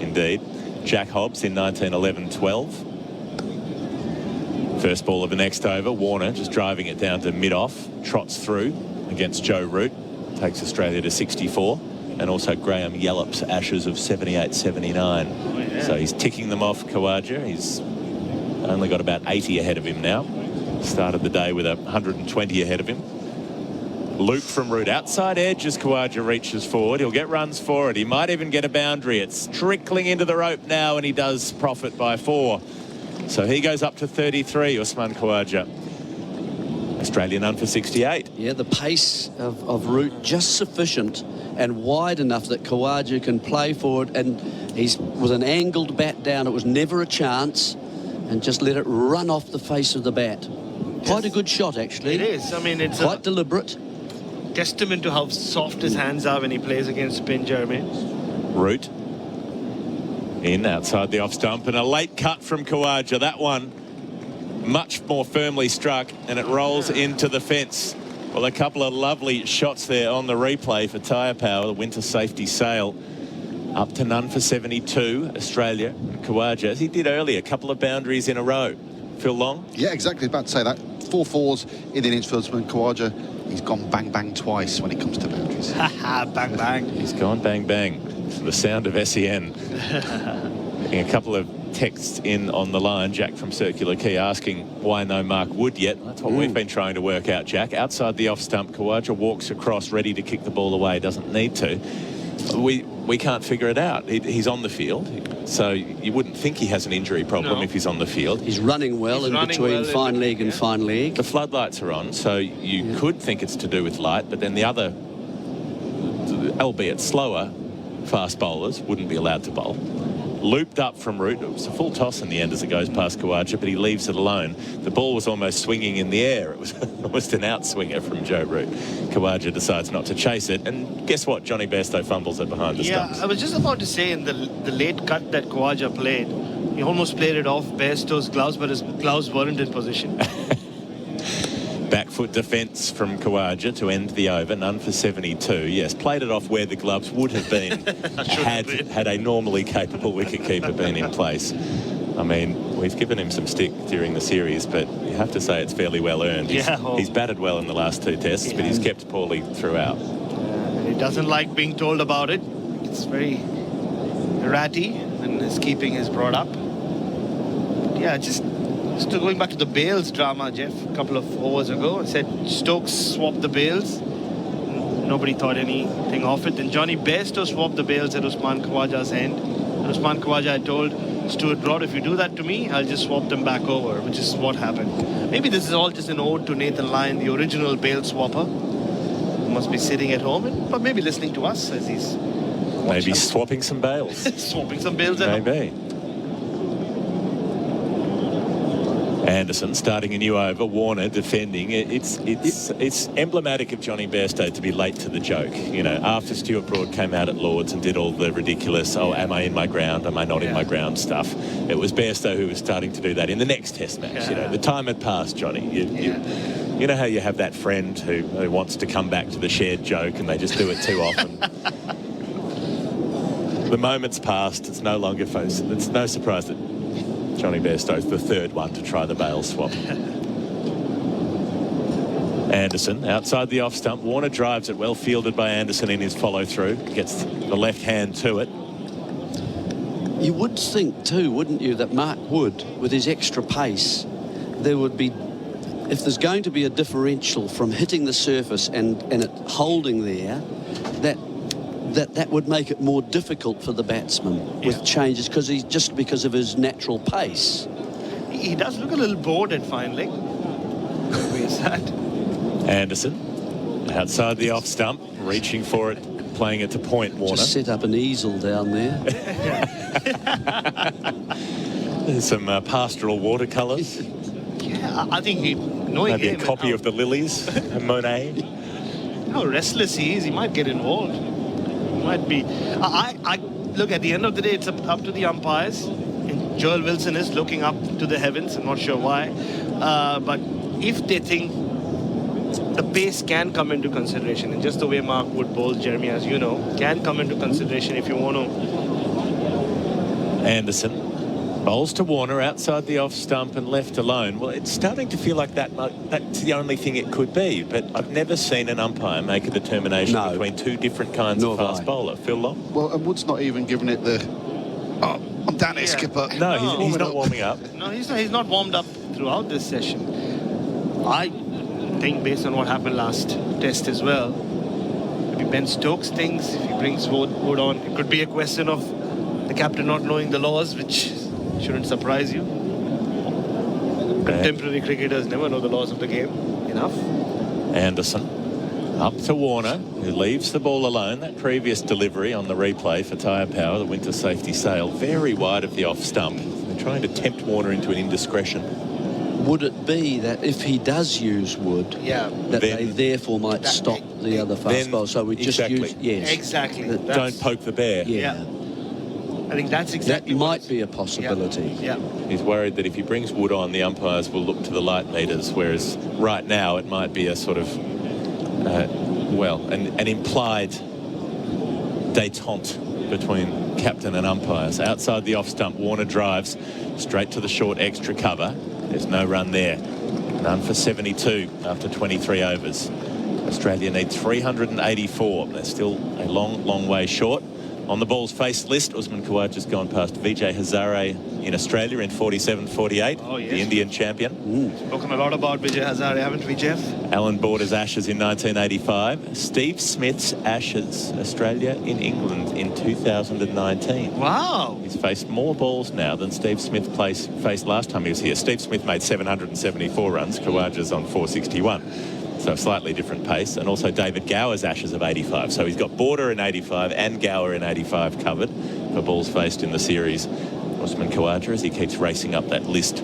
Indeed. Jack Hobbs in 1911-12. First ball of the next over, Warner just driving it down to mid-off, trots through against Joe Root, takes Australia to 64. And also Graham Yallop's Ashes of 78-79. So he's ticking them off, Khawaja. He's only got about 80 ahead of him now. Started the day with 120 ahead of him. Loop from Root. Outside edge as Khawaja reaches forward. He'll get runs for it. He might even get a boundary. It's trickling into the rope now, and he does profit by 4. So he goes up to 33, Usman Khawaja. Australia none for 68. Yeah, the pace of Root just sufficient and wide enough that Khawaja can play for it, and he's with an angled bat down. It was never a chance, and just let it run off the face of the bat. Quite a good shot, actually. It is. I mean, it's quite deliberate. Testament to how soft his hands are when he plays against spin, Jeremy. Root in outside the off stump, and a late cut from Khawaja. That one much more firmly struck, and it rolls into the fence. Well, a couple of lovely shots there on the replay for tyre power. The winter safety sail up to none for 72. Australia, Khawaja, as he did earlier, a couple of boundaries in a row. Phil Long? Yeah, exactly. About to say that. 4 fours in the innings for Usman Khawaja. He's gone bang bang twice when it comes to boundaries. Bang bang. He's gone bang bang. The sound of SEN. Getting a couple of texts in on the line. Jack from Circular Quay asking why no Mark Wood yet. That's what we've been trying to work out, Jack. Outside the off stump, Khawaja walks across, ready to kick the ball away. Doesn't need to. We can't figure it out. He's on the field, so you wouldn't think he has an injury problem if he's on the field. He's running well between fine leg and fine leg. The floodlights are on, so you could think it's to do with light, but then the other, albeit slower, fast bowlers wouldn't be allowed to bowl. Looped up from Root. It was a full toss in the end as it goes past Khawaja, but he leaves it alone. The ball was almost swinging in the air. It was almost an outswinger from Joe Root. Khawaja decides not to chase it, and guess what? Johnny Bairstow fumbles it behind the stumps. I was just about to say, in the late cut that Khawaja played, he almost played it off Bairstow's gloves, but his gloves weren't in position. Back foot defence from Khawaja to end the over, none for 72. Yes, played it off where the gloves would have been had a normally capable wicketkeeper been in place. I mean, we've given him some stick during the series, but you have to say it's fairly well earned. He's batted well in the last 2 tests, but he's kept poorly throughout. He doesn't like being told about it. It's very ratty, and his keeping is brought up. Yeah, just going back to the Bales drama, Geoff, a couple of overs ago, I said Stokes swapped the Bales. Nobody thought anything of it. Then Johnny Bairstow swapped the Bales at Usman Khawaja's end. And Usman Khawaja had told Stuart Broad, if you do that to me, I'll just swap them back over, which is what happened. Maybe this is all just an ode to Nathan Lyon, the original Bale swapper. He must be sitting at home, but maybe listening to us as he's maybe swapping some Bales. Swapping some Bales at home. Maybe. Anderson starting a new over. Warner defending. It's emblematic of Johnny Bairstow to be late to the joke. You know, after Stuart Broad came out at Lords and did all the ridiculous, am I in my ground, am I not in my ground stuff. It was Bairstow who was starting to do that in the next Test match. Yeah. You know, the time had passed, Johnny. You know how you have that friend who wants to come back to the shared joke and they just do it too often. The moment's passed. It's no longer face. It's no surprise that Johnny Bairstow's the third one to try the bail swap. Anderson outside the off stump. Warner drives it, well fielded by Anderson in his follow through. Gets the left hand to it. You would think too, wouldn't you, that Mark Wood, with his extra pace, there would be, if there's going to be a differential from hitting the surface and it holding there, that would make it more difficult for the batsman with changes because of his natural pace. He does look a little bored at fine leg. Where's that? Anderson outside the off stump, reaching for it, playing it to point. Warner just set up an easel down there. There's some pastoral watercolours. Yeah, I think maybe a copy of the Lilies, Monet. How restless he is, he might get involved. Might be. I look, at the end of the day, it's up to the umpires. And Joel Wilson is looking up to the heavens. I'm not sure why. But if they think the pace can come into consideration, and just the way Mark Wood bowls, Jeremy, as you know, can come into consideration if you want to. Anderson bowls to Warner outside the off stump and left alone. Well, it's starting to feel like that's the only thing it could be, but I've never seen an umpire make a determination between two different kinds of fast bowler. Phil Long? Well, and Wood's not even given it the, I'm down here, skipper. No, he's not warming up. No, he's not warmed up throughout this session. I think based on what happened last Test as well, maybe Ben Stokes thinks if he brings Wood on, it could be a question of the captain not knowing the laws, which shouldn't surprise you. Contemporary cricketers never know the laws of the game enough. Anderson up to Warner, who leaves the ball alone. That previous delivery on the replay for tyre power, the winter safety sail, very wide of the off stump. They're trying to tempt Warner into an indiscretion. Would it be that if he does use Wood, that they therefore might stop the other fast bowler? So we just use... Yes. Exactly. Don't poke the bear. Yeah. I think that's exactly that might be a possibility. Yeah. He's worried that if he brings Wood on, the umpires will look to the light meters, whereas right now it might be a sort of, an implied détente between captain and umpires. Outside the off stump, Warner drives straight to the short extra cover. There's no run there. None for 72 after 23 overs. Australia need 384. They're still a long, long way short. On the ball's face list, Usman Khawaja's gone past Vijay Hazare in Australia in 47-48, the Indian champion. Spoken a lot about Vijay Hazare, haven't we, Geoff? Alan Border's Ashes in 1985. Steve Smith's Ashes, Australia in England in 2019. Wow. He's faced more balls now than Steve Smith faced last time he was here. Steve Smith made 774 runs, Khawaja's on 461. So a slightly different pace. And also David Gower's Ashes of 85. So he's got Border in 85 and Gower in 85 covered for balls faced in the series. Usman Khawaja as he keeps racing up that list.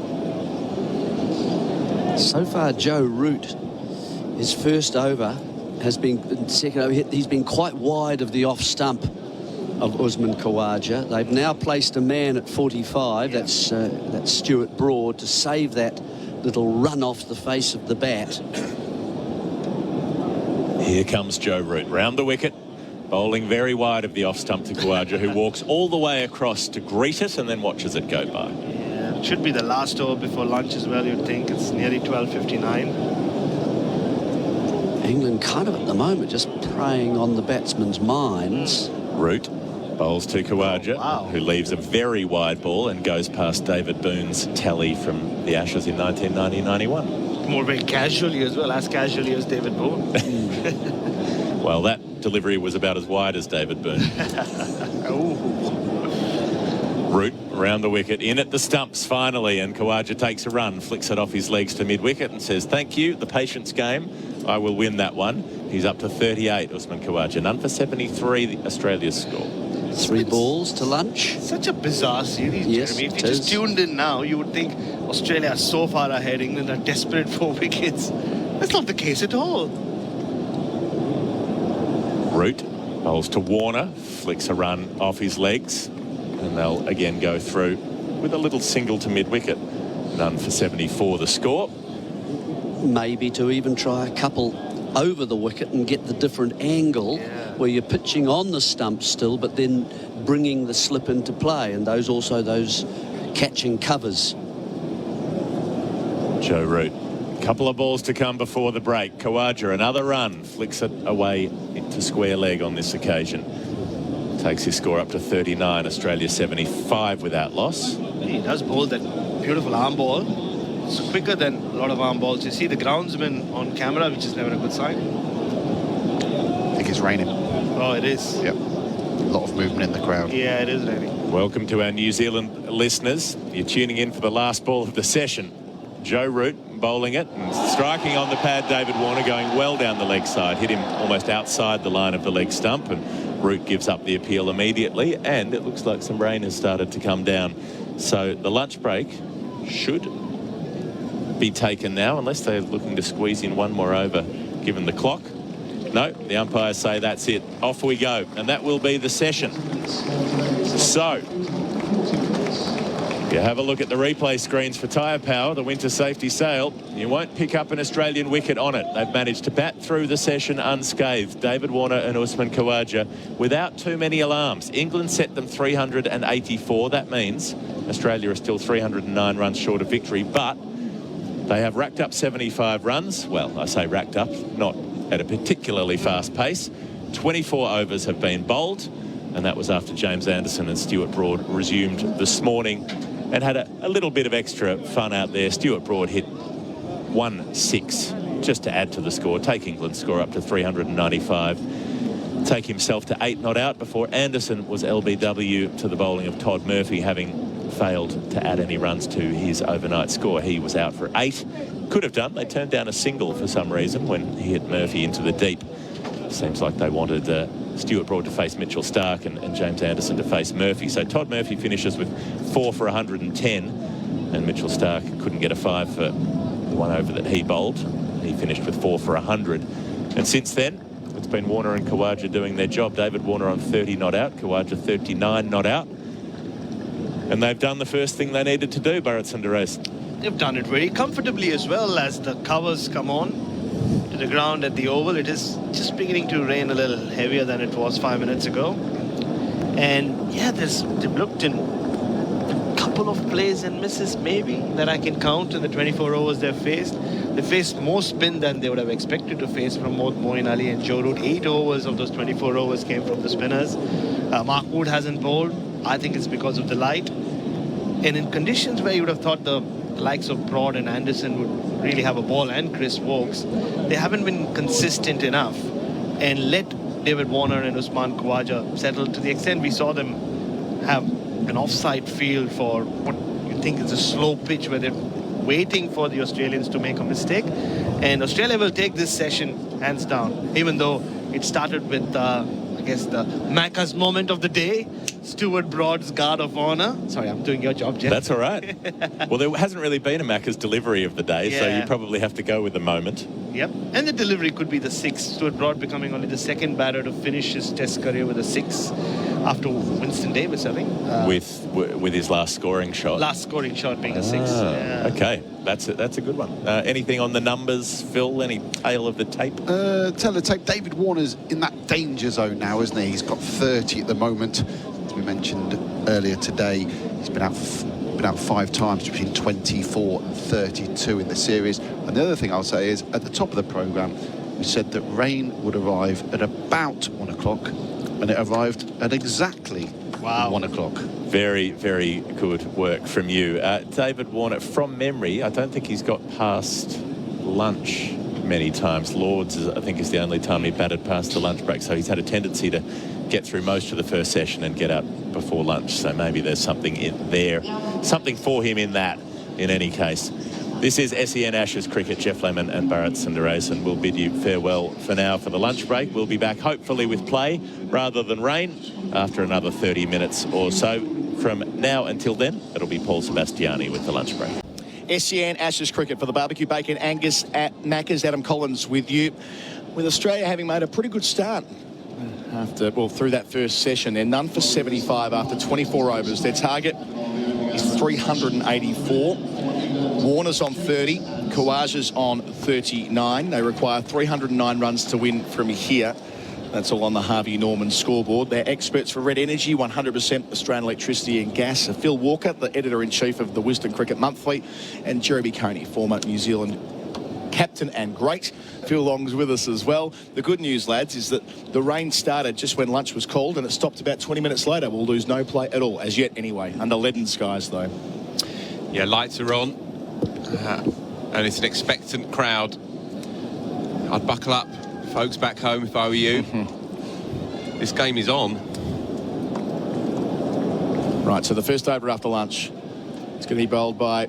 So far, Joe Root, his first over has been second over. He's been quite wide of the off stump of Usman Khawaja. They've now placed a man at 45. That's Stuart Broad to save that little run off the face of the bat. Here comes Joe Root round the wicket, bowling very wide of the off stump to Khawaja, who walks all the way across to greet it and then watches it go by. Yeah, it should be the last over before lunch as well, you'd think. It's nearly 12:59. England kind of at the moment just preying on the batsmen's minds. Root bowls to Khawaja, who leaves a very wide ball and goes past David Boone's tally from the Ashes in 1990-91. More very casually as well, as casually as David Boone. Well, that delivery was about as wide as David Boone. Root around the wicket, in at the stumps finally, and Khawaja takes a run, flicks it off his legs to mid-wicket and says, thank you, the patience game, I will win that one. He's up to 38, Usman Khawaja. None for 73, Australia's score. 3 balls to lunch. Such a bizarre series, Yes, Jeremy. If it you just is. tuned in now, you would think Australia are so far ahead, England are desperate for wickets. That's not the case at all. Root bowls to Warner, flicks a run off his legs, and they'll again go through with a little single to mid-wicket. None for 74 the score. Maybe to even try a couple over the wicket and get the different angle where you're pitching on the stump still, but then bringing the slip into play, and those catching covers. Joe Root. Couple of balls to come before the break. Khawaja, another run, flicks it away into square leg on this occasion. Takes his score up to 39, Australia 75 without loss. He does bowl that beautiful arm ball. It's quicker than a lot of arm balls. You see the groundsman on camera, which is never a good sign. I think it's raining. Oh, it is. Yep. A lot of movement in the crowd. Yeah, it is raining. Welcome to our New Zealand listeners. You're tuning in for the last ball of the session. Joe Root bowling it and striking on the pad. David Warner going well down the leg side. Hit him almost outside the line of the leg stump, and Root gives up the appeal immediately, and it looks like some rain has started to come down. So the lunch break should be taken now, unless they're looking to squeeze in one more over given the clock. No, the umpires say that's it. Off we go, and that will be the session. So you have a look at the replay screens for Tyre Power, the winter safety sail. You won't pick up an Australian wicket on it. They've managed to bat through the session unscathed. David Warner and Usman Khawaja without too many alarms. England set them 384. That means Australia are still 309 runs short of victory, but they have racked up 75 runs. Well, I say racked up, not at a particularly fast pace. 24 overs have been bowled, and that was after James Anderson and Stuart Broad resumed this morning and had a little bit of extra fun out there. Stuart Broad hit 1-6 just to add to the score, take England's score up to 395, take himself to 8 not out before Anderson was LBW to the bowling of Todd Murphy, having failed to add any runs to his overnight score. He was out for 8. Could have done. They turned down a single for some reason when he hit Murphy into the deep. Seems like they wanted Stuart Broad to face Mitchell Starc and James Anderson to face Murphy. So Todd Murphy finishes with 4 for 110, and Mitchell Starc couldn't get a 5 for the one over that he bowled. He finished with 4 for 100. And since then, it's been Warner and Khawaja doing their job. David Warner on 30 not out, Khawaja 39 not out. And they've done the first thing they needed to do, Bharat Sundaresan. They've done it very comfortably as well. As the covers come on to the ground at the Oval, it is just beginning to rain a little heavier than it was 5 minutes ago. And yeah, they've looked in a couple of plays and misses maybe that I can count in the 24 overs they've faced. They faced more spin than they would have expected to face from both Moeen Ali and Joe Root. 8 overs of those 24 overs came from the spinners. Mark Wood hasn't bowled. I think it's because of the light. And in conditions where you would have thought the likes of Broad and Anderson would really have a ball, and Chris Wokes, they haven't been consistent enough and let David Warner and Usman Khawaja settle to the extent we saw them have an offside field for what you think is a slow pitch where they're waiting for the Australians to make a mistake. And Australia will take this session hands down, even though it started with I guess the Macca's moment of the day, Stuart Broad's guard of honor. Sorry, I'm doing your job, Geoff. That's all right. Well, there hasn't really been a Macca's delivery of the day, so you probably have to go with the moment. Yep, and the delivery could be the 6th. Stuart Broad becoming only the 2nd batter to finish his Test career with a 6 after Winston Davis, I think. With his last scoring shot. Last scoring shot being a 6. Yeah. Okay, that's a good one. Anything on the numbers, Phil? Any tale of the tape? Tell the tape. David Warner's in that danger zone now, isn't he? He's got 30 at the moment. As we mentioned earlier today, he's been out 5 times between 24 and 32 in the series. And the other thing I'll say is, at the top of the programme, we said that rain would arrive at about 1 o'clock, and it arrived at exactly 1 o'clock. Very, very good work from you. David Warner, from memory, I don't think he's got past lunch many times. Lords, I think, is the only time he batted past the lunch break, so he's had a tendency to get through most of the first session and get out before lunch, so maybe there's something in there, something for him in that, in any case. This is SEN Ashes Cricket. Geoff Lemon and Bharat Sundaresan will bid you farewell for now for the lunch break. We'll be back hopefully with play rather than rain after another 30 minutes or so. From now until then, it'll be Paul Sebastiani with the lunch break. SEN Ashes Cricket for the barbecue bacon Angus at Macca's. Adam Collins with you. With Australia having made a pretty good start through that first session. They're none for 75 after 24 overs. Their target is 384. Warner's on 30. Khawaja's on 39. They require 309 runs to win from here. That's all on the Harvey Norman scoreboard. They're experts for Red Energy, 100% Australian electricity and gas. Phil Walker, the editor-in-chief of the Wisden Cricket Monthly, and Jeremy Coney, former New Zealand captain and great. Phil Long's with us as well. The good news, lads, is that the rain started just when lunch was called and it stopped about 20 minutes later. We'll lose no play at all, as yet anyway, under leaden skies though. Yeah, lights are on, and it's an expectant crowd. I'd buckle up, folks back home, if I were you. This game is on. Right, so the first over after lunch is going to be bowled by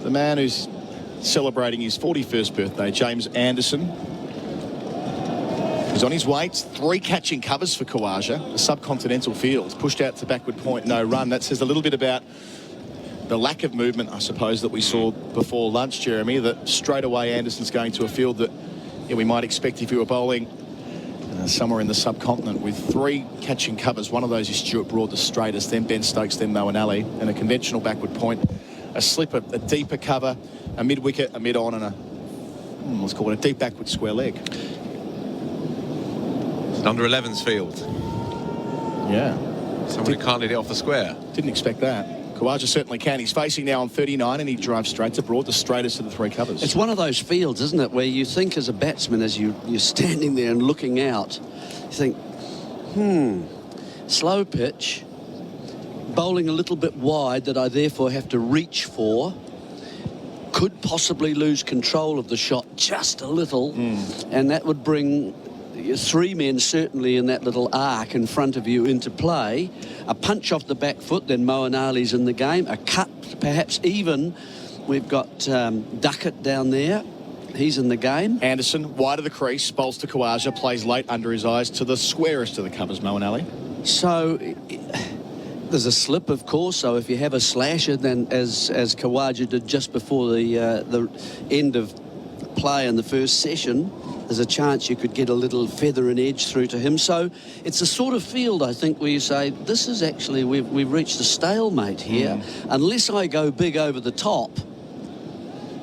the man who's celebrating his 41st birthday, James Anderson. He's on his way. It's 3 catching covers for Khawaja. The subcontinental field pushed out to backward point, no run. That says a little bit about the lack of movement, I suppose, that we saw before lunch, Jeremy, that straight away Anderson's going to a field that we might expect if he were bowling somewhere in the subcontinent, with 3 catching covers. One of those is Stuart Broad, the straightest, then Ben Stokes, then Moeen Ali, and a conventional backward point, a slipper, a deeper cover, a mid-wicket, a mid-on, and let's call it a deep backward square leg. It's an under-11s field. Yeah. Somebody can't hit it off the square. Didn't expect that. Khawaja certainly can. He's facing now on 39 and he drives straight to Broad, the straightest of the 3 covers. It's one of those fields, isn't it, where you think as a batsman, as you're standing there and looking out, you think, slow pitch, bowling a little bit wide that I therefore have to reach for, could possibly lose control of the shot just a little, and that would bring 3 men certainly in that little arc in front of you into play. A punch off the back foot, then Moeen Ali's in the game. A cut, perhaps even. We've got Duckett down there. He's in the game. Anderson, wide of the crease, bowls to Khawaja, plays late under his eyes to the squarest of the covers, Moeen Ali. So there's a slip, of course, so if you have a slasher, then as Khawaja did just before the end of play in the first session, there's a chance you could get a little feather and edge through to him. So it's a sort of field, I think, where you say, this is actually, we've reached a stalemate here. Unless I go big over the top,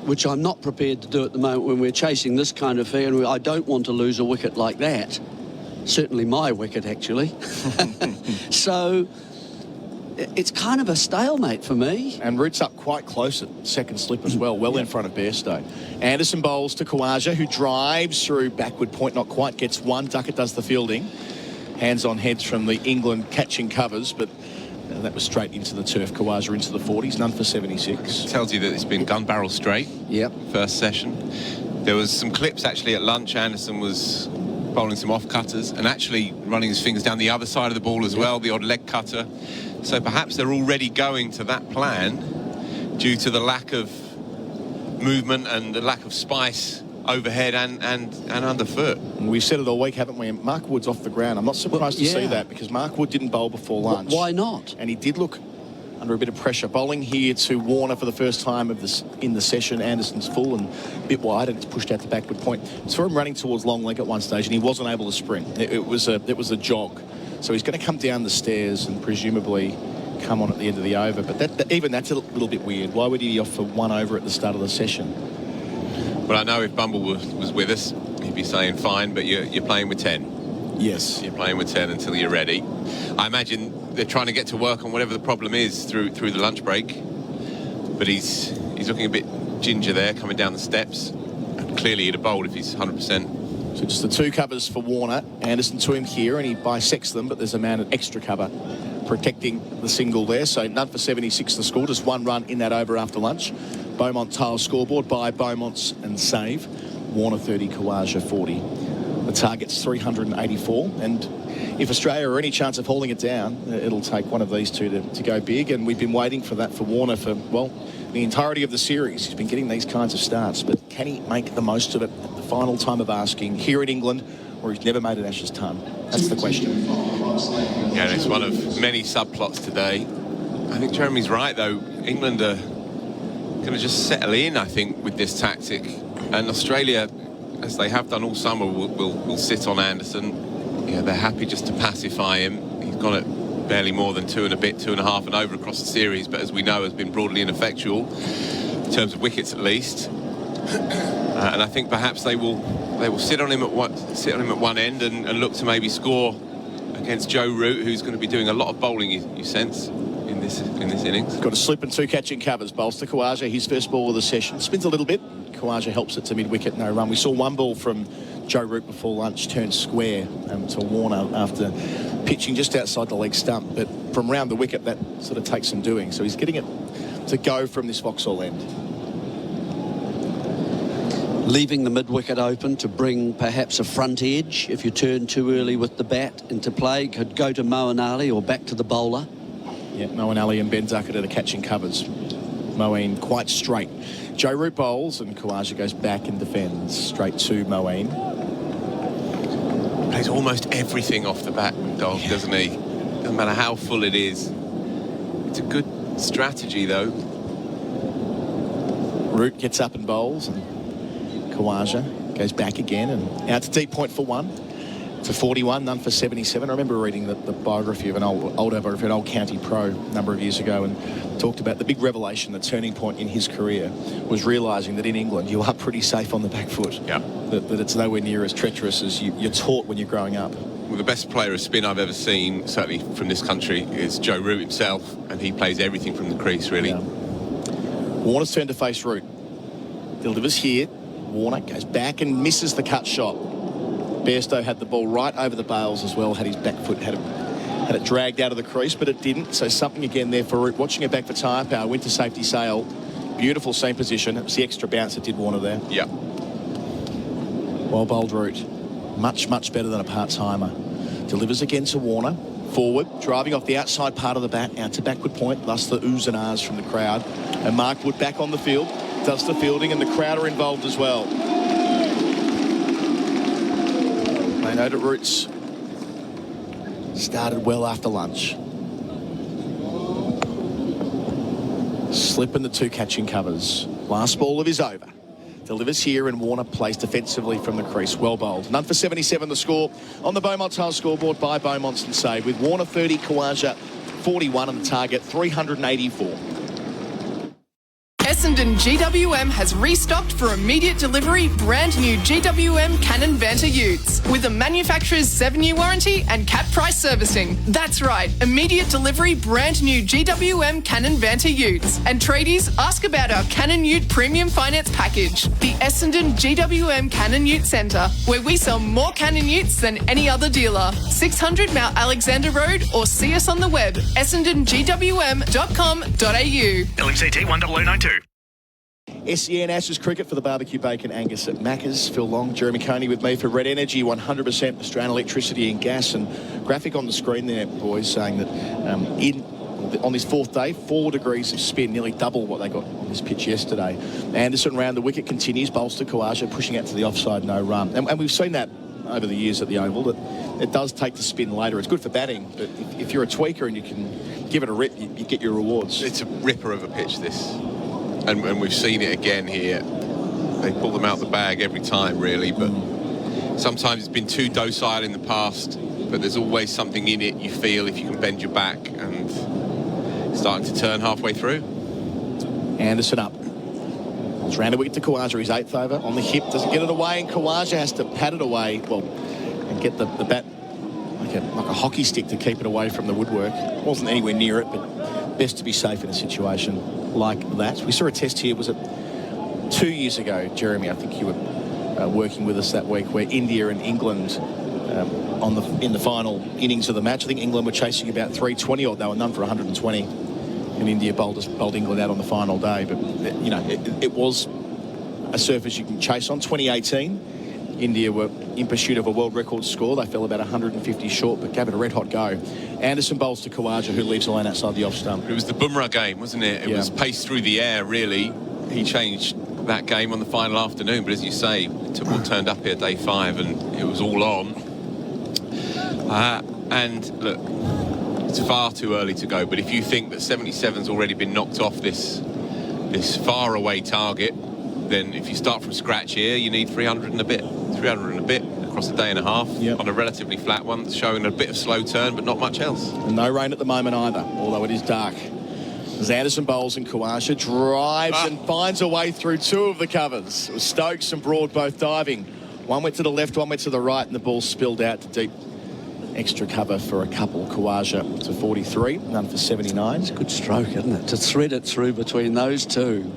which I'm not prepared to do at the moment when we're chasing this kind of field, and I don't want to lose a wicket like that. Certainly my wicket, actually. So it's kind of a stalemate for me. And roots up quite close at second slip as well, in front of Bairstow. Anderson bowls to Khawaja, who drives through backward point, not quite, gets 1. Duckett does the fielding. Hands on heads from the England catching covers, but that was straight into the turf. Khawaja into the 40s, none for 76. Tells you that it's been gun barrel straight. Yep. First session. There was some clips actually at lunch. Anderson was bowling some off cutters and actually running his fingers down the other side of the ball as well, the odd leg cutter. So perhaps they're already going to that plan due to the lack of movement and the lack of spice overhead and underfoot. We've said it all week, haven't we? Mark Wood's off the ground. I'm not surprised to see that, because Mark Wood didn't bowl before lunch. Why not? And he did look under a bit of pressure. Bowling here to Warner for the first time in the session. Anderson's full and a bit wide, and it's pushed out to backward point. Saw him running towards long leg at one stage, and he wasn't able to spring. It was a jog. So he's going to come down the stairs and presumably come on at the end of the over. But even that's a little bit weird. Why would he be off for 1 over at the start of the session? Well, I know if Bumble was with us, he'd be saying fine, but you're playing with 10. Yes. You're playing with 10 until you're ready. I imagine they're trying to get to work on whatever the problem is through the lunch break. But he's looking a bit ginger there, coming down the steps. And clearly he'd have bowled if he's 100%. So just the 2 covers for Warner. Anderson to him here, and he bisects them, but there's a man at extra cover protecting the single there. So none for 76 the score, just 1 run in that over after lunch. Beaumont tails scoreboard by Beaumont's and save. Warner 30, Khawaja 40. The target's 384, and if Australia are any chance of holding it down, it'll take one of these two to go big, and we've been waiting for that for Warner for, well, the entirety of the series. He's been getting these kinds of starts, but can he make the most of it at the final time of asking here in England, or he's never made an Ashes ton? That's the question. Yeah, it's one of many subplots today. I think Jeremy's right, though. England are going to just settle in, I think, with this tactic, and Australia, as they have done all summer, will sit on Anderson. Yeah, they're happy just to pacify him. He's got it barely more than 2.5 and over across the series, but as we know, has been broadly ineffectual in terms of wickets at least. And I think perhaps they will sit on him at one end and look to maybe score against Joe Root, who's going to be doing a lot of bowling, you sense, in this innings. Got a slip and 2 catching covers. Bowls to Khawaja, his first ball of the session. Spins a little bit. Khawaja helps it to mid-wicket, no run. We saw one ball from Joe Root before lunch turn square to Warner after pitching just outside the leg stump. But from round the wicket, that sort of takes some doing. So he's getting it to go from this Vauxhall end. Leaving the mid-wicket open to bring perhaps a front edge if you turn too early with the bat into play. Could go to Moeen Ali or back to the bowler. Yeah, Moeen Ali and Ben Duckett are the catching covers. Moeen quite straight. Joe Root bowls and Khawaja goes back and defends straight to Moeen. Plays almost everything off the bat, Dog, doesn't he? Doesn't matter how full it is. It's a good strategy, though. Root gets up and bowls, and Khawaja goes back again and out to deep point for 1. For 41, none for 77. I remember reading the biography of an old county pro a number of years ago, and talked about the big revelation, the turning point in his career was realising that in England you are pretty safe on the back foot. Yeah. That it's nowhere near as treacherous as you're taught when you're growing up. Well, the best player of spin I've ever seen, certainly from this country, is Joe Root himself, and he plays everything from the crease, really. Yeah. Warner's turn to face Root. Delivers here. Warner goes back and misses the cut shot. Bairstow had the ball right over the bails as well, had his back foot, had it dragged out of the crease, but it didn't. So something again there for Root. Watching it back for tyre power, went to safety sail. Beautiful seam position. It was the extra bounce that did Warner there. Yeah. Well bowled Root. Much, much better than a part-timer. Delivers again to Warner. Forward, driving off the outside part of the bat, out to backward point, thus the oohs and ahs from the crowd. And Mark Wood back on the field, does the fielding, and the crowd are involved as well. They know that Root's started well after lunch. Slipping the 2 catching covers. Last ball of his over. Delivers here, and Warner plays defensively from the crease. Well bowled. None for 77 the score on the Beaumont Tiles scoreboard by Beaumont's and Save, with Warner 30, Khawaja 41 and the target 384. Essendon GWM has restocked for immediate delivery brand new GWM Cannon Vanter utes with a manufacturer's 7-year warranty and cap price servicing. That's right, immediate delivery brand new GWM Cannon Vanter utes. And tradies, ask about our Cannon Ute Premium Finance Package, the Essendon GWM Cannon Ute Centre, where we sell more Cannon Utes than any other dealer. 600 Mount Alexander Road, or see us on the web, essendongwm.com.au. LMCT 10092. SEN Ashes cricket for the barbecue bacon Angus at Macca's. Phil Long, Jeremy Coney with me for Red Energy, 100% Australian electricity and gas. And graphic on the screen there, boys, saying that on this 4th day, 4 degrees of spin, nearly double what they got on this pitch yesterday. Anderson round the wicket continues, bowls to Khawaja, pushing out to the offside, no run. And we've seen that over the years at the Oval, that it does take the spin later. It's good for batting, but if you're a tweaker and you can give it a rip, you get your rewards. It's a ripper of a pitch, this. And we've seen it again here. They pull them out the bag every time, really, but sometimes it's been too docile in the past, but there's always something in it, you feel, if you can bend your back, and it's starting to turn halfway through. Anderson up. It's round a wicket to Khawaja, his 8th over, on the hip, doesn't get it away, and Khawaja has to pat it away, and get the bat like a hockey stick to keep it away from the woodwork. Wasn't anywhere near it, but best to be safe in a situation like that. We saw a test here, was it 2 years ago, Jeremy? I think you were working with us that week, where India and England in the final innings of the match, I think England were chasing about 320 odd. They were none for 120, and India bowled England out on the final day. But you know, it was a surface you can chase on. 2018, India were in pursuit of a world record score. They fell about 150 short, but gave it a red-hot go. Anderson bowls to Khawaja, who leaves the lane outside the off stump. It was the Bumrah game, wasn't it? It was pace through the air, really. He changed that game on the final afternoon, but as you say, it took all turned up here day 5, and it was all on. And look, it's far too early to go, but if you think that 77's already been knocked off this far away target, then if you start from scratch here, you need 300 and a bit across a day and a half on a relatively flat one, showing a bit of slow turn, but not much else. And no rain at the moment either, although it is dark. As Anderson bowls and Khawaja drives and finds a way through 2 of the covers. It was Stokes and Broad both diving. One went to the left, one went to the right, and the ball spilled out to deep. Extra cover for a couple. Khawaja to 43, none for 79. It's a good stroke, isn't it? To thread it through between those two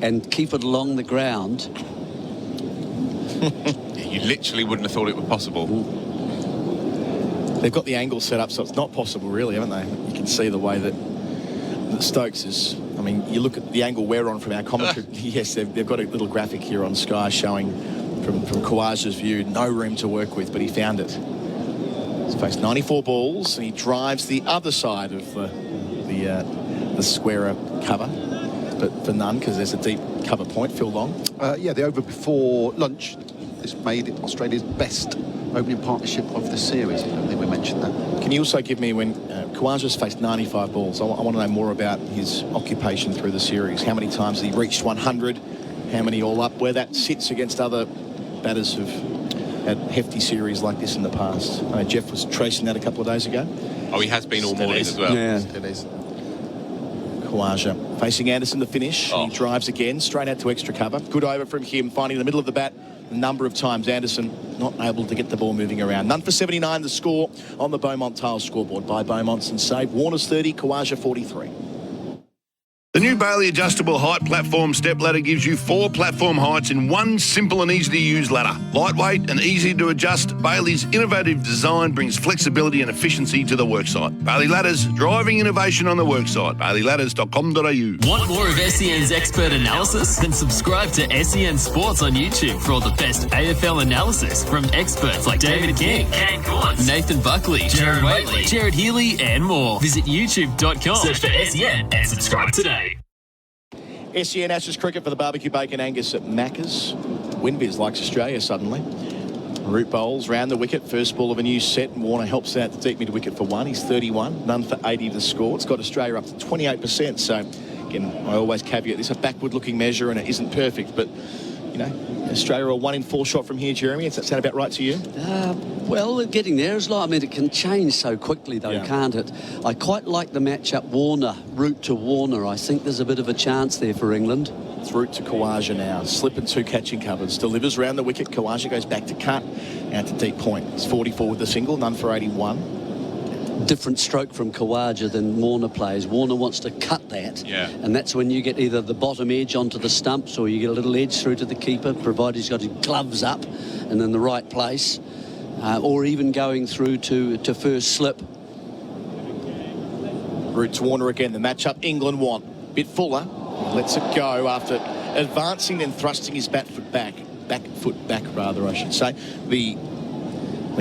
and keep it along the ground. You literally wouldn't have thought it was possible. They've got the angle set up, so it's not possible, really, haven't they? You can see the way that Stokes is. I mean, you look at the angle we're on from our commentary. Yes, they've got a little graphic here on Sky showing from Khawaja's view, no room to work with, but he found it. He's faced 94 balls, and he drives the other side of the squarer cover, but for none, because there's a deep cover point. Phil Long. The over before lunch. This made it Australia's best opening partnership of the series. I don't think we mentioned that. Can you also give me, when Khawaja's faced 95 balls, I want to know more about his occupation through the series. How many times has he reached 100? How many all up? Where that sits against other batters who've had hefty series like this in the past. Geoff was tracing that a couple of days ago. Oh, he has been all morning as well. Yeah. Khawaja facing Anderson to finish. He drives again, straight out to extra cover. Good over from him, finding the middle of the bat a number of times. Anderson not able to get the ball moving around. None for 79, the score on the Beaumont Tiles scoreboard by Beaumonts and Save. Warner's 30, Khawaja 43. The new Bailey adjustable height platform step ladder gives you 4 platform heights in one simple and easy to use ladder. Lightweight and easy to adjust, Bailey's innovative design brings flexibility and efficiency to the worksite. Bailey Ladders, driving innovation on the worksite. BaileyLadders.com.au. Want more of SEN's expert analysis? Then subscribe to SEN Sports on YouTube for all the best AFL analysis from experts like David King, Kane Corns, Nathan Buckley, Jared Waitley, Jared Healy, and more. Visit youtube.com, search for SEN, and subscribe today. SEN Ashes cricket for the barbecue bacon Angus at Macca's. Winbiz likes Australia suddenly. Root bowls round the wicket. First ball of a new set, and Warner helps out the deep mid wicket for 1. He's 31, none for 80 to score. It's got Australia up to 28%. So again, I always caveat this, a backward looking measure, and it isn't perfect, but you know, Australia are 1 in 4 shot from here, Jeremy. Does that sound about right to you? Well, we're getting there. I mean, it can change so quickly, though, can't it? I quite like the matchup Root to Warner. I think there's a bit of a chance there for England. It's Root to Khawaja now. Slip and 2 catching covers. Delivers round the wicket. Khawaja goes back to cut. Out to deep point. It's 44 with the single. None for 81. Different stroke from Khawaja than Warner plays. Warner wants to cut that, and that's when you get either the bottom edge onto the stumps or you get a little edge through to the keeper, provided he's got his gloves up and in the right place, or even going through to first slip. Root to Warner again. The matchup England want. Bit fuller. Lets it go after advancing and thrusting his back foot back, I should say. The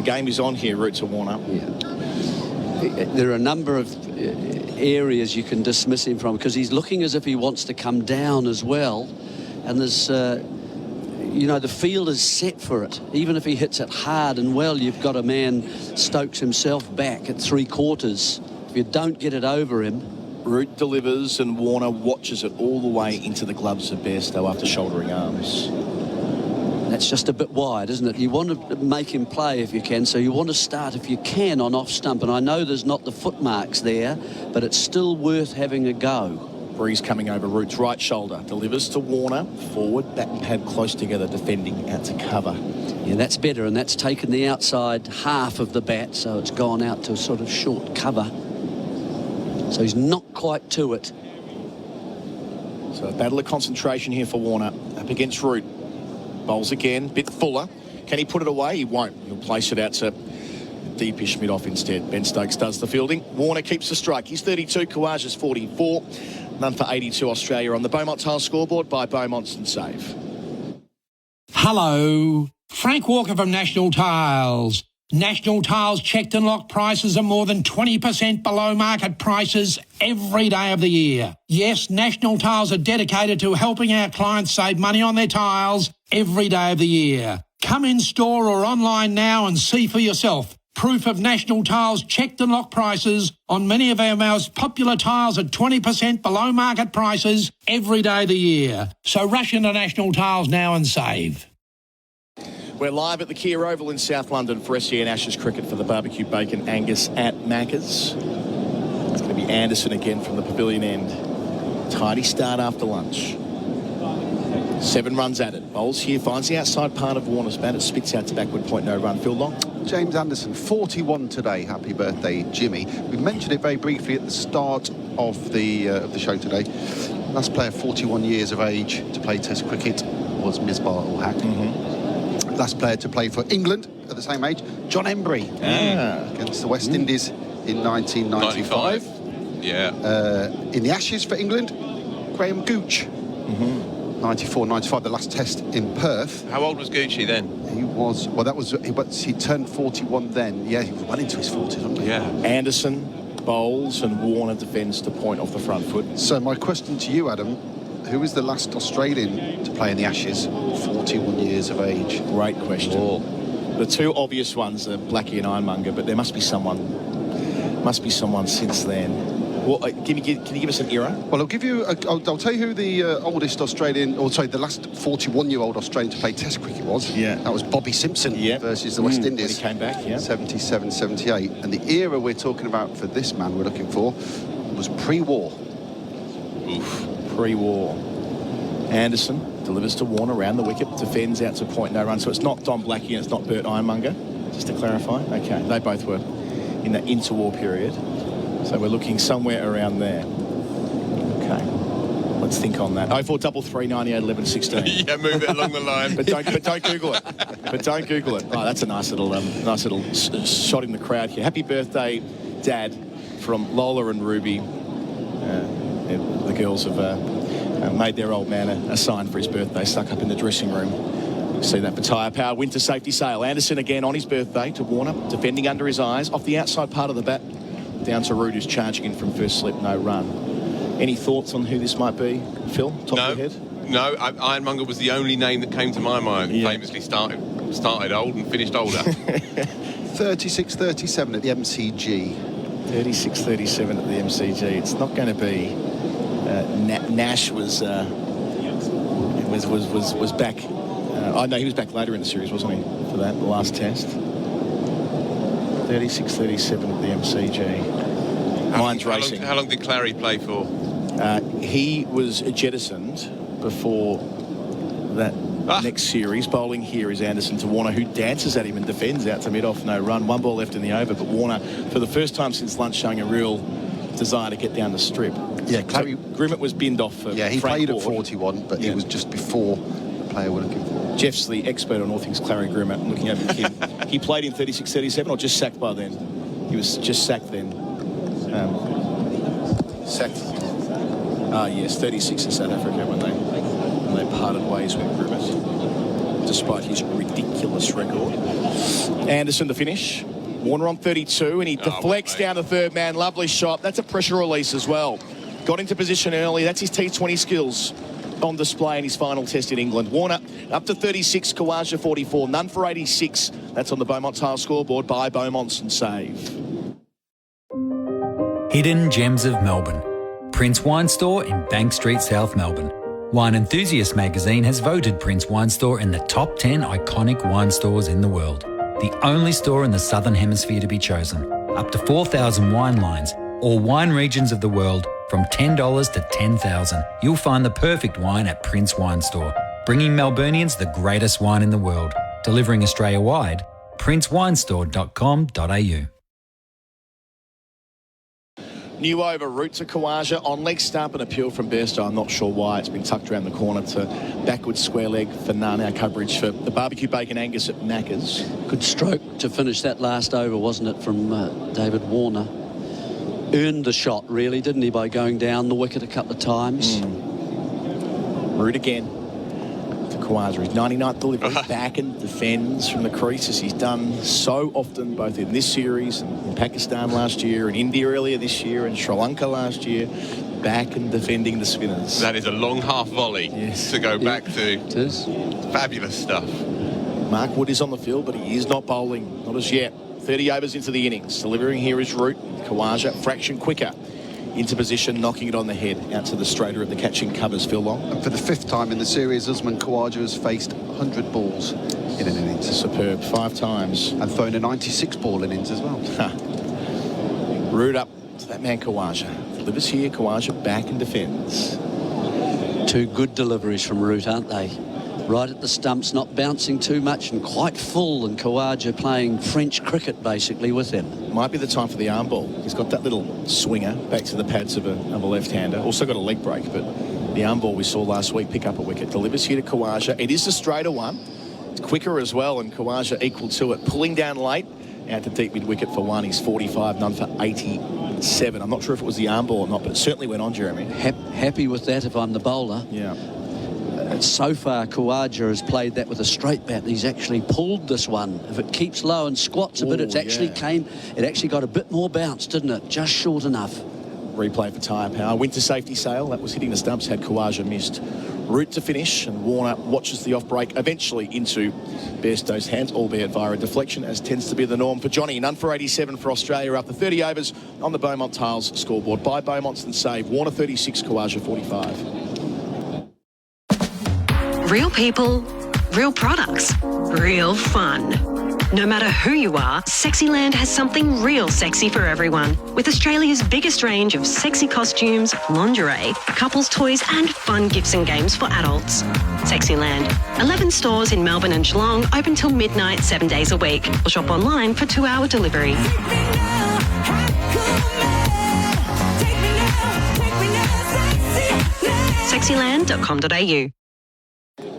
game is on here. Root to Warner. There are a number of areas you can dismiss him from, because he's looking as if he wants to come down as well, and there's the field is set for it. Even if he hits it hard and well, you've got a man Stokes himself back at 3/4. If you don't get it over him. Root delivers and Warner watches it all the way into the gloves of Bairstow after shouldering arms. That's just a bit wide, isn't it? You want to make him play if you can, so you want to start if you can on off stump, and I know there's not the footmarks there, but it's still worth having a go. Breeze coming over Root's right shoulder, delivers to Warner, forward, bat and pad close together, defending out to cover. Yeah, that's better, and that's taken the outside half of the bat, so it's gone out to sort of short cover. So he's not quite to it. So a battle of concentration here for Warner, up against Root. Bowls again, bit fuller. Can he put it away? He won't. He'll place it out to deepish mid-off instead. Ben Stokes does the fielding. Warner keeps the strike. He's 32, Khawaja's 44. None for 82 Australia on the Beaumont Tiles scoreboard by Beaumonts and Save. Hello. Frank Walker from National Tiles. National Tiles checked and locked prices are more than 20% below market prices every day of the year. Yes, National Tiles are dedicated to helping our clients save money on their tiles every day of the year. Come in store or online now and see for yourself. Proof of National Tiles checked and locked prices on many of our most popular tiles at 20% below market prices every day of the year. So rush into National Tiles now and save. We're live at the Kia Oval in South London for SEN Ashes cricket for the barbecue bacon Angus at Macca's. It's going to be Anderson again from the pavilion end. Tidy start after lunch. 7 runs at it. Bowls here, finds the outside part of Warner's bat. It spits out to backward point, no run. Phil Long. James Anderson, 41 today. Happy birthday, Jimmy. We mentioned it very briefly at the start of the show today. Last player 41 years of age to play Test cricket was Misbah ul Haq. Last player to play for England at the same age, John Embry, against the West Indies in 1995. Yeah. In the Ashes for England, Graham Gooch. 94-95, the last test in Perth. How old was Gucci then? He was, he turned 41 then. Yeah, he was well into his 40s, wasn't he? Yeah. Anderson bowls and Warner defends to point off the front foot. So my question to you, Adam, who was the last Australian to play in the Ashes, 41 years of age? Great question. The two obvious ones are Blackie and Ironmonger, but there must be someone since then. Well, can you give us an era? Well, I'll give you. I'll tell you who the oldest Australian, the last 41-year-old Australian to play Test cricket was. Yeah, that was Bobby Simpson versus the West Indies. When he came back, 77, 78, and the era we're talking about for this man we're looking for was pre-war. Pre-war. Anderson delivers to Warner around the wicket, defends out to point, no run. So it's not Don Blackie and it's not Bert Ironmonger. Just to clarify, okay, they both were in that interwar period. So we're looking somewhere around there. Okay, let's think on that. 0433 98 11 16. Yeah, move it along the line. but don't Google it. Don't Google it. Oh, that's a nice little shot in the crowd here. Happy birthday, Dad, from Lalor and Ruby. The girls have made their old man a sign for his birthday, stuck up in the dressing room. You see that for Tyre Power winter safety sale. Anderson again on his birthday to Warner, defending under his eyes, off the outside part of the bat. Down to Root, who's charging in from first slip, no run. Any thoughts on who this might be, Phil? Top of your head? No, Ironmonger was the only name that came to my mind. Famously started old and finished older. 36-37 at the MCG. 36-37 at the MCG. It's not going to be. Nash was back. He was back later in the series, wasn't he, for that last test? 36-37 at the MCG. Mine's racing. How long did Clary play for? He was jettisoned before that next series. Bowling here is Anderson to Warner, who dances at him and defends out to mid-off, no run. 1 ball left in the over, but Warner, for the first time since lunch, showing a real desire to get down the strip. Yeah, Clary... So Grimmett was binned off for he Frank played Ward. at 41, but it was just before the player we're looking for. Geoff's the expert on all things Clary Grimmett. Looking over him. He played in 36-37 or just sacked by then? He was just sacked then. Sacked. Yes, 36 in South Africa when they parted ways with Grimmett, despite his ridiculous record. Anderson to finish. Warner on 32, and he deflects down the third man. Lovely shot. That's a pressure release as well. Got into position early. That's his T20 skills on display in his final test in England. Warner up to 36, Khawaja 44, none for 86. That's on the Beaumont Tile scoreboard by Beaumont's and Save. Hidden Gems of Melbourne. Prince Wine Store in Bank Street, South Melbourne. Wine Enthusiast magazine has voted Prince Wine Store in the top 10 iconic wine stores in the world. The only store in the Southern Hemisphere to be chosen. Up to 4,000 wine lines, all wine regions of the world, from $10 to $10,000. You'll find the perfect wine at Prince Wine Store, bringing Melburnians the greatest wine in the world. Delivering Australia-wide, princewinestore.com.au. New over, Root to Khawaja, on leg stump and appeal from Bairstow. I'm not sure why. It's been tucked around the corner to backwards square leg for none. Our coverage for the barbecue bacon Angus at Macca's. Good stroke to finish that last over, wasn't it, from David Warner? Earned the shot, really, didn't he, by going down the wicket a couple of times? Root again to Khawaja, his 99th delivery, back and defends from the crease, as he's done so often, both in this series and in Pakistan last year, and India earlier this year, and Sri Lanka last year. Back and defending the spinners. That is a long half volley to go back to. It is. Fabulous stuff. Mark Wood is on the field, but he is not bowling, not as yet. 30 overs into the innings. Delivering here is Root. Khawaja, fraction quicker. Into position, knocking it on the head. Out to the straighter of the catching covers, Phil Long. And for the 5th time in the series, Usman Khawaja has faced 100 balls in an innings. Superb, 5 times. And thrown a 96-ball innings as well. Root up to that man Khawaja. Delivers here, Khawaja back and defends. 2 good deliveries from Root, aren't they? Right at the stumps, not bouncing too much and quite full, and Khawaja playing French cricket basically with him. Might be the time for the arm ball. He's got that little swinger back to the pads of a left-hander. Also got a leg break, but the arm ball we saw last week pick up a wicket. Delivers here to Khawaja. It is a straighter one. It's quicker as well, and Khawaja equal to it. Pulling down late, out to deep mid-wicket for 1. He's 45, none for 87. I'm not sure if it was the arm ball or not, but it certainly went on, Jeremy. Happy with that if I'm the bowler. Yeah. So far, Khawaja has played that with a straight bat. He's actually pulled this one. If it keeps low and squats a bit, it actually got a bit more bounce, didn't it? Just short enough. Replay for tyre power. Winter safety sail. That was hitting the stumps had Khawaja missed. Root to finish, and Warner watches the off-break eventually into Bairstow's hands, albeit via a deflection, as tends to be the norm for Johnny. None for 87 for Australia after 30 overs on the Beaumont Tiles scoreboard. By Beaumont's and save. Warner 36, Khawaja 45. Real people, real products, real fun. No matter who you are, Sexyland has something real sexy for everyone. With Australia's biggest range of sexy costumes, lingerie, couples toys and fun gifts and games for adults. Sexyland. 11 stores in Melbourne and Geelong, open till midnight 7 days a week. Or shop online for 2-hour delivery. Sexyland.com.au.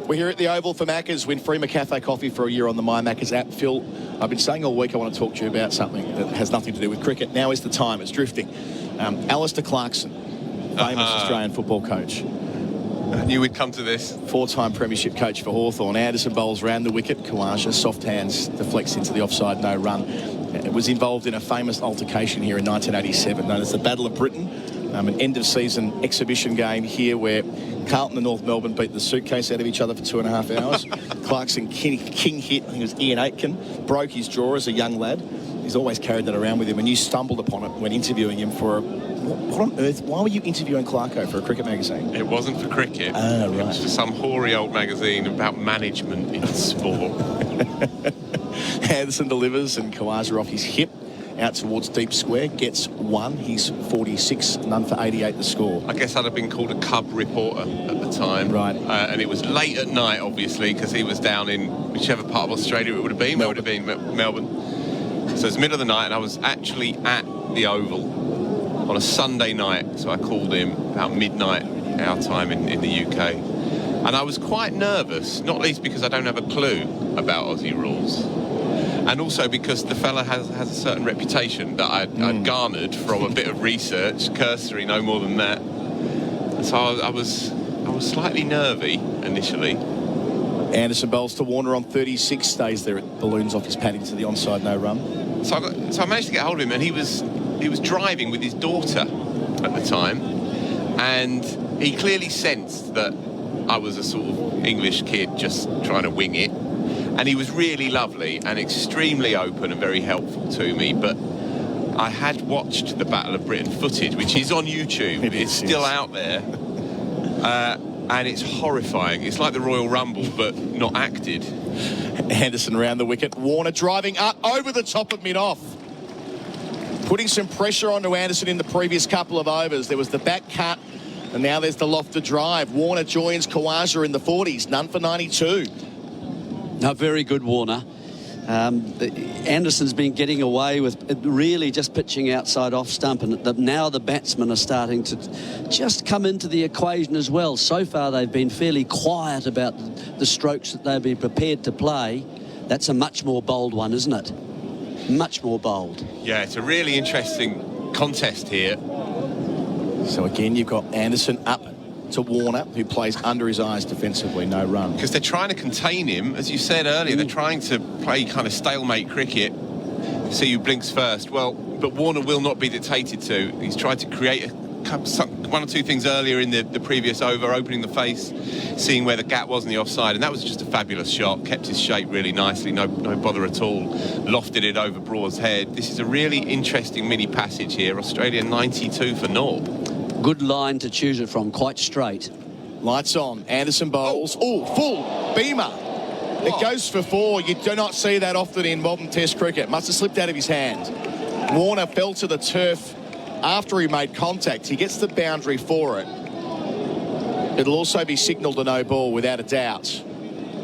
We're here at the Oval for Macca's. Win free McCafe coffee for a year on the My Macca's app. Phil, I've been saying all week I want to talk to you about something that has nothing to do with cricket. Now is the time. It's drifting. Alistair Clarkson, famous Australian football coach. I knew we'd come to this. 4-time premiership coach for Hawthorn. Anderson bowls round the wicket. Khawaja, soft hands, deflects into the offside, no run. It was involved in a famous altercation here in 1987, known as the Battle of Britain. An end-of-season exhibition game here where Carlton and North Melbourne beat the suitcase out of each other for 2.5 hours. Clarkson king hit, I think it was Ian Aitken, broke his jaw as a young lad. He's always carried that around with him, and you stumbled upon it when interviewing him for what on earth? Why were you interviewing Clarko for a cricket magazine? It wasn't for cricket. Ah, right. It was for some hoary old magazine about management in sport. Anderson delivers, and Khawaja off his hip. Out towards deep square, gets 1. He's 46, none for 88 the score. I guess I'd have been called a cub reporter at the time. Right. And it was late at night, obviously, because he was down in whichever part of Australia it would have been. Melbourne. It would have been Melbourne. So it's middle of the night, and I was actually at the Oval on a Sunday night. So I called him about midnight, our time in the UK. And I was quite nervous, not least because I don't have a clue about Aussie rules. And also because the fella has a certain reputation that I'd garnered from a bit of research, cursory, no more than that. So I was slightly nervy initially. Anderson bowls to Warner on 36, stays there at balloons off his padding to the onside, no run. So I managed to get hold of him, and he was driving with his daughter at the time, and he clearly sensed that I was a sort of English kid just trying to wing it. And he was really lovely and extremely open and very helpful to me. But I had watched the Battle of Britain footage, which is on YouTube. It's still out there. And it's horrifying. It's like the Royal Rumble, but not acted. Anderson round the wicket. Warner driving up over the top of mid-off. Putting some pressure onto Anderson in the previous couple of overs. There was the back cut, and now there's the lofted drive. Warner joins Khawaja in the 40s. None for 92. No, very good, Warner. Anderson's been getting away with really just pitching outside off stump, and now the batsmen are starting to just come into the equation as well. So far they've been fairly quiet about the strokes that they've been prepared to play. That's a much more bold one, isn't it? Much more bold. Yeah, it's a really interesting contest here. So again, you've got Anderson up to Warner, who plays under his eyes defensively, no run. Because they're trying to contain him, as you said earlier, they're trying to play kind of stalemate cricket, see who blinks first. Well, but Warner will not be dictated to. He's tried to create one or two things earlier in the previous over, opening the face, seeing where the gap was in the offside, and that was just a fabulous shot. Kept his shape really nicely, no bother at all. Lofted it over Broad's head. This is a really interesting mini passage here. Australia 92 for naught. Good line to choose it from, quite straight. Lights on, Anderson bowls. Oh, full beamer. It goes for 4. You do not see that often in modern Test cricket. Must have slipped out of his hand. Warner fell to the turf after he made contact. He gets the boundary for it. It'll also be signalled a no ball without a doubt.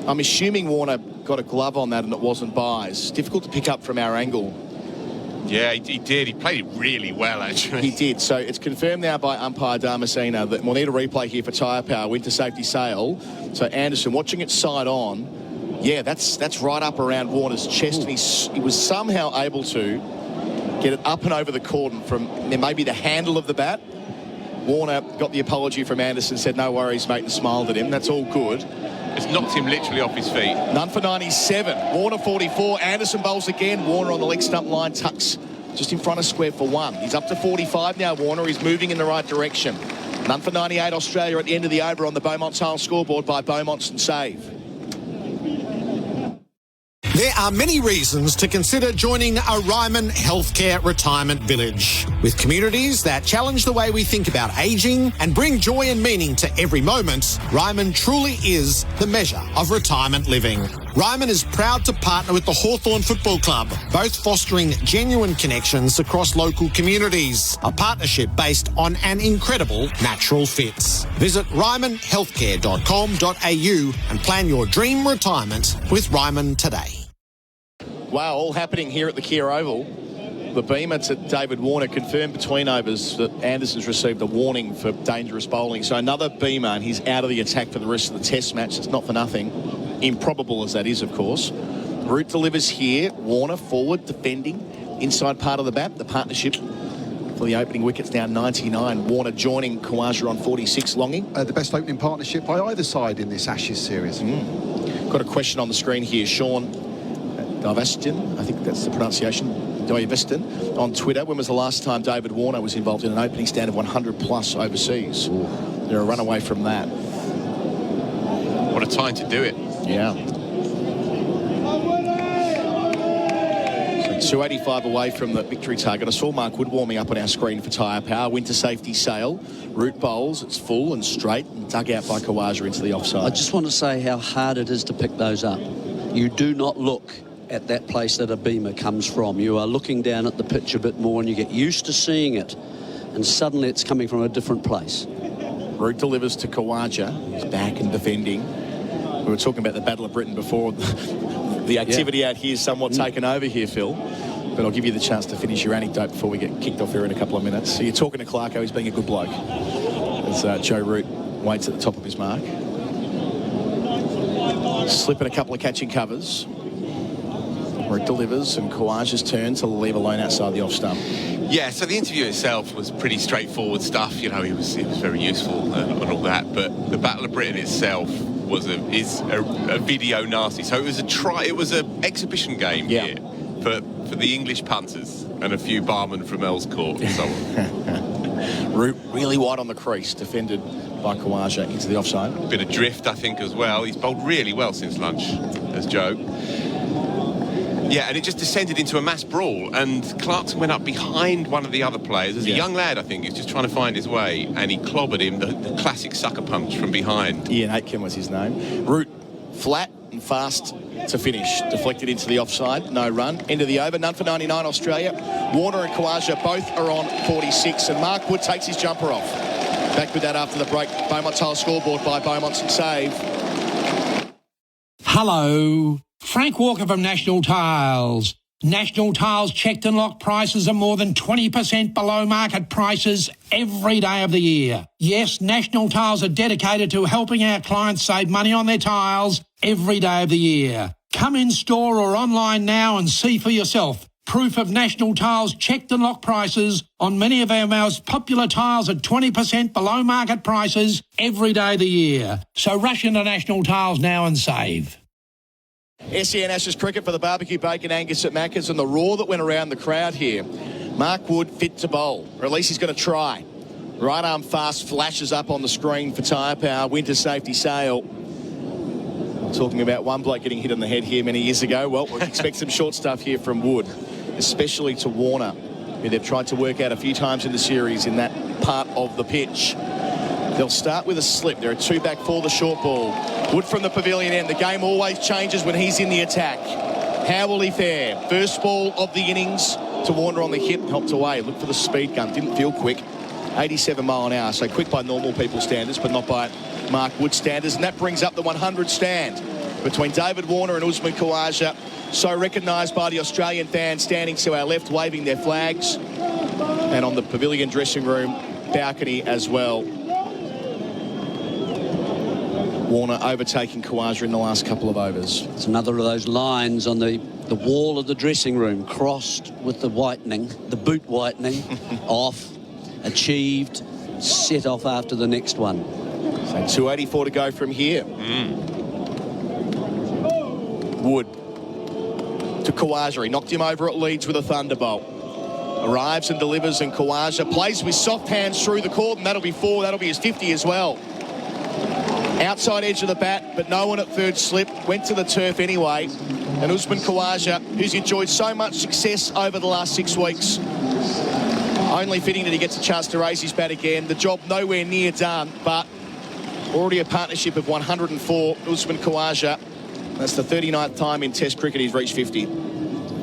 I'm assuming Warner got a glove on that and it wasn't buys. Difficult to pick up from our angle. Yeah, he did. He played it really well, actually. He did. So it's confirmed now by umpire Damasceno that we'll need a replay here for tyre power, winter safety sail. So Anderson, watching it side on, yeah, that's right up around Warner's chest. And he was somehow able to get it up and over the cordon from maybe the handle of the bat. Warner got the apology from Anderson, said no worries, mate, and smiled at him. That's all good. It's knocked him literally off his feet. None for 97. Warner 44. Anderson bowls again. Warner on the leg stump line, tucks just in front of square for 1. He's up to 45 now, Warner. He's moving in the right direction. None for 98, Australia at the end of the over on the Beaumont Tile scoreboard by Beaumont's and Save. There are many reasons to consider joining a Ryman Healthcare Retirement Village. With communities that challenge the way we think about ageing and bring joy and meaning to every moment, Ryman truly is the measure of retirement living. Ryman is proud to partner with the Hawthorn Football Club, both fostering genuine connections across local communities. A partnership based on an incredible natural fit. Visit rymanhealthcare.com.au and plan your dream retirement with Ryman today. Wow, all happening here at the Kia Oval. The beamer to David Warner confirmed between overs that Anderson's received a warning for dangerous bowling. So another beamer, and he's out of the attack for the rest of the Test match. It's not for nothing. Improbable as that is, of course. Root delivers here. Warner forward, defending. Inside part of the bat. The partnership for the opening wickets now 99. Warner joining Khawaja on 46. Longy. The best opening partnership by either side in this Ashes series. Got a question on the screen here. Sean Divestin, I think that's the pronunciation, Divestin, on Twitter. When was the last time David Warner was involved in an opening stand of 100 plus overseas? They're a run away from that. What a time to do it. Yeah. So 285 away from the victory target. I saw Mark Wood warming up on our screen for tyre power. Winter safety sail. Root bowls. It's full and straight and dug out by Khawaja into the offside. I just want to say how hard it is to pick those up. You do not look at that place that a beamer comes from. You are looking down at the pitch a bit more and you get used to seeing it, and suddenly it's coming from a different place. Root delivers to Khawaja. He's back and defending. We were talking about the Battle of Britain before. The activity out here is somewhat taken over here, Phil. But I'll give you the chance to finish your anecdote before we get kicked off here in a couple of minutes. So you're talking to Clarko, he's being a good bloke. As Joe Root waits at the top of his mark. Slipping a couple of catching covers. Root delivers, and Khawaja's turn to leave alone outside the off stump. Yeah, so the interview itself was pretty straightforward stuff. You know, it was very useful and all that. But the Battle of Britain itself is a video nasty. So it was an exhibition game here for the English punters and a few barmen from Earls Court and so on. Root really wide on the crease, defended by Khawaja into the offside. Bit of drift, I think, as well. He's bowled really well since lunch, as Joe. Yeah, and it just descended into a mass brawl, and Clarkson went up behind one of the other players. As a young lad, I think, he was just trying to find his way, and he clobbered him, the classic sucker punch from behind. Ian Aitken was his name. Root flat and fast to finish. Deflected into the offside, no run. End of the over, none for 99 Australia. Warner and Khawaja both are on 46, and Mark Wood takes his jumper off. Back with that after the break. Beaumont Tile scoreboard by Beaumont's and Save. Hello. Frank Walker from National Tiles. National Tiles checked and locked prices are more than 20% below market prices every day of the year. Yes, National Tiles are dedicated to helping our clients save money on their tiles every day of the year. Come in store or online now and see for yourself. proof of National Tiles checked and locked prices on many of our most popular tiles at 20% below market prices every day of the year. So rush into National Tiles now and save. SEN Ashes cricket for the barbecue bacon Angus at Macca's, and the roar that went around the crowd here. Mark Wood fit to bowl, or at least he's going to try. Right arm fast flashes up on the screen for tyre power. Winter safety sail. Talking about one bloke getting hit on the head here many years ago. Well, we expect some short stuff here from Wood, especially to Warner, who they've tried to work out a few times in the series in that part of the pitch. They'll start with a slip. There are two back for the short ball. Wood from the pavilion end. The game always changes when he's in the attack. How will he fare? First ball of the innings to Warner on the hip. Helped away. Look for the speed gun. Didn't feel quick. 87 mile an hour. So quick by normal people's standards, but not by Mark Wood standards. And that brings up the 100 stand between David Warner and Usman Khawaja. So recognised by the Australian fans standing to our left, waving their flags. And on the pavilion dressing room balcony as well. Warner overtaking Khawaja in the last couple of overs. It's another of those lines on the wall of the dressing room, crossed with the whitening, the boot whitening, off, achieved, set off after the next one. So 284 to go from here. Wood to Khawaja. He knocked him over at Leeds with a thunderbolt. Arrives and delivers, and Khawaja plays with soft hands through the court, and that'll be 4. That'll be his 50 as well. Outside edge of the bat, but no one at third slip. Went to the turf anyway. And Usman Khawaja, who's enjoyed so much success over the last 6 weeks, only fitting that he gets a chance to raise his bat again. The job nowhere near done, but already a partnership of 104. Usman Khawaja, that's the 39th time in Test cricket he's reached 50.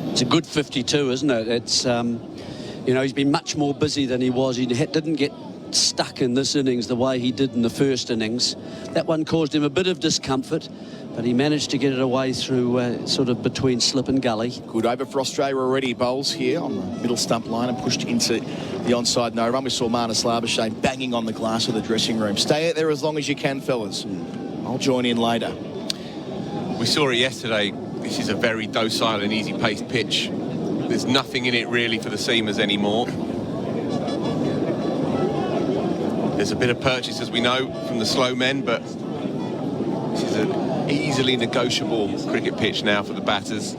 It's a good 52, isn't it? It's, you know, he's been much more busy than he was. He didn't get stuck in this innings the way he did in the first innings. That one caused him a bit of discomfort, but he managed to get it away through sort of between slip and gully. Good over for Australia already. Bowls here on the middle stump line and pushed into the onside no run. We saw Marnus Labuschagne banging on the glass of the dressing room. Stay out there as long as you can, fellas. I'll join in later. We saw it yesterday. This is a very docile and easy-paced pitch. There's nothing in it really for the seamers anymore. There's a bit of purchase, as we know, from the slow men, but this is an easily negotiable cricket pitch now for the batters.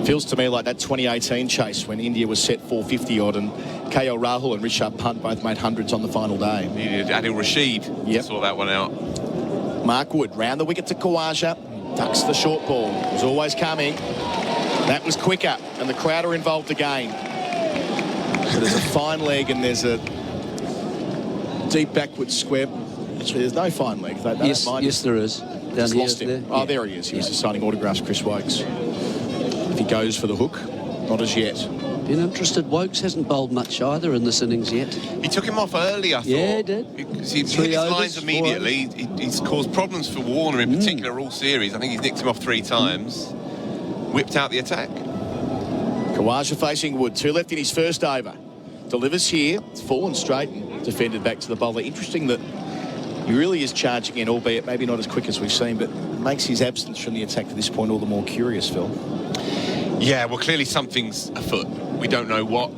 Feels to me like that 2018 chase when India was set 450 odd and KL Rahul and Rishabh Pant both made hundreds on the final day. Needed Adil Rashid to sort that one out. Mark Wood round the wicket to Khawaja, ducks the short ball. It was always coming. That was quicker, and the crowd are involved again. So there's a fine leg and there's a deep backward square. Actually, there's no fine leg. Yes, there is. Down here, lost him. there. Oh, there he is. He was just signing autographs, Chris Wokes. If he goes for the hook, not as yet. Been interested. Wokes hasn't bowled much either in this innings yet. He took him off early, I thought. Yeah, he did. Because he hit his lines immediately. He's caused problems for Warner in particular all series. I think he's nicked him off 3 times. Whipped out the attack. Khawaja facing Wood. 2 left in his first over. Delivers here. It's fallen straight and defended back to the bowler. Interesting that he really is charging in, albeit maybe not as quick as we've seen, but makes his absence from the attack to this point all the more curious, Phil. Yeah, well, clearly something's afoot. We don't know what.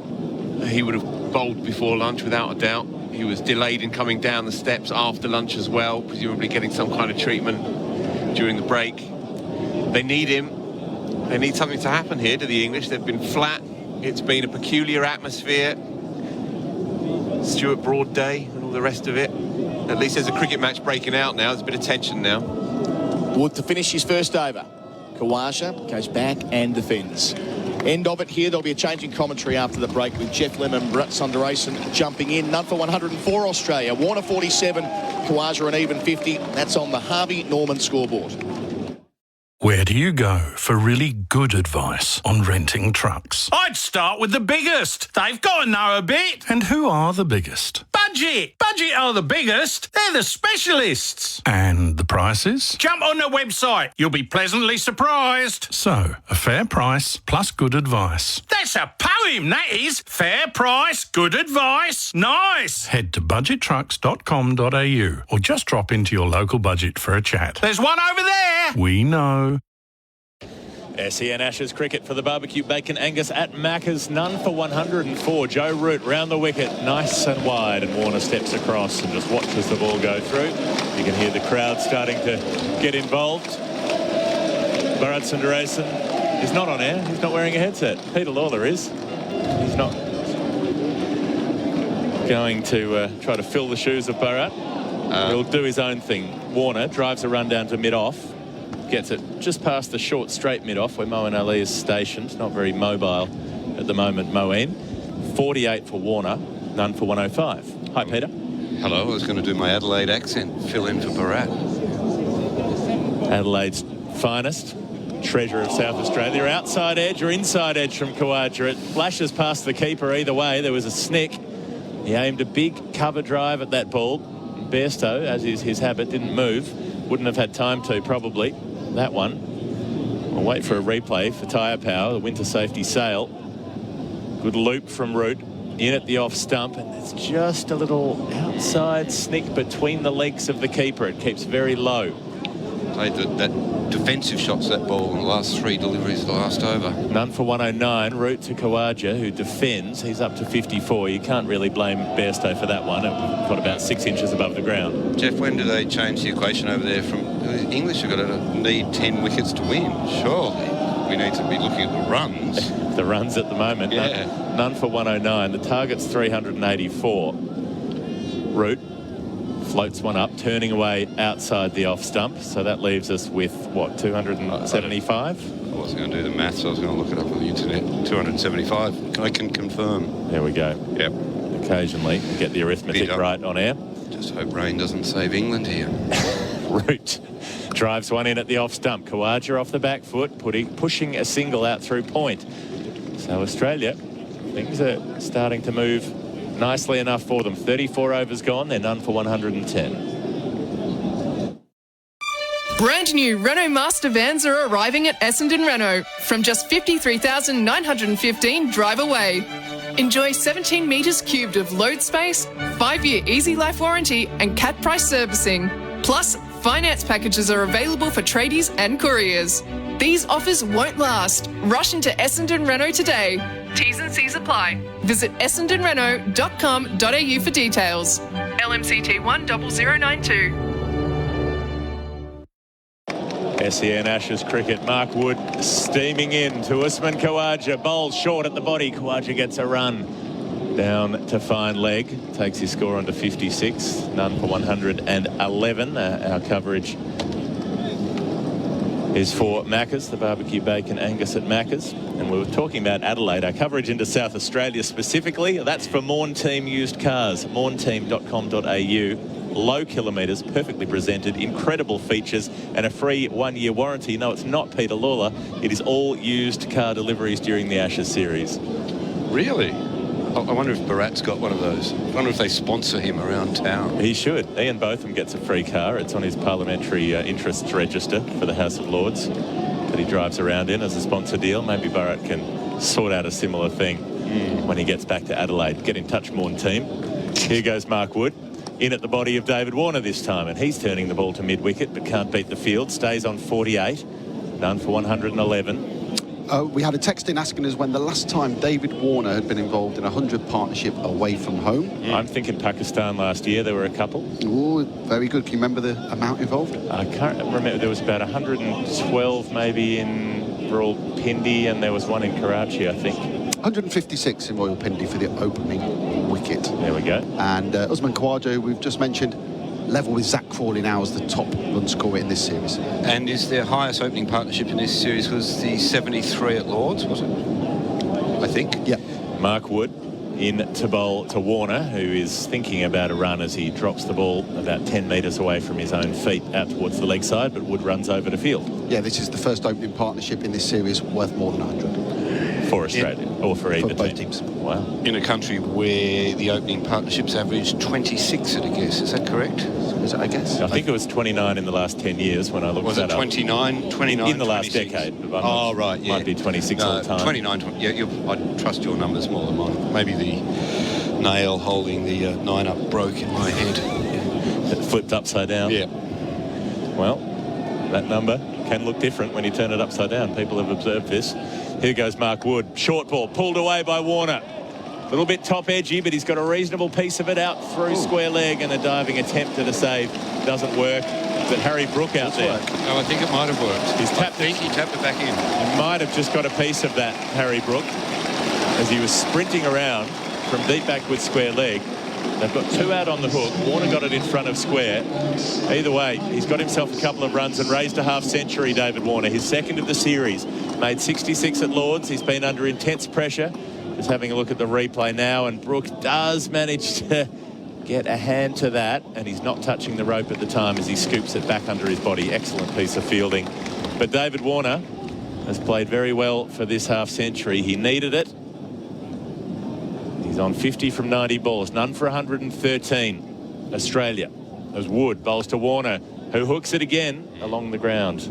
He would have bowled before lunch without a doubt. He was delayed in coming down the steps after lunch as well, presumably getting some kind of treatment during the break. They need him. They need something to happen here to the English. They've been flat. It's been a peculiar atmosphere. Stuart Broad Day and all the rest of it. At least there's a cricket match breaking out now. There's a bit of tension now. Wood to finish his first over. Khawaja goes back and defends. End of it here. There'll be a change in commentary after the break with Geoff Lemon and Bharat Sundaresan jumping in. None for 104 Australia. Warner 47, Khawaja an even 50. That's on the Harvey Norman scoreboard. Where do you go for really good advice on renting trucks? I'd start with the biggest. They've got to know a bit. And who are the biggest? Budget. Budget are the biggest. They're the specialists. And the prices? Jump on the website. You'll be pleasantly surprised. So, a fair price plus good advice. That's a poem, that is. Fair price, good advice. Nice. Head to budgettrucks.com.au or just drop into your local budget for a chat. There's one over there. We know. SEN Ashes cricket for the barbecue bacon Angus at Macca's. None for 104. Joe Root round the wicket, nice and wide, and Warner steps across and just watches the ball go through. You can hear the crowd starting to get involved. Bharat Sundaresan is not on air. He's not wearing a headset. Peter Lalor is. He's not going to try to fill the shoes of Bharat. He'll do his own thing. Warner drives a run down to mid-off. Gets it just past the short straight mid-off where Moeen Ali is stationed. Not very mobile at the moment, Moeen. 48 for Warner, none for 105. Hi, Peter. Hello, I was going to do my Adelaide accent, fill in for Bharat. Adelaide's finest, treasure of South Australia. Outside edge or inside edge from Khawaja. It flashes past the keeper either way. There was a snick. He aimed a big cover drive at that ball. Bairstow, as is his habit, didn't move. Wouldn't have had time to, probably. That one. We'll wait for a replay for tyre power. The winter safety sail. Good loop from Root. In at the off stump, and it's just a little outside snick between the legs of the keeper. It keeps very low. Played that defensive shots, that ball, in the last 3 deliveries of the last over. None for 109. Root to Khawaja, who defends. He's up to 54. You can't really blame Bairstow for that one. It got about 6 inches above the ground. Geoff, when do they change the equation over there from English have got to need 10 wickets to win? Surely we need to be looking at the runs. The runs at the moment. Yeah. None for 109. The target's 384. Root floats one up, turning away outside the off stump. So that leaves us with, what, 275? I wasn't going to do the maths. I was going to look it up on the internet. 275. I can confirm. There we go. Yep. Occasionally get the arithmetic right on air. Just hope rain doesn't save England here. Root drives one in at the off stump. Khawaja off the back foot, pushing a single out through point. So Australia, things are starting to move nicely enough for them. 34 overs gone. They're none for 110. Brand new Renault Master vans are arriving at Essendon Renault from just $53,915 drive away. Enjoy 17 metres cubed of load space, 5-year easy life warranty and cat price servicing. Plus, finance packages are available for tradies and couriers. These offers won't last. Rush into Essendon Renault today. T's and C's apply. Visit essendonrenault.com.au for details. LMCT 10092. SEN Ashes cricket. Mark Wood steaming in to Usman Khawaja. Bowls short at the body. Khawaja gets a run down to fine leg. Takes his score on to 56. None for 111. Our coverage is for Macca's, the barbecue bacon Angus at Macca's. And we were talking about Adelaide. Our coverage into South Australia specifically, that's for Morn Team used cars. mornteam.com.au. Low kilometres, perfectly presented, incredible features, and a free 1-year warranty. No, it's not Peter Lalor. It is all used car deliveries during the Ashes series. Really? I wonder if Bharat's got one of those. I wonder if they sponsor him around town. He should. Ian Botham gets a free car. It's on his parliamentary interests register for the House of Lords that he drives around in as a sponsor deal. Maybe Bharat can sort out a similar thing when he gets back to Adelaide. Get in touch, Morn Team. Here goes Mark Wood. In at the body of David Warner this time, and he's turning the ball to mid-wicket but can't beat the field. Stays on 48. None for 111. We had a text in asking us when the last time David Warner had been involved in a 100 partnership away from home. I'm thinking Pakistan last year. There were a couple. Oh, very good. Can you remember the amount involved? I can't remember. There was about 112 maybe in Rawalpindi, and there was one in Karachi, I think. 156 in Rawalpindi for the opening wicket. There we go. And Usman Khawaja, who we've just mentioned, level with Zach Crawley now as the top run scorer in this series. And is their highest opening partnership in this series was the 73 at Lords, was it? I think. Yeah. Mark Wood in to bowl to Warner, who is thinking about a run as he drops the ball about 10 metres away from his own feet out towards the leg side, but Wood runs over to field. Yeah, this is the first opening partnership in this series worth more than 100. For Australia, or for either both team. teams. Wow. In a country where the opening partnerships average 26 at a guess, is that correct? Is it, I guess? I think it was 29 in the last 10 years when I looked was that it 29? up. 29 in the last 26. decade. Oh, right, yeah. Might be 26 all the time. 29, yeah, I trust your numbers more than mine. Maybe the nail holding the 9 up broke in my head. It flipped upside down. Yeah. Well, that number can look different when you turn it upside down. People have observed this. Here goes Mark Wood. Short ball pulled away by Warner. A little bit top edgy, but he's got a reasonable piece of it out through square leg, and a diving attempt at a save doesn't work. But Harry Brook out there. Oh, I think it might have worked. He tapped it back in. He might have just got a piece of that, Harry Brook, as he was sprinting around from deep back with square leg. They've got 2 out on the hook. Warner got it in front of square. Either way, he's got himself a couple of runs and raised a half-century, David Warner. His second of the series. Made 66 at Lords. He's been under intense pressure. Just having a look at the replay now, and Brook does manage to get a hand to that, and he's not touching the rope at the time as he scoops it back under his body. Excellent piece of fielding. But David Warner has played very well for this half-century. He needed it. He's on 50 from 90 balls, none for 113. Australia, as Wood bowls to Warner, who hooks it again along the ground.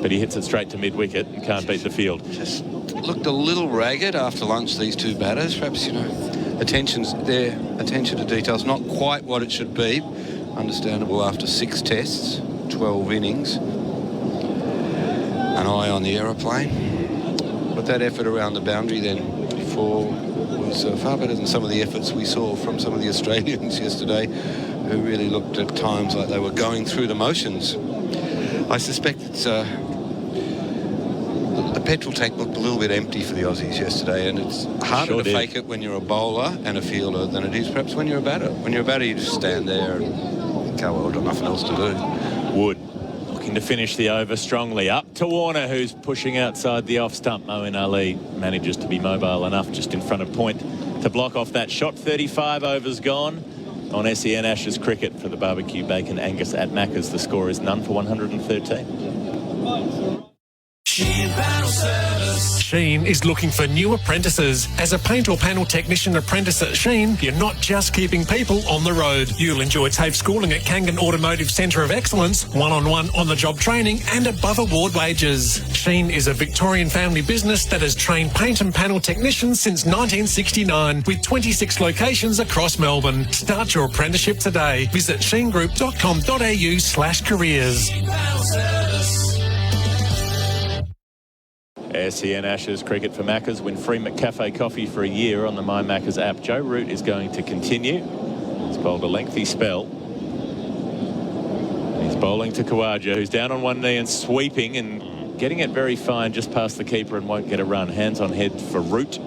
But he hits it straight to mid-wicket and can't beat the field. Just looked a little ragged after lunch, these two batters. Perhaps, you know, attention to detail's not quite what it should be. Understandable after 6 tests, 12 innings. An eye on the aeroplane. But that effort around the boundary then before was far better than some of the efforts we saw from some of the Australians yesterday, who really looked at times like they were going through the motions. I suspect it's the petrol tank looked a little bit empty for the Aussies yesterday, and it's harder to fake it when you're a bowler and a fielder than it is perhaps when you're a batter. When you're a batter, you just stand there and think, oh, well, I've got nothing else to do. Wood looking to finish the over strongly. Up to Warner, who's pushing outside the off stump. Moeen Ali manages to be mobile enough just in front of point to block off that shot. 35 overs gone on SEN Ashes cricket for the barbecue bacon Angus at Macca's. The score is none for 113. Sheen is looking for new apprentices. As a paint or panel technician apprentice at Sheen, you're not just keeping people on the road. You'll enjoy TAFE schooling at Kangan Automotive Centre of Excellence, one-on-one on-the-job training and above award wages. Sheen is a Victorian family business that has trained paint and panel technicians since 1969 with 26 locations across Melbourne. Start your apprenticeship today. Visit sheengroup.com.au/careers. SEN Ashes cricket for Macca's. Win free McCafe coffee for a year on the My Macca's app. Joe Root is going to continue. He's bowled a lengthy spell. He's bowling to Khawaja, who's down on one knee and sweeping and getting it very fine just past the keeper and won't get a run. Hands on head for Root.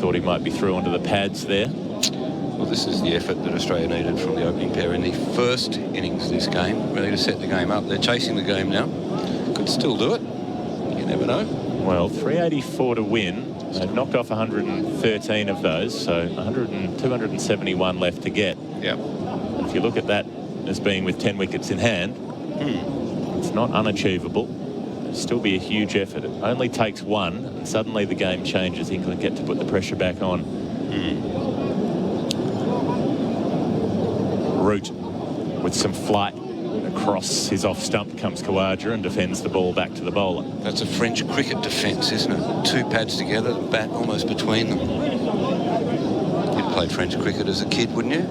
Thought he might be through onto the pads there. Well, this is the effort that Australia needed from the opening pair in the first innings of this game, really to set the game up. They're chasing the game now. Could still do it. You never know. Well, 384 to win. They've knocked off 113 of those, so 271 left to get. Yeah. If you look at that as being with 10 wickets in hand, it's not unachievable. It'll still be a huge effort. It only takes one, and suddenly the game changes. England get to put the pressure back on. Root with some flight. Across his off stump comes Khawaja and defends the ball back to the bowler. That's a French cricket defence, isn't it? 2 pads together, the bat almost between them. You'd played French cricket as a kid, wouldn't you?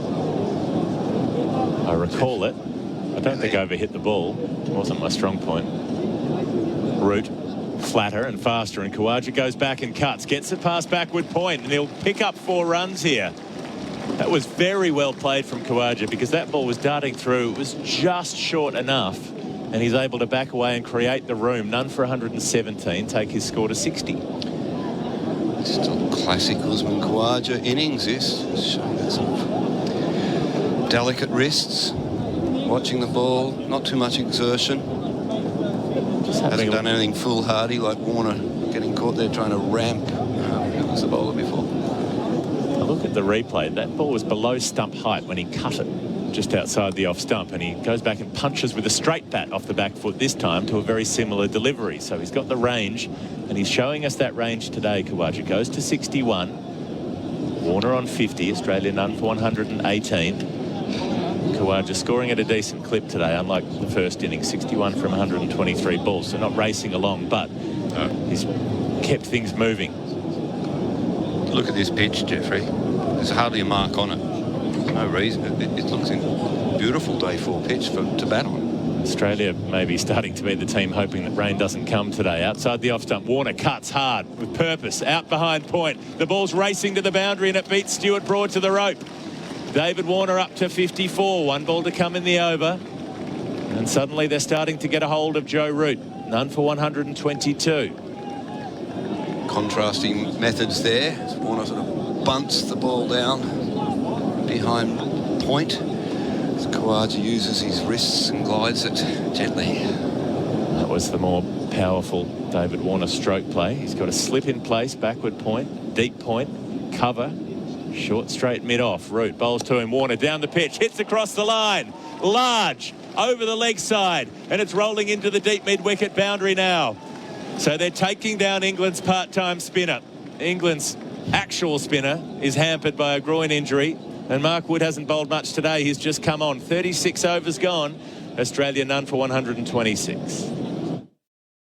I recall it. I don't think I ever hit the ball. It wasn't my strong point. Root flatter and faster, and Khawaja goes back and cuts, gets it past backward point, and he'll pick up 4 runs here. That was very well played from Khawaja because that ball was darting through. It was just short enough, and he's able to back away and create the room. None for 117, take his score to 60. Still classic Usman Khawaja innings, this. Showing some delicate wrists, watching the ball, not too much exertion. Hasn't done anything foolhardy like Warner getting caught there trying to ramp as a bowler before. Look at the replay. That ball was below stump height when he cut it just outside the off stump, and he goes back and punches with a straight bat off the back foot this time to a very similar delivery. So he's got the range, and he's showing us that range today. Khawaja goes to 61. Warner on 50. Australia none for 118. Khawaja scoring at a decent clip today, unlike the first innings. 61 from 123 balls, so not racing along, but he's kept things moving. Look at this pitch, Jeffrey. There's hardly a mark on it. No reason. It looks in beautiful day 4 pitch to bat on. Australia maybe starting to be the team hoping that rain doesn't come today. Outside the off stump, Warner cuts hard with purpose, out behind point. The ball's racing to the boundary and it beats Stuart Broad to the rope. David Warner up to 54, 1 ball to come in the over. And suddenly they're starting to get a hold of Joe Root. None for 122. Contrasting methods there. Warner sort of bunts the ball down behind point. As Khawaja uses his wrists and glides it gently. That was the more powerful David Warner stroke play. He's got a slip in place, backward point, deep point, cover, short straight mid-off. Root bowls to him. Warner down the pitch, hits across the line. Large, over the leg side, and it's rolling into the deep mid-wicket boundary now. So they're taking down England's part-time spinner. England's actual spinner is hampered by a groin injury, and Mark Wood hasn't bowled much today. He's just come on. 36 overs gone. Australia none for 126.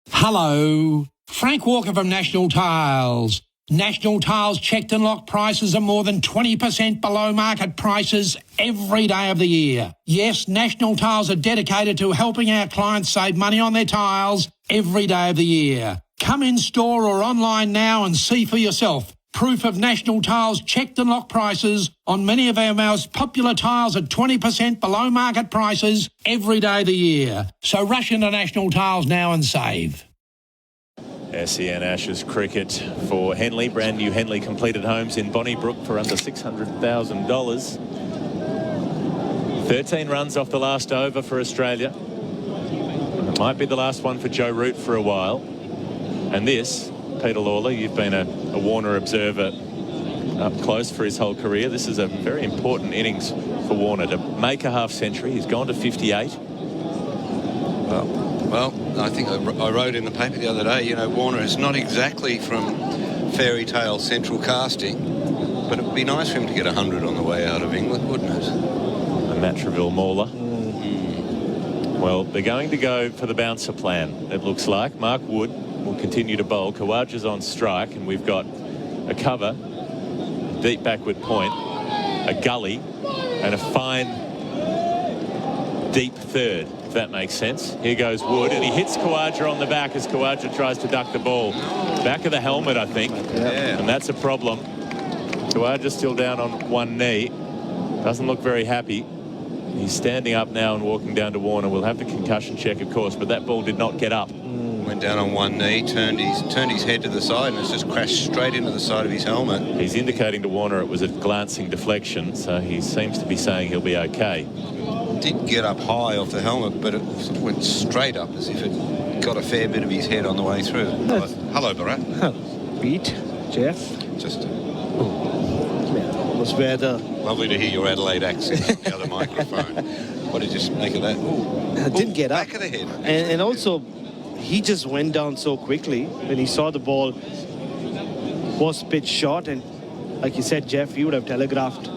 Hello. Frank Walker from National Tiles. National Tiles checked and locked prices are more than 20% below market prices every day of the year. Yes, National Tiles are dedicated to helping our clients save money on their tiles every day of the year. Come in store or online now and see for yourself proof of National Tiles checked and locked prices on many of our most popular tiles at 20% below market prices every day of the year. So rush into National Tiles now and save. SEN Ashes cricket for Henley. Brand new Henley completed homes in Bonnybrook for under $600,000. 13 runs off the last over for Australia. It might be the last one for Joe Root for a while. And this, Peter Lalor, you've been a Warner observer up close for his whole career. This is a very important innings for Warner to make a half century. He's gone to 58. Well, I think I wrote in the paper the other day, you know, Warner is not exactly from fairy tale central casting, but it would be nice for him to get 100 on the way out of England, wouldn't it? A Matraville mauler. Well, they're going to go for the bouncer plan, it looks like. Mark Wood will continue to bowl. Khawaja's on strike, and we've got a cover, deep backward point, a gully, and a fine deep third, if that makes sense. Here goes Wood, and he hits Khawaja on the back as Khawaja tries to duck the ball. Back of the helmet, I think. Yeah. And that's a problem. Khawaja's still down on one knee. Doesn't look very happy. He's standing up now and walking down to Warner. We'll have the concussion check, of course, but that ball did not get up. Went down on one knee, turned his head to the side, and it's just crashed straight into the side of his helmet. He's indicating to Warner it was a glancing deflection, so he seems to be saying he'll be okay. Did get up high off the helmet, but it sort of went straight up as if it got a fair bit of his head on the way through. Hello, Bharat. Pete, Geoff. Just was where the... Lovely to hear your Adelaide accent on the other microphone. What did you make of that? Didn't get up. Back of the head. And also, he just went down so quickly when he saw the ball was pitched short, and like you said, Geoff, he would have telegraphed,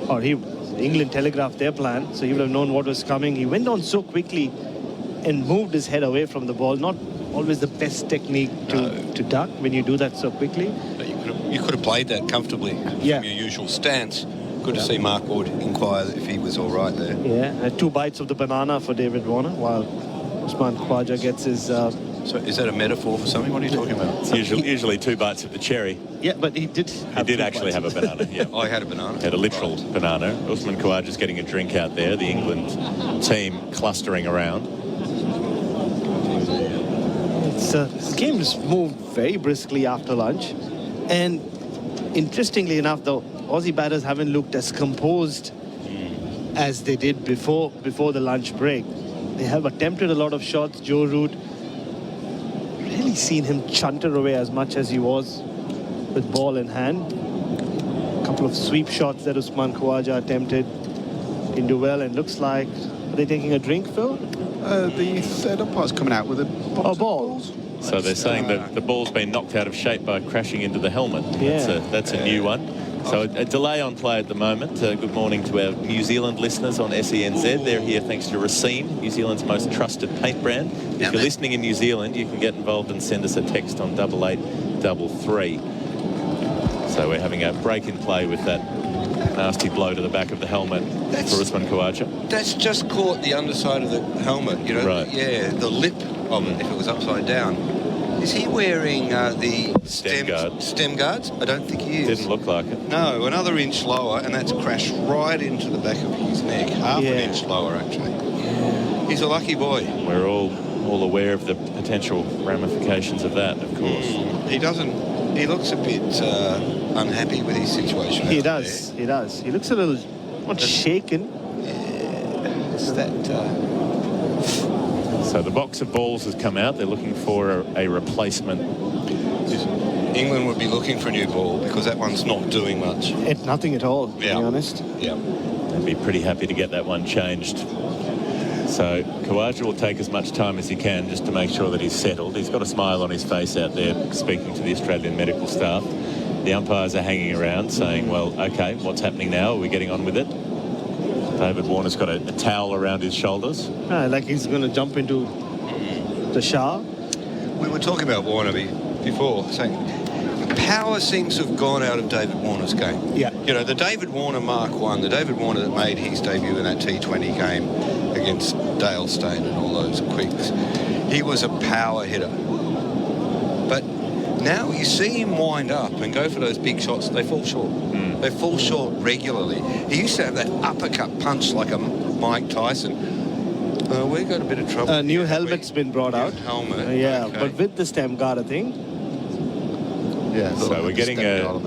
or England telegraphed their plan, so he would have known what was coming. He went down so quickly and moved his head away from the ball. Not always the best technique to duck when you do that so quickly. You could have played that comfortably from your usual stance. Good to see Mark Wood inquire if he was all right there. Yeah, and 2 bites of the banana for David Warner while Usman Khawaja gets his... So is that a metaphor for something? What are you talking about? It's usually 2 bites of the cherry. Yeah, but he did actually have a banana, yeah. Oh, he had a banana? He had a literal banana. Usman Khawaja's getting a drink out there. The England team clustering around. This game just moved very briskly after lunch. And interestingly enough, the Aussie batters haven't looked as composed as they did before the lunch break. They have attempted a lot of shots. Joe Root, really seen him chunter away as much as he was with ball in hand. A couple of sweep shots that Usman Khawaja attempted. Didn't do well, and looks like... Are they taking a drink, Phil? The third umpire's coming out with a ball. So they're saying that the ball's been knocked out of shape by crashing into the helmet. Yeah. That's a new one. So a delay on play at the moment. Good morning to our New Zealand listeners on SENZ. They're here thanks to Racine, New Zealand's most trusted paint brand. If you're listening in New Zealand, you can get involved and send us a text on 8833. So we're having a break in play with that nasty blow to the back of the helmet for Usman Khawaja. That's just caught the underside of the helmet, you know. Right. Yeah, the lip of it, if it was upside down. Is he wearing the stem guards? I don't think he is. Didn't look like it. No, another inch lower, and that's crashed right into the back of his neck. Half an inch lower, actually. He's a lucky boy. We're all aware of the potential ramifications of that, of course. He doesn't. He looks a bit unhappy with his situation. He does. He does. He looks a little not shaken. Yeah. It's that. So the box of balls has come out. They're looking for a replacement. England would be looking for a new ball because that one's not doing much. Nothing at all, to be honest. Yeah. They'd be pretty happy to get that one changed. So Khawaja will take as much time as he can just to make sure that he's settled. He's got a smile on his face out there speaking to the Australian medical staff. The umpires are hanging around saying, well, OK, what's happening now? Are we getting on with it? David Warner's got a towel around his shoulders. Like he's going to jump into the shower. We were talking about Warner before, saying power seems to have gone out of David Warner's game. Yeah. You know, the David Warner Mark 1, the David Warner that made his debut in that T20 game against Dale Steyn and all those quicks, he was a power hitter. But now you see him wind up and go for those big shots, they fall short. They fall short regularly. He used to have that uppercut punch like a Mike Tyson. We got a bit of trouble. A new helmet's been brought out. Helmet. But with the stem guard, I think. Yeah. So we're getting a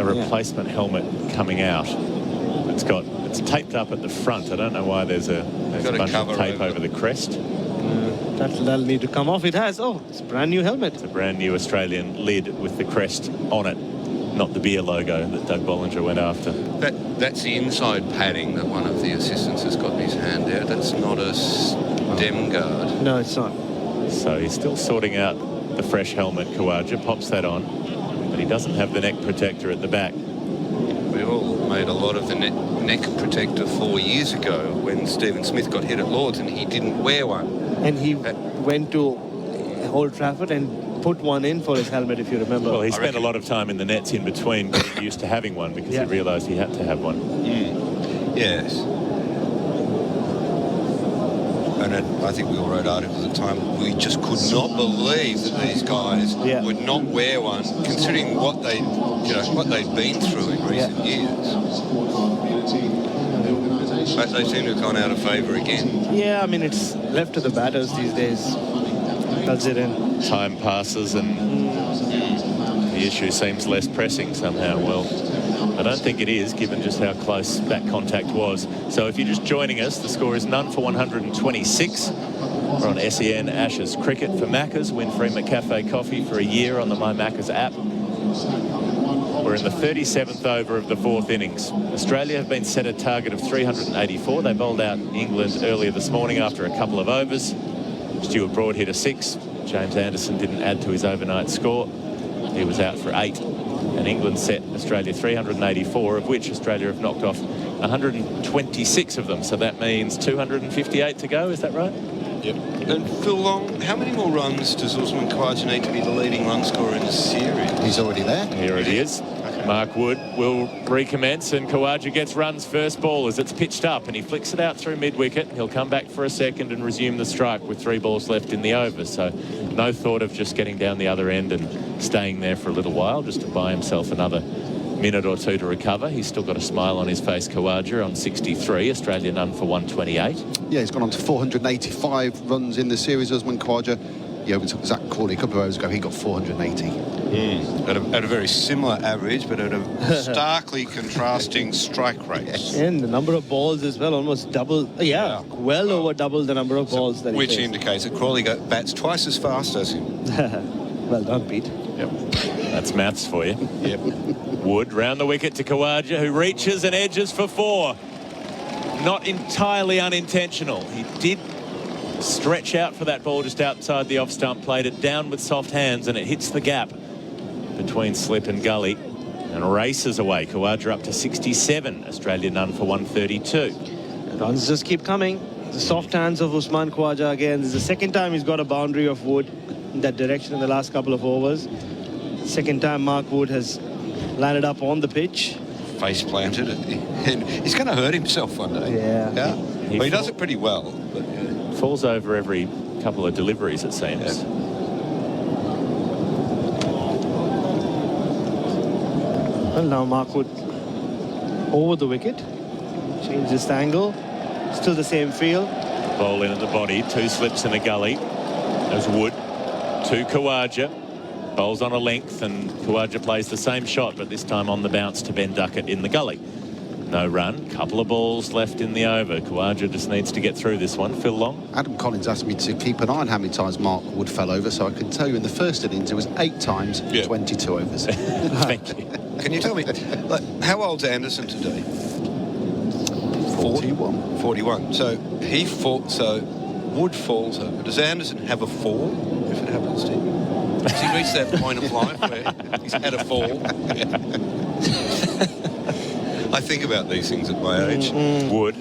replacement helmet coming out. It's taped up at the front. I don't know why there's a bunch of tape over the crest. That'll need to come off. It has. Oh, it's a brand new helmet. It's a brand new Australian lid with the crest on it, not the beer logo that Doug Bollinger went after. That's the inside padding that one of the assistants has got in his hand there. That's not a stem guard. No, it's not. So he's still sorting out the fresh helmet. Khawaja pops that on, but he doesn't have the neck protector at the back. We all made a lot of the neck protector 4 years ago when Stephen Smith got hit at Lord's and he didn't wear one. And he went to Old Trafford and put one in for his helmet, if you remember. Well, he spent a lot of time in the nets in between getting used to having one because he realised he had to have one. Yes. And I think we all wrote articles at the time. We just could not believe that these guys would not wear one, considering what they'd been through in recent years. But they seem to have gone out of favour again. Yeah, I mean, it's left to the batters these days. That's it in. Time passes and the issue seems less pressing somehow. Well, I don't think it is, given just how close that contact was. So if you're just joining us, the score is none for 126. We're on SEN Ashes Cricket for Maccas. Win free McCafe coffee for a year on the My Maccas app. We're in the 37th over of the 4th innings. Australia have been set a target of 384. They bowled out England earlier this morning after a couple of overs. Stuart Broad hit a 6. James Anderson didn't add to his overnight score. He was out for 8. And England set Australia 384, of which Australia have knocked off 126 of them. So that means 258 to go. Is that right? Yep. And Phil Long, how many more runs does Usman Khawaja need to be the leading run scorer in the series? He's already there. Here it is. Mark Wood will recommence and Khawaja gets runs first ball as it's pitched up and he flicks it out through mid-wicket. He'll come back for a second and resume the strike with 3 balls left in the over. So no thought of just getting down the other end and staying there for a little while just to buy himself another minute or two to recover. He's still got a smile on his face, Khawaja, on 63. Australia none for 128. Yeah, he's gone on to 485 runs in the series, Usman Khawaja. He opened up Zach Corley a couple of hours ago. He got 480. At a very similar average, but at a starkly contrasting strike rate. And the number of balls as well, almost double. Well over double the number of balls that he Which faced. indicates that Crawley bats twice as fast as him. Well done, Pete. Yep. That's maths for you. Yep. Wood round the wicket to Khawaja, who reaches and edges for 4. Not entirely unintentional. He did stretch out for that ball just outside the off stump, played it down with soft hands, and it hits the gap between slip and gully and races away. Khawaja up to 67. Australia none for 132. Runs just keep coming. The soft hands of Usman Khawaja again. This is the second time he's got a boundary of Wood in that direction in the last couple of overs. Second time Mark Wood has landed up on the pitch. face planted. And he's going to hurt himself one day. Yeah. Well, he does it pretty well. But, falls over every couple of deliveries, it seems. Well, now Mark Wood over the wicket. Change this angle. Still the same field. Ball in at the body. 2 slips in a gully. As Wood to Khawaja. Bowls on a length, and Khawaja plays the same shot, but this time on the bounce to Ben Duckett in the gully. No run. Couple of balls left in the over. Khawaja just needs to get through this one. Phil Long. Adam Collins asked me to keep an eye on how many times Mark Wood fell over, so I can tell you in the first innings it was 8 times, 22 overs. Thank you. Can you tell me, how old's Anderson today? 41. 41. So Wood falls over. Does Anderson have a fall if it happens to him? Has he reached that point of life where he's had a fall? I think about these things at my age. Wood.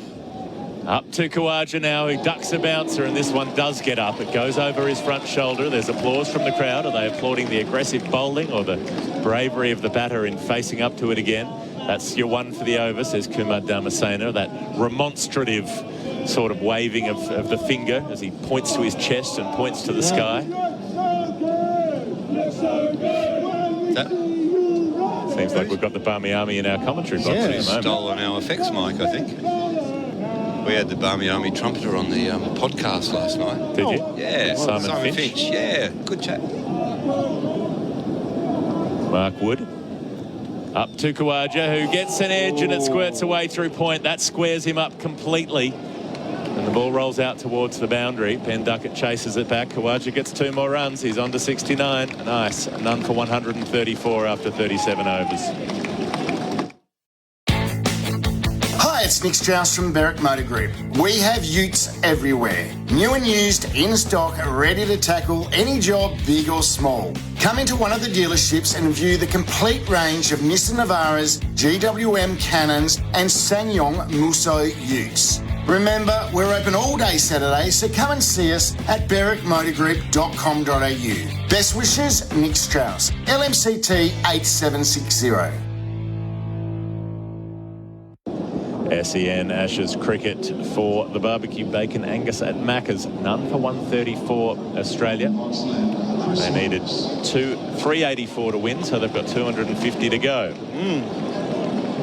Up to Khawaja now, who ducks a bouncer, and this one does get up. It goes over his front shoulder. There's applause from the crowd. Are they applauding the aggressive bowling or the bravery of the batter in facing up to it again? That's your one for the over, says Kumar Dharmasena. That remonstrative sort of waving of the finger as he points to his chest and points to the sky. Seems like we've got the Barmy Army in our commentary box at the moment. Stolen our effects mic, I think. We had the Barmy Army trumpeter on the podcast last night. Did you? Yeah. Simon Finch. Yeah, good chat. Mark Wood. Up to Khawaja, who gets an edge and it squirts away through point. That squares him up completely. And the ball rolls out towards the boundary. Ben Duckett chases it back. Khawaja gets 2 more runs. He's on to 69. Nice. None for 134 after 37 overs. Hi, it's Nick Strauss from Bharat Motor Group. We have utes everywhere. New and used, in stock, ready to tackle any job, big or small. Come into one of the dealerships and view the complete range of Nissan Navaras, GWM Cannons and SsangYong Musso utes. Remember, we're open all day Saturday, so come and see us at barrackmotorgroup.com.au. Best wishes, Nick Strauss, LMCT 8760. SEN Ashes cricket for the barbecue bacon Angus at Macca's. None for 134 Australia. They needed 384 to win, so they've got 250 to go.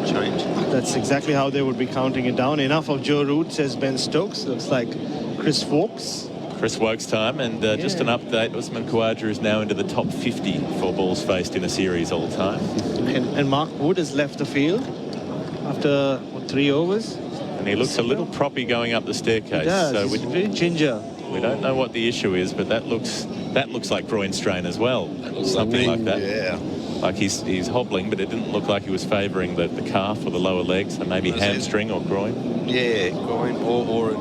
Change. That's exactly how they would be counting it down. Enough of Joe Root, says Ben Stokes. Looks like Chris Wokes. Chris Wokes time, and just an update. Usman Khawaja is now into the top 50 for balls faced in a series all time. And Mark Wood has left the field after 3 overs. And he looks a little proppy going up the staircase. So he's very ginger. We don't know what the issue is, but that looks like groin strain as well. Something like that. Yeah. Like he's hobbling, but it didn't look like he was favouring the calf or the lower leg, so maybe hamstring or groin. Yeah, groin or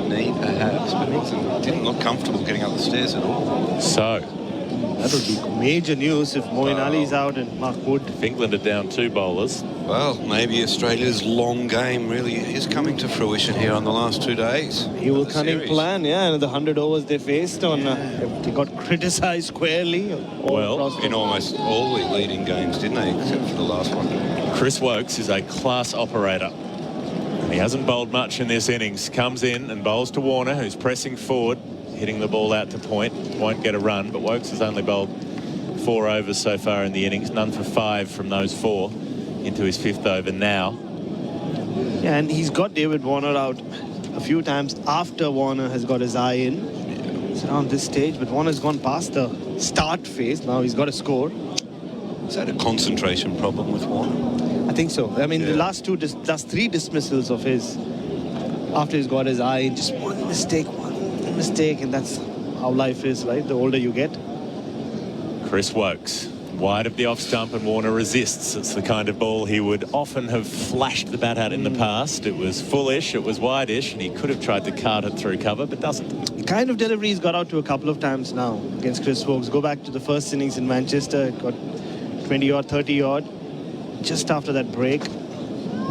knee perhaps, but it didn't look comfortable getting up the stairs at all. So that would be major news if Moeen Ali's out and Mark Wood. If England are down 2 bowlers. Well, maybe Australia's long game really is coming to fruition here on the last 2 days. He will cunning plan, and the 100 overs they faced on, they got criticised squarely. Well, in almost all the leading games, didn't they, except for the last one. Chris Wokes is a class operator. And he hasn't bowled much in this innings. Comes in and bowls to Warner, who's pressing forward, hitting the ball out to point. Won't get a run, but Wokes has only bowled 4 overs so far in the innings. None for 5 from those 4 into his 5th over now. Yeah, and he's got David Warner out a few times after Warner has got his eye in. It's around this stage, but Warner's gone past the start phase. Now he's got a score. Is that a concentration problem with Warner? I think so. I mean, the last 3 dismissals of his after he's got his eye in, just one mistake, and that's how life is, right? The older you get. Chris Wokes, wide of the off stump, and Warner resists. It's the kind of ball he would often have flashed the bat at in the past. It was fullish, it was wide-ish, and he could have tried to cart it through cover, but doesn't. The kind of delivery he's got out to a couple of times now against Chris Wokes. Go back to the first innings in Manchester, it got 20-odd, 30-odd. Just after that break,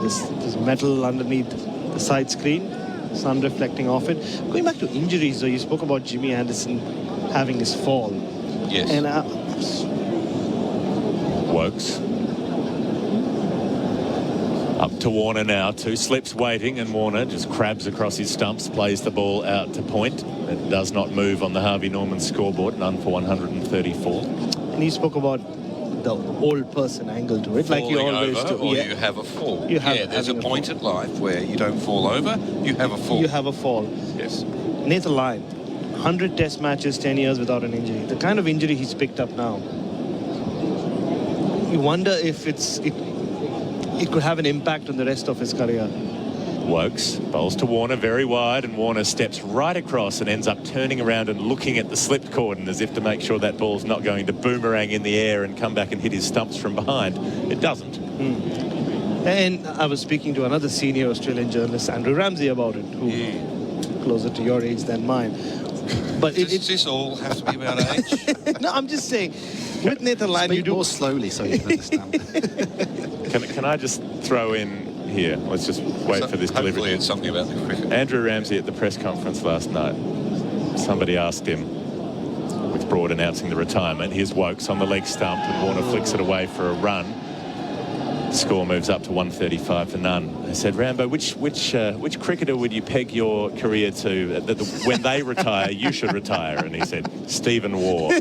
this metal underneath the side screen, sun reflecting off it. Going back to injuries, though, you spoke about Jimmy Anderson having his fall. Yes. And Wokes. to Warner now. 2 slips waiting, and Warner just crabs across his stumps, plays the ball out to point. It does not move on the Harvey Norman scoreboard, none for 134. And he spoke about the old person angle to it, like you always over, do. or Yeah. you have a fall. You there's a point at life where you don't fall over, you have a fall. You have a fall. Yes. Nathan Lyon, 100 test matches, 10 years without an injury. The kind of injury he's picked up now, you wonder if it could have an impact on the rest of his career. Wokes bowls to Warner very wide, and Warner steps right across and ends up turning around and looking at the slip cordon as if to make sure that ball's not going to boomerang in the air and come back and hit his stumps from behind. It doesn't. And I was speaking to another senior Australian journalist, Andrew Ramsey, about it, who closer to your age than mine. But Does this all have to be about age? No, I'm just saying, with Nathan Lyon, you do more slowly so you can understand. Can I just throw in here? Let's just wait for this delivery. Hopefully it's something about the cricket. Andrew Ramsey at the press conference last night, somebody asked him, with Broad announcing the retirement, here's Wokes on the leg stump, and Warner flicks it away for a run. The score moves up to 135 for none. I said, Rambo, which cricketer would you peg your career to when they retire, you should retire? And he said, Stephen Waugh.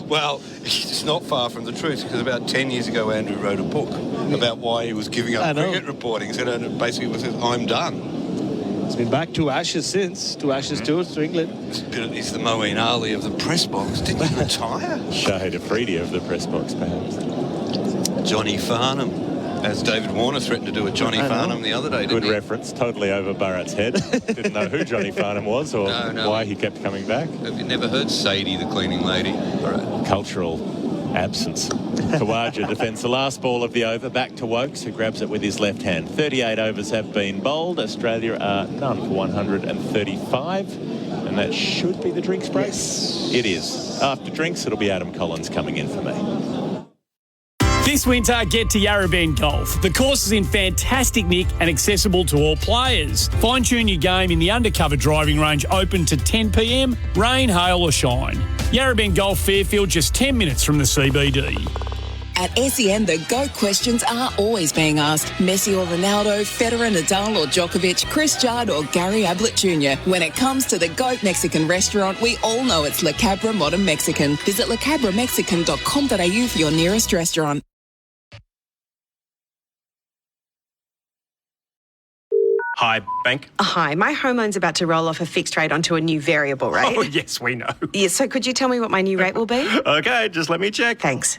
Well, it's not far from the truth, because about 10 years ago, Andrew wrote a book about why he was giving up cricket reporting. He said, and basically it was, I'm done. He's been back 2 Ashes since, 2 Ashes tours to England. He's the Moeen Ali of the press box. Didn't he retire? Shahid Afridi of the press box, perhaps. Johnny Farnham, as David Warner threatened to do a Johnny Farnham the other day, didn't Good reference, totally over Bharat's head. Didn't know who Johnny Farnham was or why he kept coming back. Have you never heard Sadie, the cleaning lady? Cultural absence. Khawaja defends the last ball of the over, back to Wokes, who grabs it with his left hand. 38 overs have been bowled. Australia are none for 135, and that should be the drinks break. Yes. It is. After drinks, it'll be Adam Collins coming in for me. This winter, get to Yarrabeen Golf. The course is in fantastic nick and accessible to all players. Fine-tune your game in the undercover driving range, open to 10 p.m, rain, hail or shine. Yarrabeen Golf Fairfield, just 10 minutes from the CBD. At SEN, the GOAT questions are always being asked. Messi or Ronaldo, Federer, Nadal or Djokovic, Chris Judd or Gary Ablett Jr. When it comes to the GOAT Mexican restaurant, we all know it's La Cabra Modern Mexican. Visit lacabramexican.com.au for your nearest restaurant. Hi, bank. Hi, my home loan's about to roll off a fixed rate onto a new variable rate. Oh, yes, we know. Yeah, so could you tell me what my new rate will be? Okay, just let me check. Thanks.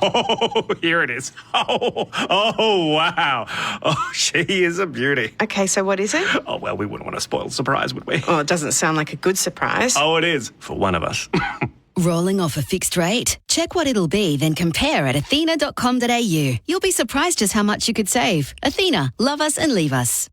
Oh, here it is. Oh, wow. Oh, she is a beauty. Okay, so what is it? Oh, well, we wouldn't want to spoil the surprise, would we? Oh, it doesn't sound like a good surprise. Oh, it is, for one of us. Rolling off a fixed rate? Check what it'll be, then compare at athena.com.au. You'll be surprised just how much you could save. Athena, love us and leave us.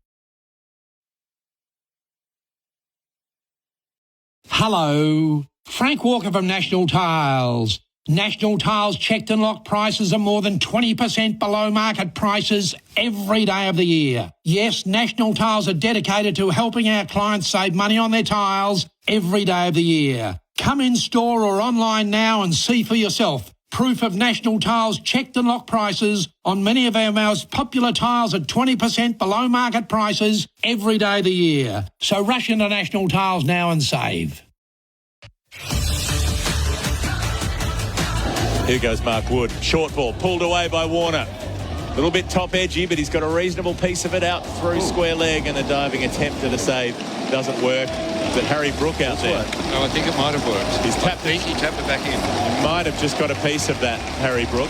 Hello, Frank Walker from National Tiles. National Tiles checked and locked prices are more than 20% below market prices every day of the year. Yes, National Tiles are dedicated to helping our clients save money on their tiles every day of the year. Come in store or online now and see for yourself. Proof of National Tiles checked and locked prices on many of our most popular tiles at 20% below market prices every day of the year. So rush into National Tiles now and save. Here goes Mark Wood. Short ball pulled away by Warner. A little bit top edgy, but he's got a reasonable piece of it out through square leg, and a diving attempt at a save doesn't work. But Harry Brook out there. No, I think it might have worked. He tapped it back in. He might have just got a piece of that, Harry Brook,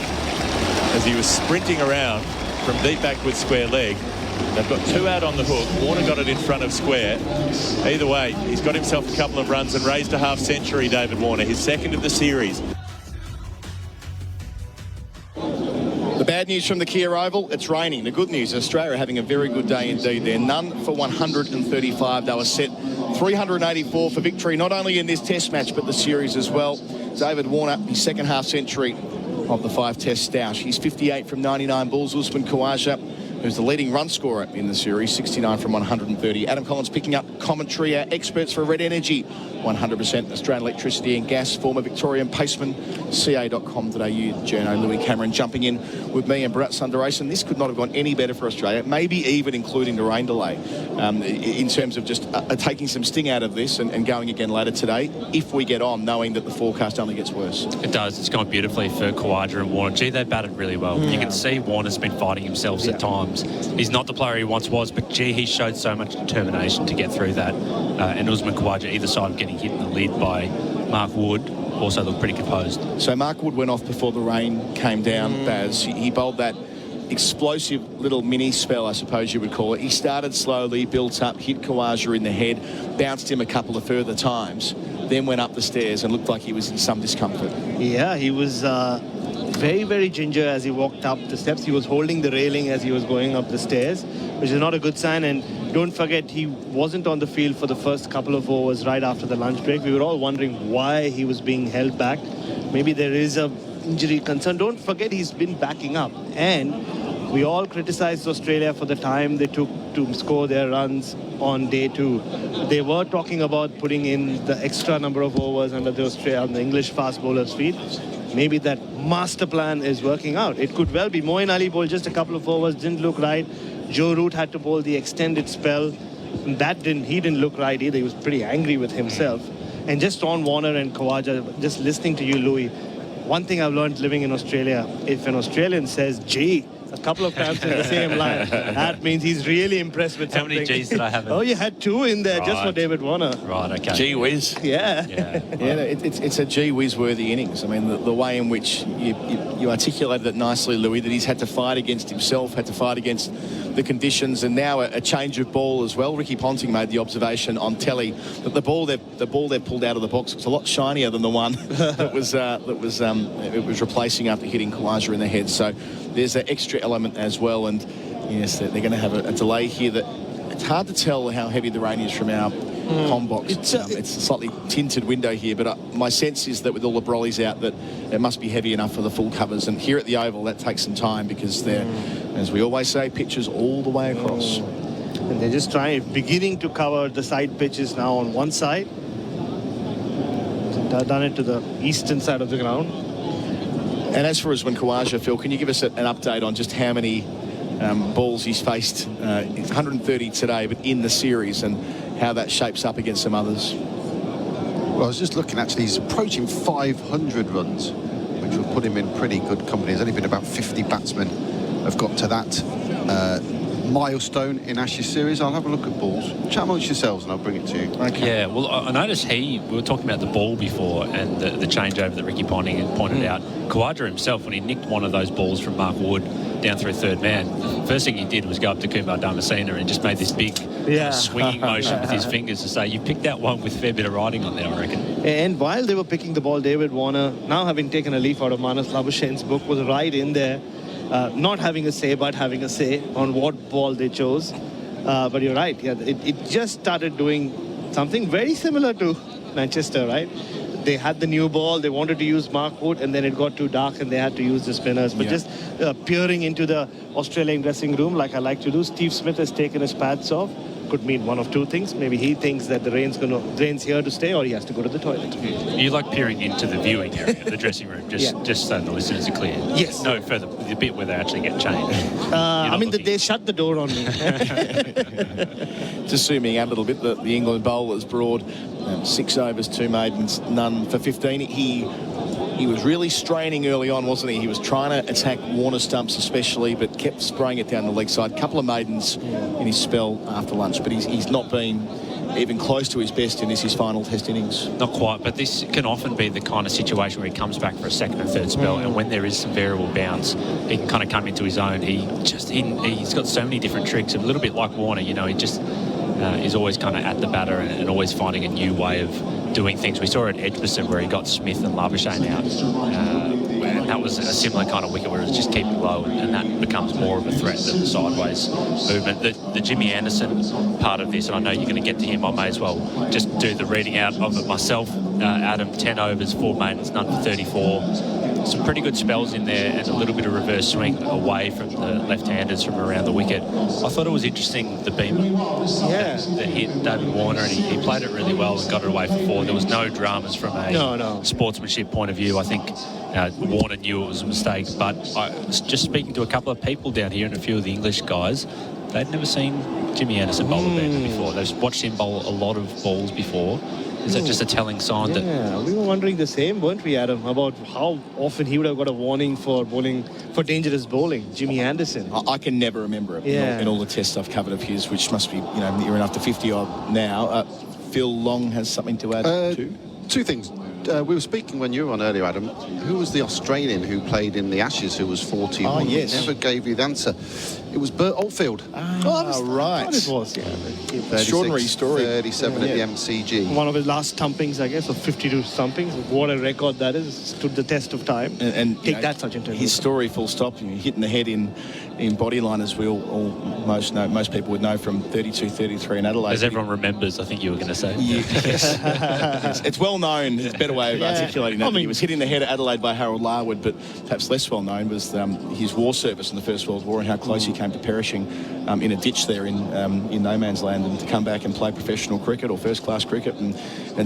as he was sprinting around from deep back with square leg. They've got 2 out on the hook. Warner got it in front of square. Either way, he's got himself a couple of runs and raised a half century, David Warner, his second of the series. The bad news from the Kia Oval, it's raining. The good news, Australia are having a very good day indeed. They're none for 135. They were set 384 for victory, not only in this test match, but the series as well. David Warner, his second half century of the 5 test stoush. He's 58 from 99 balls. Usman Khawaja who's the leading run scorer in the series, 69 from 130. Adam Collins picking up commentary. Our experts for Red Energy, 100% Australian electricity and gas, former Victorian paceman, ca.com.au. Journo Louis Cameron jumping in with me and Bharat Sundaresan. This could not have gone any better for Australia, maybe even including the rain delay, in terms of just taking some sting out of this and going again later today, if we get on, knowing that the forecast only gets worse. It does. It's gone beautifully for Khawaja and Warner. Gee, they batted really well. You can see Warner's been fighting himself at times. He's not the player he once was, but gee, he showed so much determination to get through that. And Usman Khawaja, either side of getting hit in the lid by Mark Wood, also looked pretty composed. So Mark Wood went off before the rain came down, Baz. He bowled that explosive little mini spell, I suppose you would call it. He started slowly, built up, hit Khawaja in the head, bounced him a couple of further times, then went up the stairs and looked like he was in some discomfort. Yeah, he was very, very ginger as he walked up the steps. He was holding the railing as he was going up the stairs, which is not a good sign. And don't forget, he wasn't on the field for the first couple of overs right after the lunch break. We were all wondering why he was being held back. Maybe there is a injury concern. Don't forget, he's been backing up. And we all criticized Australia for the time they took to score their runs on day 2. They were talking about putting in the extra number of overs under the English fast bowlers' feet. Maybe that master plan is working out. It could well be. Moeen Ali bowled just a couple of overs, didn't look right. Joe Root had to bowl the extended spell. And he didn't look right either. He was pretty angry with himself. And just on Warner and Khawaja, just listening to you, Louis, one thing I've learned living in Australia, if an Australian says, gee, a couple of times in the same line, that means he's really impressed with something. How many G's did I have? Oh, you had 2 in there just for David Warner. Right, okay. Gee whiz. Yeah. It's a gee whiz worthy innings. I mean, the way in which you articulated it nicely, Louis, that he's had to fight against himself, had to fight against the conditions, and now a change of ball as well. Ricky Ponting made the observation on telly that the ball they've pulled out of the box was a lot shinier than the one that was replacing after hitting Khawaja in the head. So there's an extra element as well, and yes, they're going to have a delay here. That it's hard to tell how heavy the rain is from our comm box. It's a slightly tinted window here, but my sense is that with all the brollies out, that it must be heavy enough for the full covers. And here at the Oval, that takes some time because they're, as we always say, pitches all the way across. And they're just beginning to cover the side pitches now on one side. They've done it to the eastern side of the ground. And as for Usman Khawaja, Phil, can you give us an update on just how many balls he's faced? 130 today, but in the series, and how that shapes up against some others? Well, I was just looking, actually, he's approaching 500 runs, which will put him in pretty good company. There's only been about 50 batsmen have got to that milestone in Ashes series. I'll have a look at balls. Chat amongst yourselves and I'll bring it to you. Okay. Yeah, well, I noticed we were talking about the ball before and the changeover that Ricky Ponting had pointed out. Khawaja himself, when he nicked one of those balls from Mark Wood down through third man, the first thing he did was go up to Kumar Dharmasena and just made this big swinging motion with his fingers to say, you picked that one with a fair bit of writing on there, I reckon. And while they were picking the ball, David Warner, now having taken a leaf out of Manas Labuschane's book, was right in there. Not having a say, but having a say on what ball they chose. But you're right. Yeah, it just started doing something very similar to Manchester, right? They had the new ball. They wanted to use Mark Wood, and then it got too dark, and they had to use the spinners. But just peering into the Australian dressing room, like I like to do, Steve Smith has taken his pads off. Could mean one of two things. Maybe he thinks that the rain's here to stay, or he has to go to the toilet. You like peering into the viewing area, the dressing room, just so the listeners are clear. Yes. No further, the bit where they actually get changed. I mean, they shut the door on me. Just zooming out a little bit, the England bowlers Broad, 6 overs, 2 maidens, none for 15. He was really straining early on, wasn't he? He was trying to attack Warner stumps especially, but kept spraying it down the leg side. Couple of maidens in his spell after lunch, but he's not been even close to his best in his final test innings. Not quite, but this can often be the kind of situation where he comes back for a second and third spell, and when there is some variable bounce, he can kind of come into his own. He's got so many different tricks, a little bit like Warner, he just is always kind of at the batter and always finding a new way of doing things. We saw at Edgbaston where he got Smith and Labuschagne out. And that was a similar kind of wicket where it was just keeping low, and that becomes more of a threat than the sideways movement. the Jimmy Anderson part of this, and I know you're going to get to him, I may as well just do the reading out of it myself. Adam, 10 overs, 4 maidens, none for 34. Some pretty good spells in there and a little bit of reverse swing away from the left-handers from around the wicket. I thought it was interesting, the beamer that hit David Warner, and he played it really well and got it away for 4. There was no dramas from a sportsmanship point of view. I think Warner knew it was a mistake, but I was just speaking to a couple of people down here and a few of the English guys. They'd never seen Jimmy Anderson bowl a beamer before. They've watched him bowl a lot of balls before. Is that just a telling sign that... Yeah, we were wondering the same, weren't we, Adam, about how often he would have got a warning for dangerous bowling, Jimmy Anderson. I can never remember it in all the tests I've covered of his, which must be, near enough to 50-odd now. Phil Long has something to add too? 2 things. We were speaking when you were on earlier, Adam. Who was the Australian who played in the Ashes who was 40? Oh, yes. Never gave you the answer. It was Bert Oldfield. Right. It was, Extraordinary story. 37 at the MCG. One of his last stumpings, I guess, of 52 stumpings. What a record that is. Stood the test of time. And take that, Sachin Tendulkar. His story, full stop, hitting the head in bodyline, as we most know. Most people would know from 32-33 in Adelaide. As everyone remembers, I think you were going to say. Yes. It's well known. It's a better way of articulating that. He was hitting the head at Adelaide by Harold Larwood, but perhaps less well known was his war service in the First World War and how close he came to perishing in a ditch there in no man's land, and to come back and play professional cricket or first-class cricket and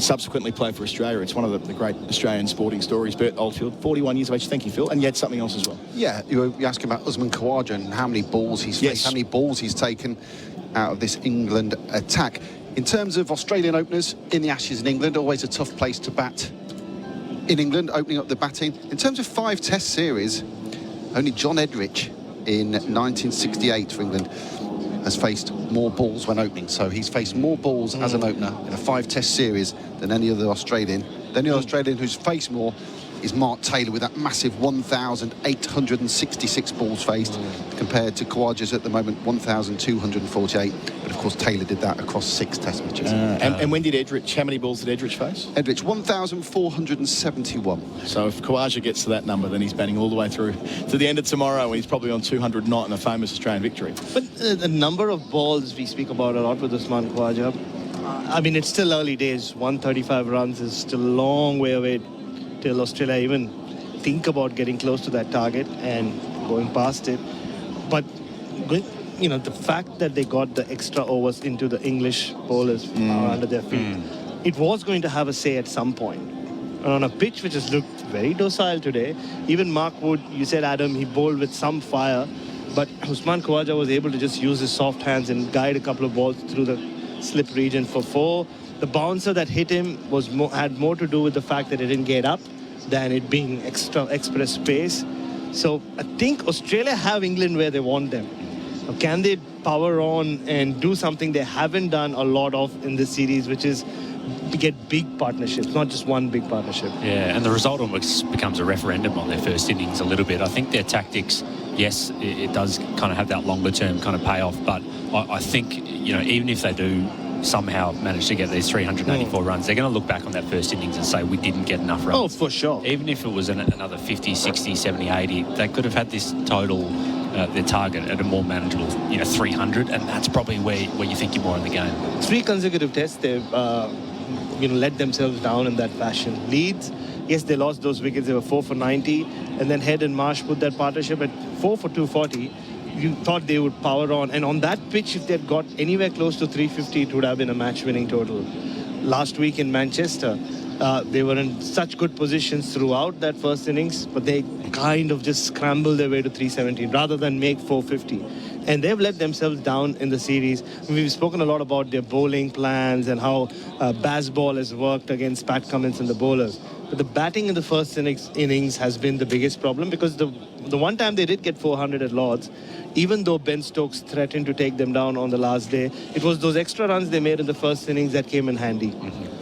subsequently play for Australia. It's one of the great Australian sporting stories. Bert Oldfield, 41 years of age. Thank you, Phil. And yet something else as well. Yeah, you asking about Usman Khawaja and how many balls he's faced, how many balls he's taken out of this England attack. In terms of Australian openers in the Ashes in England, always a tough place to bat in England, opening up the batting. In terms of 5 test series, only John Edrich in 1968 for England has faced more balls when opening. So he's faced more balls as an opener in a 5 test series than any other Australian. The only Australian who's faced more is Mark Taylor with that massive 1,866 balls faced, compared to Khawaja's at the moment 1,248. But of course Taylor did that across 6 test matches. And when did Edrich, how many balls did Edrich face? Edrich 1,471. So if Khawaja gets to that number, then he's batting all the way through to the end of tomorrow, when he's probably on 200 not in a famous Australian victory. But the number of balls we speak about a lot with Usman Khawaja, I mean, it's still early days. 135 runs is still a long way away till Australia even think about getting close to that target and going past it. But, the fact that they got the extra overs into the English bowlers under their feet, it was going to have a say at some point. And on a pitch which has looked very docile today, even Mark Wood, you said, Adam, he bowled with some fire, but Usman Khawaja was able to just use his soft hands and guide a couple of balls through the slip region for 4. The bouncer that hit him had more to do with the fact that it didn't get up than it being express pace. So I think Australia have England where they want them. Now, can they power on and do something they haven't done a lot of in this series, which is to get big partnerships, not just one big partnership? Yeah, and the result almost becomes a referendum on their first innings a little bit. I think their tactics, yes, it does kind of have that longer term kind of payoff, but I think, even if they do somehow manage to get these 384 runs, they're going to look back on that first innings and say we didn't get enough runs. Oh, for sure. Even if it was another 50, 60, 70, 80, they could have had this total, their target at a more manageable, 300, and that's probably where you think you're more in the game. 3 consecutive tests, they've let themselves down in that fashion. Leeds, yes, they lost those wickets. They were 4 for 90, and then Head and Marsh put that partnership at 4 for 240. You thought they would power on, and on that pitch, if they'd got anywhere close to 350, it would have been a match-winning total. Last week in Manchester, they were in such good positions throughout that first innings, but they kind of just scrambled their way to 370 rather than make 450. And they've let themselves down in the series. We've spoken a lot about their bowling plans and how Bazball has worked against Pat Cummins and the bowlers. But the batting in the first innings has been the biggest problem, because the one time they did get 400 at Lord's, even though Ben Stokes threatened to take them down on the last day, it was those extra runs they made in the first innings that came in handy.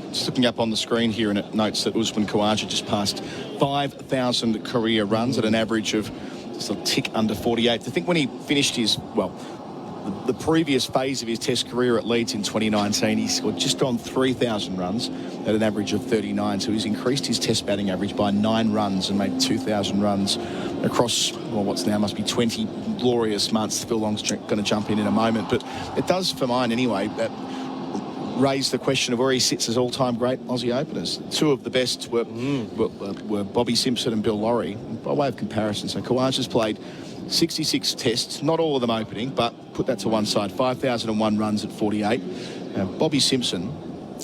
Just looking up on the screen here, and it notes that Usman Khawaja just passed 5,000 career runs at an average of just a tick under 48. I think when he finished his, the previous phase of his Test career at Leeds in 2019, he scored just on 3,000 runs at an average of 39. So he's increased his Test batting average by 9 runs and made 2,000 runs across, well, what's now must be 20 glorious months. Phil Long's going to jump in a moment. But it does, for mine anyway, raise the question of where he sits as all-time great Aussie openers. Two of the best were Bobby Simpson and Bill Lawry, by way of comparison. So Khawaja's played 66 tests, not all of them opening, but put that to one side, 5,001 runs at 48. Bobby Simpson,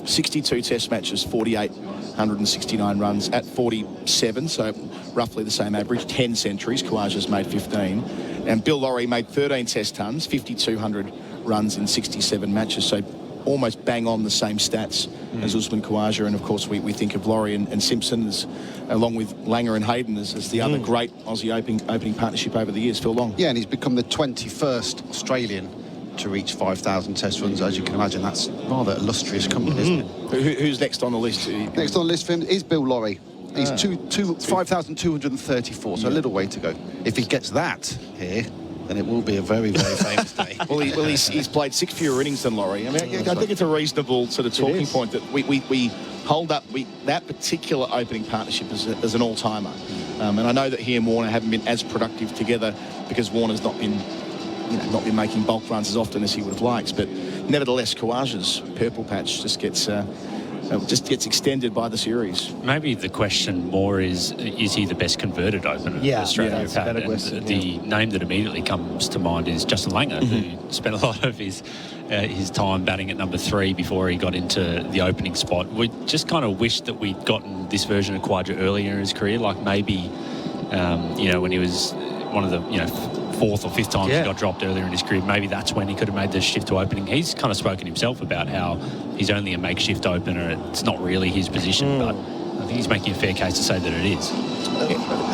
62 test matches, 4,869 runs at 47, so roughly the same average, 10 centuries. Khawaja's made 15. And Bill Lawry made 13 test tons, 5,200 runs in 67 matches, so almost bang on the same stats as Usman Khawaja. And of course we think of Lawry and Simpson as, along with Langer and Hayden as the other great Aussie opening partnership over the years. Phil Long. Yeah, and he's become the 21st Australian to reach 5,000 test runs. As you can imagine, that's rather illustrious company, isn't it? Who's next on the list? Next on the list for him is Bill Lawry. He's 5,234, so a little way to go. If he gets that here, then it will be a very, very famous day. He's played 6 fewer innings than Lawry. I mean, I think it's a reasonable sort of talking point that we hold up that particular opening partnership as an all-timer. And I know that he and Warner haven't been as productive together because Warner's not been making bulk runs as often as he would have liked. But nevertheless, Khawaja's purple patch just gets extended by the series. Maybe the question more is he the best converted opener Australia have had? And the name that immediately comes to mind is Justin Langer, who spent a lot of his time batting at number 3 before he got into the opening spot. We just kind of wish that we'd gotten this version of Khawaja earlier in his career, like maybe when he was one of the 4th or 5th times he got dropped earlier in his career. Maybe that's when he could have made the shift to opening. He's kind of spoken himself about how he's only a makeshift opener. It's not really his position, but I think he's making a fair case to say that it is.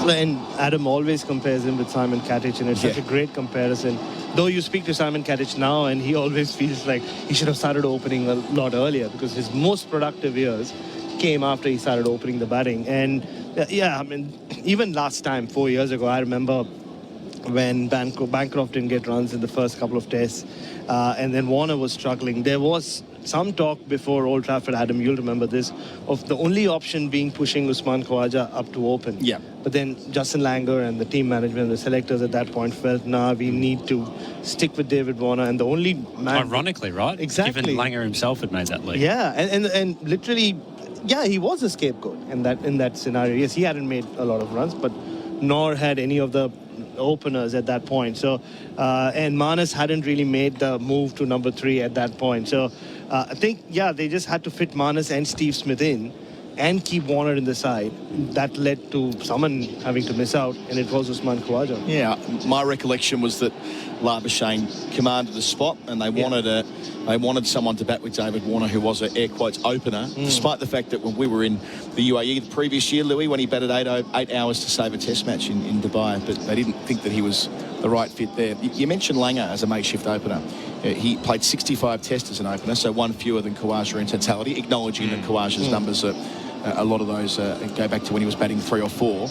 And Adam always compares him with Simon Katich, and it's such a great comparison. Though you speak to Simon Katich now, and he always feels like he should have started opening a lot earlier, because his most productive years came after he started opening the batting. And I mean, even last time, 4 years ago, I remember when Bancroft didn't get runs in the first couple of tests, and then Warner was struggling. There was some talk before Old Trafford, Adam, you'll remember this, of the only option being pushing Usman Khawaja up to open. Yeah. But then Justin Langer and the team management, the selectors at that point felt, we need to stick with David Warner, and the only man... Ironically, right? Exactly. Given Langer himself had made that leap. Yeah, and literally, he was a scapegoat in that scenario. Yes, he hadn't made a lot of runs, but nor had any of the openers at that point. So, and Manas hadn't really made the move to number 3 at that point. So, I think, they just had to fit Manas and Steve Smith in and keep Warner in the side. That led to someone having to miss out, and it was Usman Khawaja. Yeah, my recollection was that Labuschagne commanded the spot, and they wanted someone to bat with David Warner, who was an air quotes opener, despite the fact that when we were in the UAE the previous year, Louis, when he batted 8 hours to save a test match in Dubai, but they didn't think that he was the right fit there. You mentioned Langer as a makeshift opener. He played 65 tests as an opener, so one fewer than Khawaja in totality, acknowledging that Khawaja's numbers are a lot of those go back to when he was batting 3 or 4.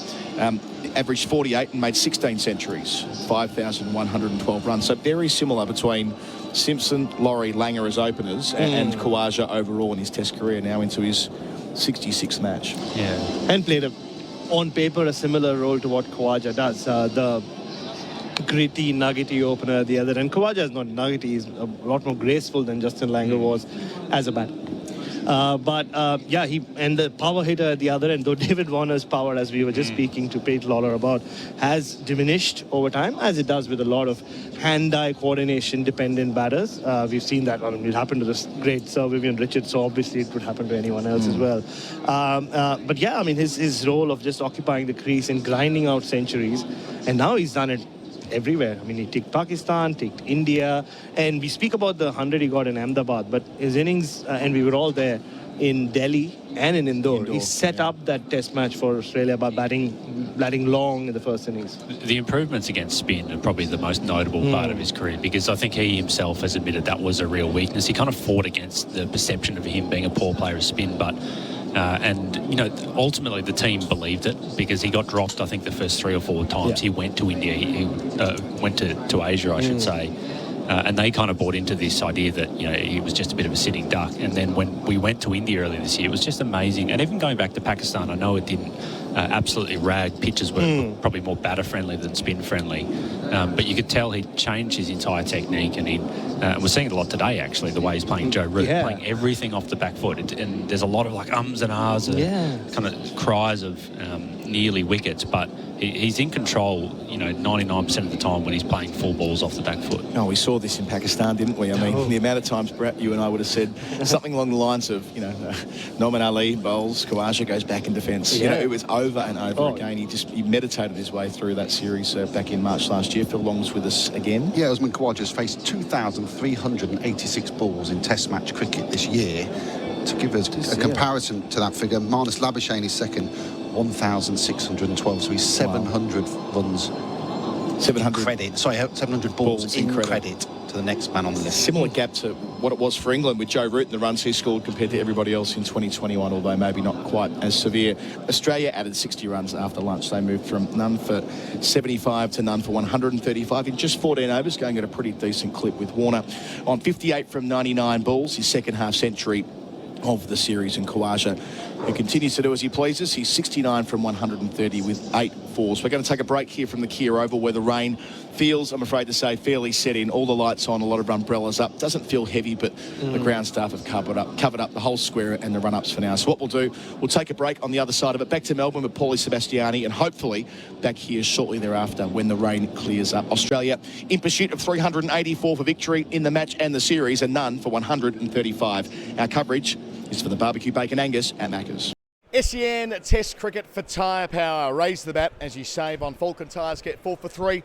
Averaged 48 and made 16 centuries, 5,112 runs. So very similar between Simpson, Lawry, Langer as openers and Khawaja overall in his Test career, now into his 66th match. Yeah. And played, on paper, a similar role to what Khawaja does. The gritty, nuggety opener at the other end. Khawaja is not nuggety. He's a lot more graceful than Justin Langer was as a batter. He and the power hitter at the other end, though David Warner's power, as we were just speaking to Pete Lalor about, has diminished over time, as it does with a lot of hand-eye coordination dependent batters. We've seen that. It happened to the great Sir Vivian Richards, so obviously it could happen to anyone else as well. His role of just occupying the crease and grinding out centuries, and now he's done it everywhere. He ticked Pakistan, ticked India, and we speak about the 100 he got in Ahmedabad, but his innings, and we were all there in Delhi and in Indore. He set up that test match for Australia by batting long in the first innings. The improvements against spin are probably the most notable part of his career, because I think he himself has admitted that was a real weakness. He kind of fought against the perception of him being a poor player of spin, but ultimately the team believed it, because he got dropped, I think, the first 3 or 4 times he went to India. He went to Asia, I should say. and they kind of bought into this idea that, you know, he was just a bit of a sitting duck. And then when we went to India earlier this year, it was just amazing. And even going back to Pakistan, I know it didn't absolutely rag. Pitches were probably more batter friendly than spin friendly, but you could tell he'd changed his entire technique, and we're seeing it a lot today actually, the way he's playing Joe Root, playing everything off the back foot. And there's a lot of like ums and ahs, kind of cries of nearly wickets, but he's in control, you know, 99% of the time when he's playing full balls off the back foot. Oh, we saw this in Pakistan, didn't we? I mean, the amount of times, Brett, you and I would have said something along the lines of, you know, Norman Ali bowls, Khawaja goes back in defence. You know, it was over and over again. He meditated his way through that series back in March last year. Phil Long's with us again. Yeah, Usman Khawaja's faced 2,386 balls in Test match cricket this year. To give us a comparison to that figure, Marnus Labuschagne is second, 1,612, so he's 700 runs 700 credit. Sorry, 700 balls in credit to the next man on the list. Similar gap to what it was for England with Joe Root and the runs he scored compared to everybody else in 2021, although maybe not quite as severe. Australia added 60 runs after lunch. They moved from none for 75 to none for 135 in just 14 overs, going at a pretty decent clip with Warner on 58 from 99 balls, his second half century of the series. And Khawaja, who continues to do as he pleases, he's 69 from 130 with 8 fours. We're going to take a break here from the Kia Oval, where the rain feels, I'm afraid to say, fairly set in. All the lights on, a lot of umbrellas up. Doesn't feel heavy, but the ground staff have covered up the whole square and the run-ups for now. So what we'll do, we'll take a break on the other side of it. Back to Melbourne with Paulie Sebastiani, and hopefully back here shortly thereafter when the rain clears up. Australia in pursuit of 384 for victory in the match and the series, and none for 135. Our coverage is for the barbecue bacon Angus at Macca's. SEN Test Cricket for tyre power. Raise the bat as you save on Falcon tyres. Get 4 for 3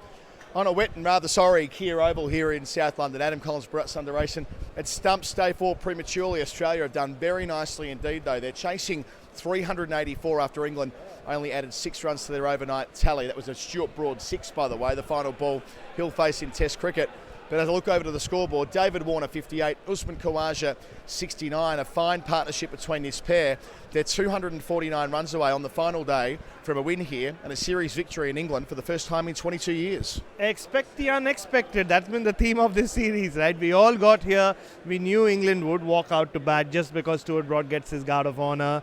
on a wet and rather sorry Kia Oval here in South London. Adam Collins, Bharat, Sundaresan. At stumps day 4 prematurely. Australia have done very nicely indeed, though. They're chasing 384 after England only added 6 runs to their overnight tally. That was a Stuart Broad 6, by the way, the final ball he'll face in Test cricket. But as I look over to the scoreboard, David Warner 58, Usman Khawaja 69, a fine partnership between this pair. They're 249 runs away on the final day from a win here and a series victory in England for the first time in 22 years. Expect the unexpected. That's been the theme of this series, right? We all got here. We knew England would walk out to bat just because Stuart Broad gets his guard of honour.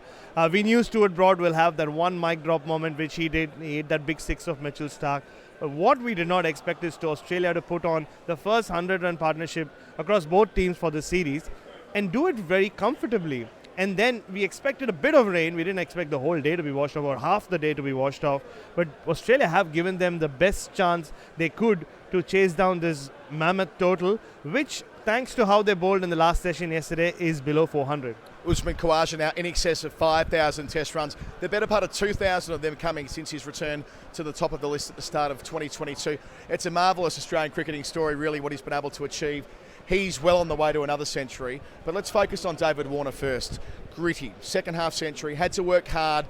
We knew Stuart Broad will have that one mic drop moment, which he did. He hit that big 6 of Mitchell Starc. But what we did not expect is to Australia to put on the first 100-run partnership across both teams for the series and do it very comfortably. And then we expected a bit of rain. We didn't expect the whole day to be washed off or half the day to be washed off. But Australia have given them the best chance they could to chase down this mammoth total, which, thanks to how they bowled in the last session yesterday, is below 400. Usman Khawaja now in excess of 5,000 test runs. The better part of 2,000 of them coming since his return to the top of the list at the start of 2022. It's a marvellous Australian cricketing story, really, what he's been able to achieve. He's well on the way to another century. But let's focus on David Warner first. Gritty, second half century, had to work hard.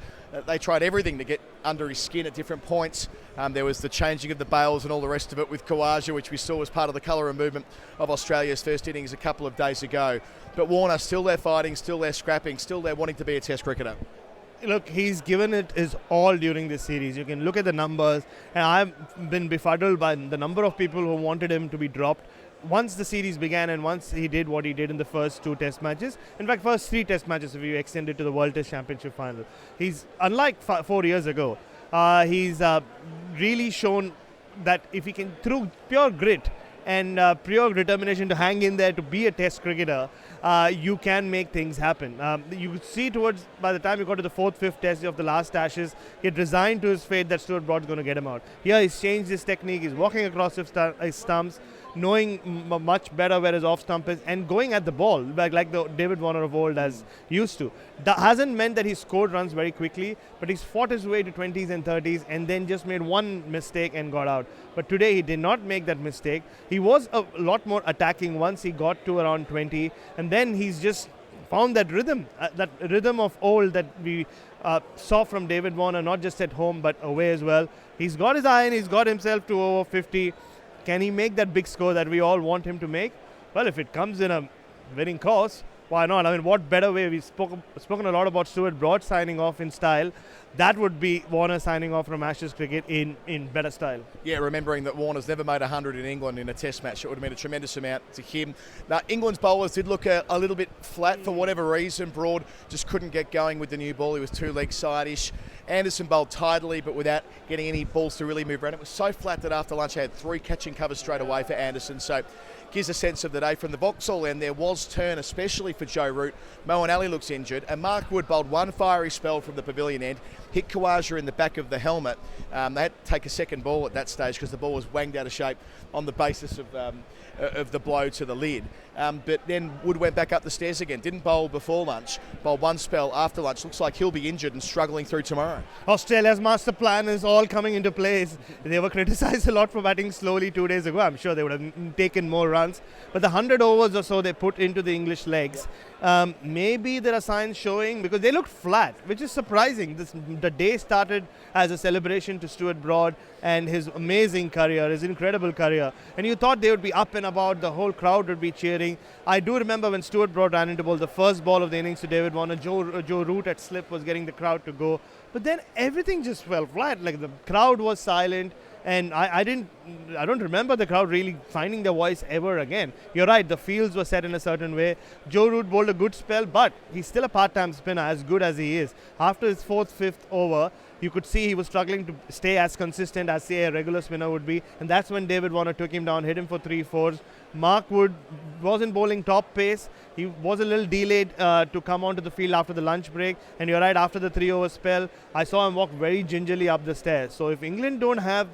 They tried everything to get under his skin at different points. There was the changing of the bails and all the rest of it with Khawaja, which we saw was part of the colour and movement of Australia's first innings a couple of days ago. But Warner, still there fighting, still there scrapping, still there wanting to be a Test cricketer. Look, he's given it his all during this series. You can look at the numbers, and I've been befuddled by the number of people who wanted him to be dropped. Once the series began and once he did what he did in the first 2 Test matches, in fact, first 3 Test matches if you extend it to the World Test Championship final, he's, unlike 4 years ago, he's really shown that if he can, through pure grit and pure determination to hang in there to be a Test cricketer, you can make things happen. You could see towards, by the time you got to the 4th, 5th Test of the last Ashes, he had resigned to his fate that Stuart Broad's going to get him out. Here he's changed his technique, he's walking across his stumps, knowing much better where his off stump is and going at the ball like the David Warner of old has used to. That hasn't meant that he scored runs very quickly, but he's fought his way to 20s and 30s and then just made one mistake and got out. But today he did not make that mistake. He was a lot more attacking once he got to around 20, and then he's just found that rhythm of old that we saw from David Warner, not just at home but away as well. He's got his iron, he's got himself to over 50. Can he make that big score that we all want him to make? Well, if it comes in a winning course, why not? I mean, what better way? We've spoken a lot about Stuart Broad signing off in style. that would be Warner signing off from Ashes cricket in better style. Yeah, remembering that Warner's never made 100 in England in a test match. It would have meant a tremendous amount to him. Now, England's bowlers did look a little bit flat for whatever reason. Broad just couldn't get going with the new ball. He was too leg side-ish. Anderson bowled tidily, but without getting any balls to really move around. It was so flat that after lunch, I had 3 catching covers straight away for Anderson. So gives a sense of the day from the Vauxhall end. There was turn, especially for Joe Root. Moeen Ali looks injured, and Mark Wood bowled one fiery spell from the pavilion end, hit Khawaja in the back of the helmet. They had to take a second ball at that stage because the ball was wanged out of shape on the basis of the blow to the lid. But then Wood went back up the stairs again. Didn't bowl before lunch, bowled one spell after lunch. Looks like he'll be injured and struggling through tomorrow. Australia's master plan is all coming into place. They were criticised a lot for batting slowly 2 days ago. I'm sure they would have taken more runs. But the 100 overs or so they put into the English legs, maybe there are signs showing, because they looked flat, which is surprising. The day started as a celebration to Stuart Broad and his amazing career, his incredible career. And you thought they would be up and about, the whole crowd would be cheering. I do remember when Stuart Broad ran into bowl, the first ball of the innings to David Warner, Joe Root at slip was getting the crowd to go. But then everything just fell flat. Like, the crowd was silent. And I don't remember the crowd really finding their voice ever again. You're right, the fields were set in a certain way. Joe Root bowled a good spell, but he's still a part-time spinner, as good as he is. After his 4th, 5th over, you could see he was struggling to stay as consistent as, say, a regular spinner would be. And that's when David Warner took him down, hit him for 3 4s. Mark Wood wasn't bowling top pace. He was a little delayed to come onto the field after the lunch break. And you're right, after the 3-over spell, I saw him walk very gingerly up the stairs. So if England don't have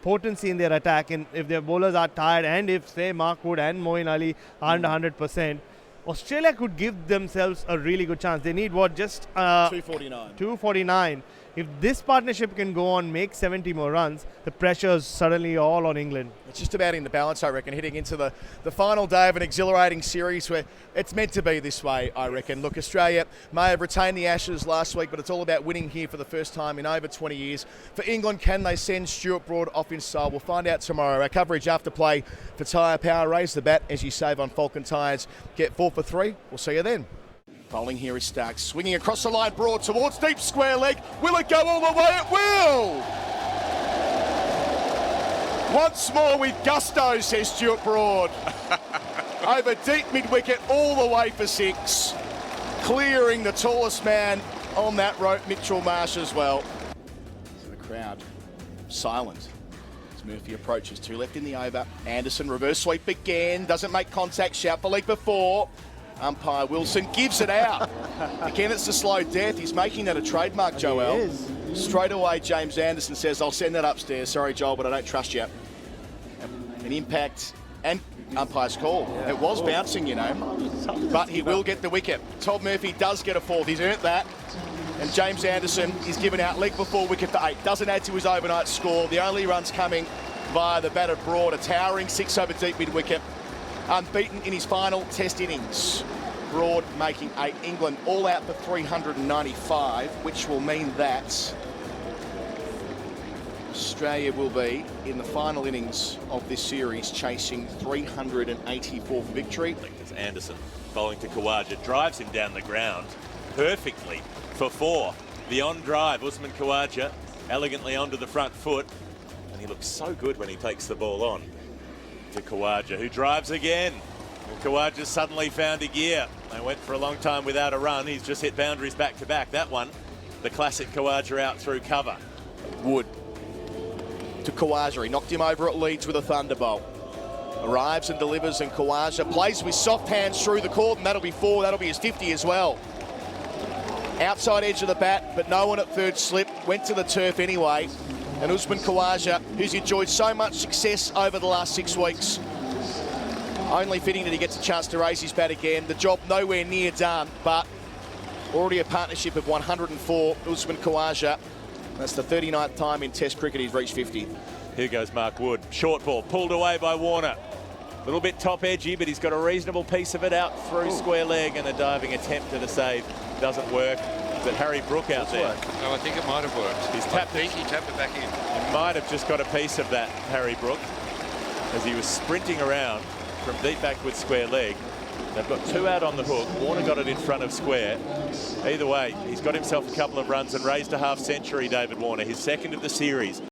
potency in their attack, and if their bowlers are tired, and if, say, Mark Wood and Moeen Ali aren't 100%, Australia could give themselves a really good chance. They need just 249. 249. If this partnership can go on, make 70 more runs, the pressure is suddenly all on England. It's just about in the balance, I reckon, heading into the final day of an exhilarating series where it's meant to be this way, I reckon. Look, Australia may have retained the Ashes last week, but it's all about winning here for the first time in over 20 years. For England, can they send Stuart Broad off in style? We'll find out tomorrow. Our coverage after play for Tyre Power. Raise the bat as you save on Falcon tyres. Get 4 for 3. We'll see you then. Bowling here is Starks, swinging across the line, Broad towards deep square leg. Will it go all the way? It will! Once more with gusto, says Stuart Broad. Over deep mid-wicket, all the way for 6. Clearing the tallest man on that rope, Mitchell Marsh as well. So the crowd silent as Murphy approaches. 2 left in the over. Anderson reverse sweep again, doesn't make contact, shout for leg before. Umpire Wilson gives it out. Again, it's the slow death. He's making that a trademark, Joel. Straight away, James Anderson says, I'll send that upstairs. Sorry, Joel, but I don't trust you. An impact and umpire's call. Yeah. It was bouncing, you know, but he will get the wicket. Todd Murphy does get a 4th. He's earned that. And James Anderson is given out leg before wicket for 8. Doesn't add to his overnight score. The only runs coming via the bat of Broad. A towering 6 over deep mid-wicket. Unbeaten in his final test innings. Broad making 8. England all out for 395, which will mean that Australia will be in the final innings of this series chasing 384 for victory. As Anderson bowling to Khawaja, drives him down the ground perfectly for 4. The on drive, Usman Khawaja elegantly onto the front foot, and he looks so good when he takes the ball on. To Khawaja, who drives again. And Khawaja's suddenly found a gear. They went for a long time without a run. He's just hit boundaries back to back. That one, the classic Khawaja out through cover. Wood to Khawaja. He knocked him over at Leeds with a thunderbolt. Arrives and delivers, and Khawaja plays with soft hands through the court, and that'll be 4. That'll be his 50 as well. Outside edge of the bat, but no one at third slip. Went to the turf anyway. And Usman Khawaja, who's enjoyed so much success over the last 6 weeks. Only fitting that he gets a chance to raise his bat again. The job nowhere near done, but already a partnership of 104. Usman Khawaja, that's the 39th time in Test cricket he's reached 50. Here goes Mark Wood. Short ball, pulled away by Warner. A little bit top edgy, but he's got a reasonable piece of it out through square leg, and a diving attempt at a save doesn't work. But Harry Brook out there. No, I think it might have worked. He tapped it back in. He might have just got a piece of that, Harry Brook, as he was sprinting around from deep back with square leg. They've got 2 out on the hook. Warner got it in front of square. Either way, he's got himself a couple of runs and raised a half century, David Warner, his second of the series.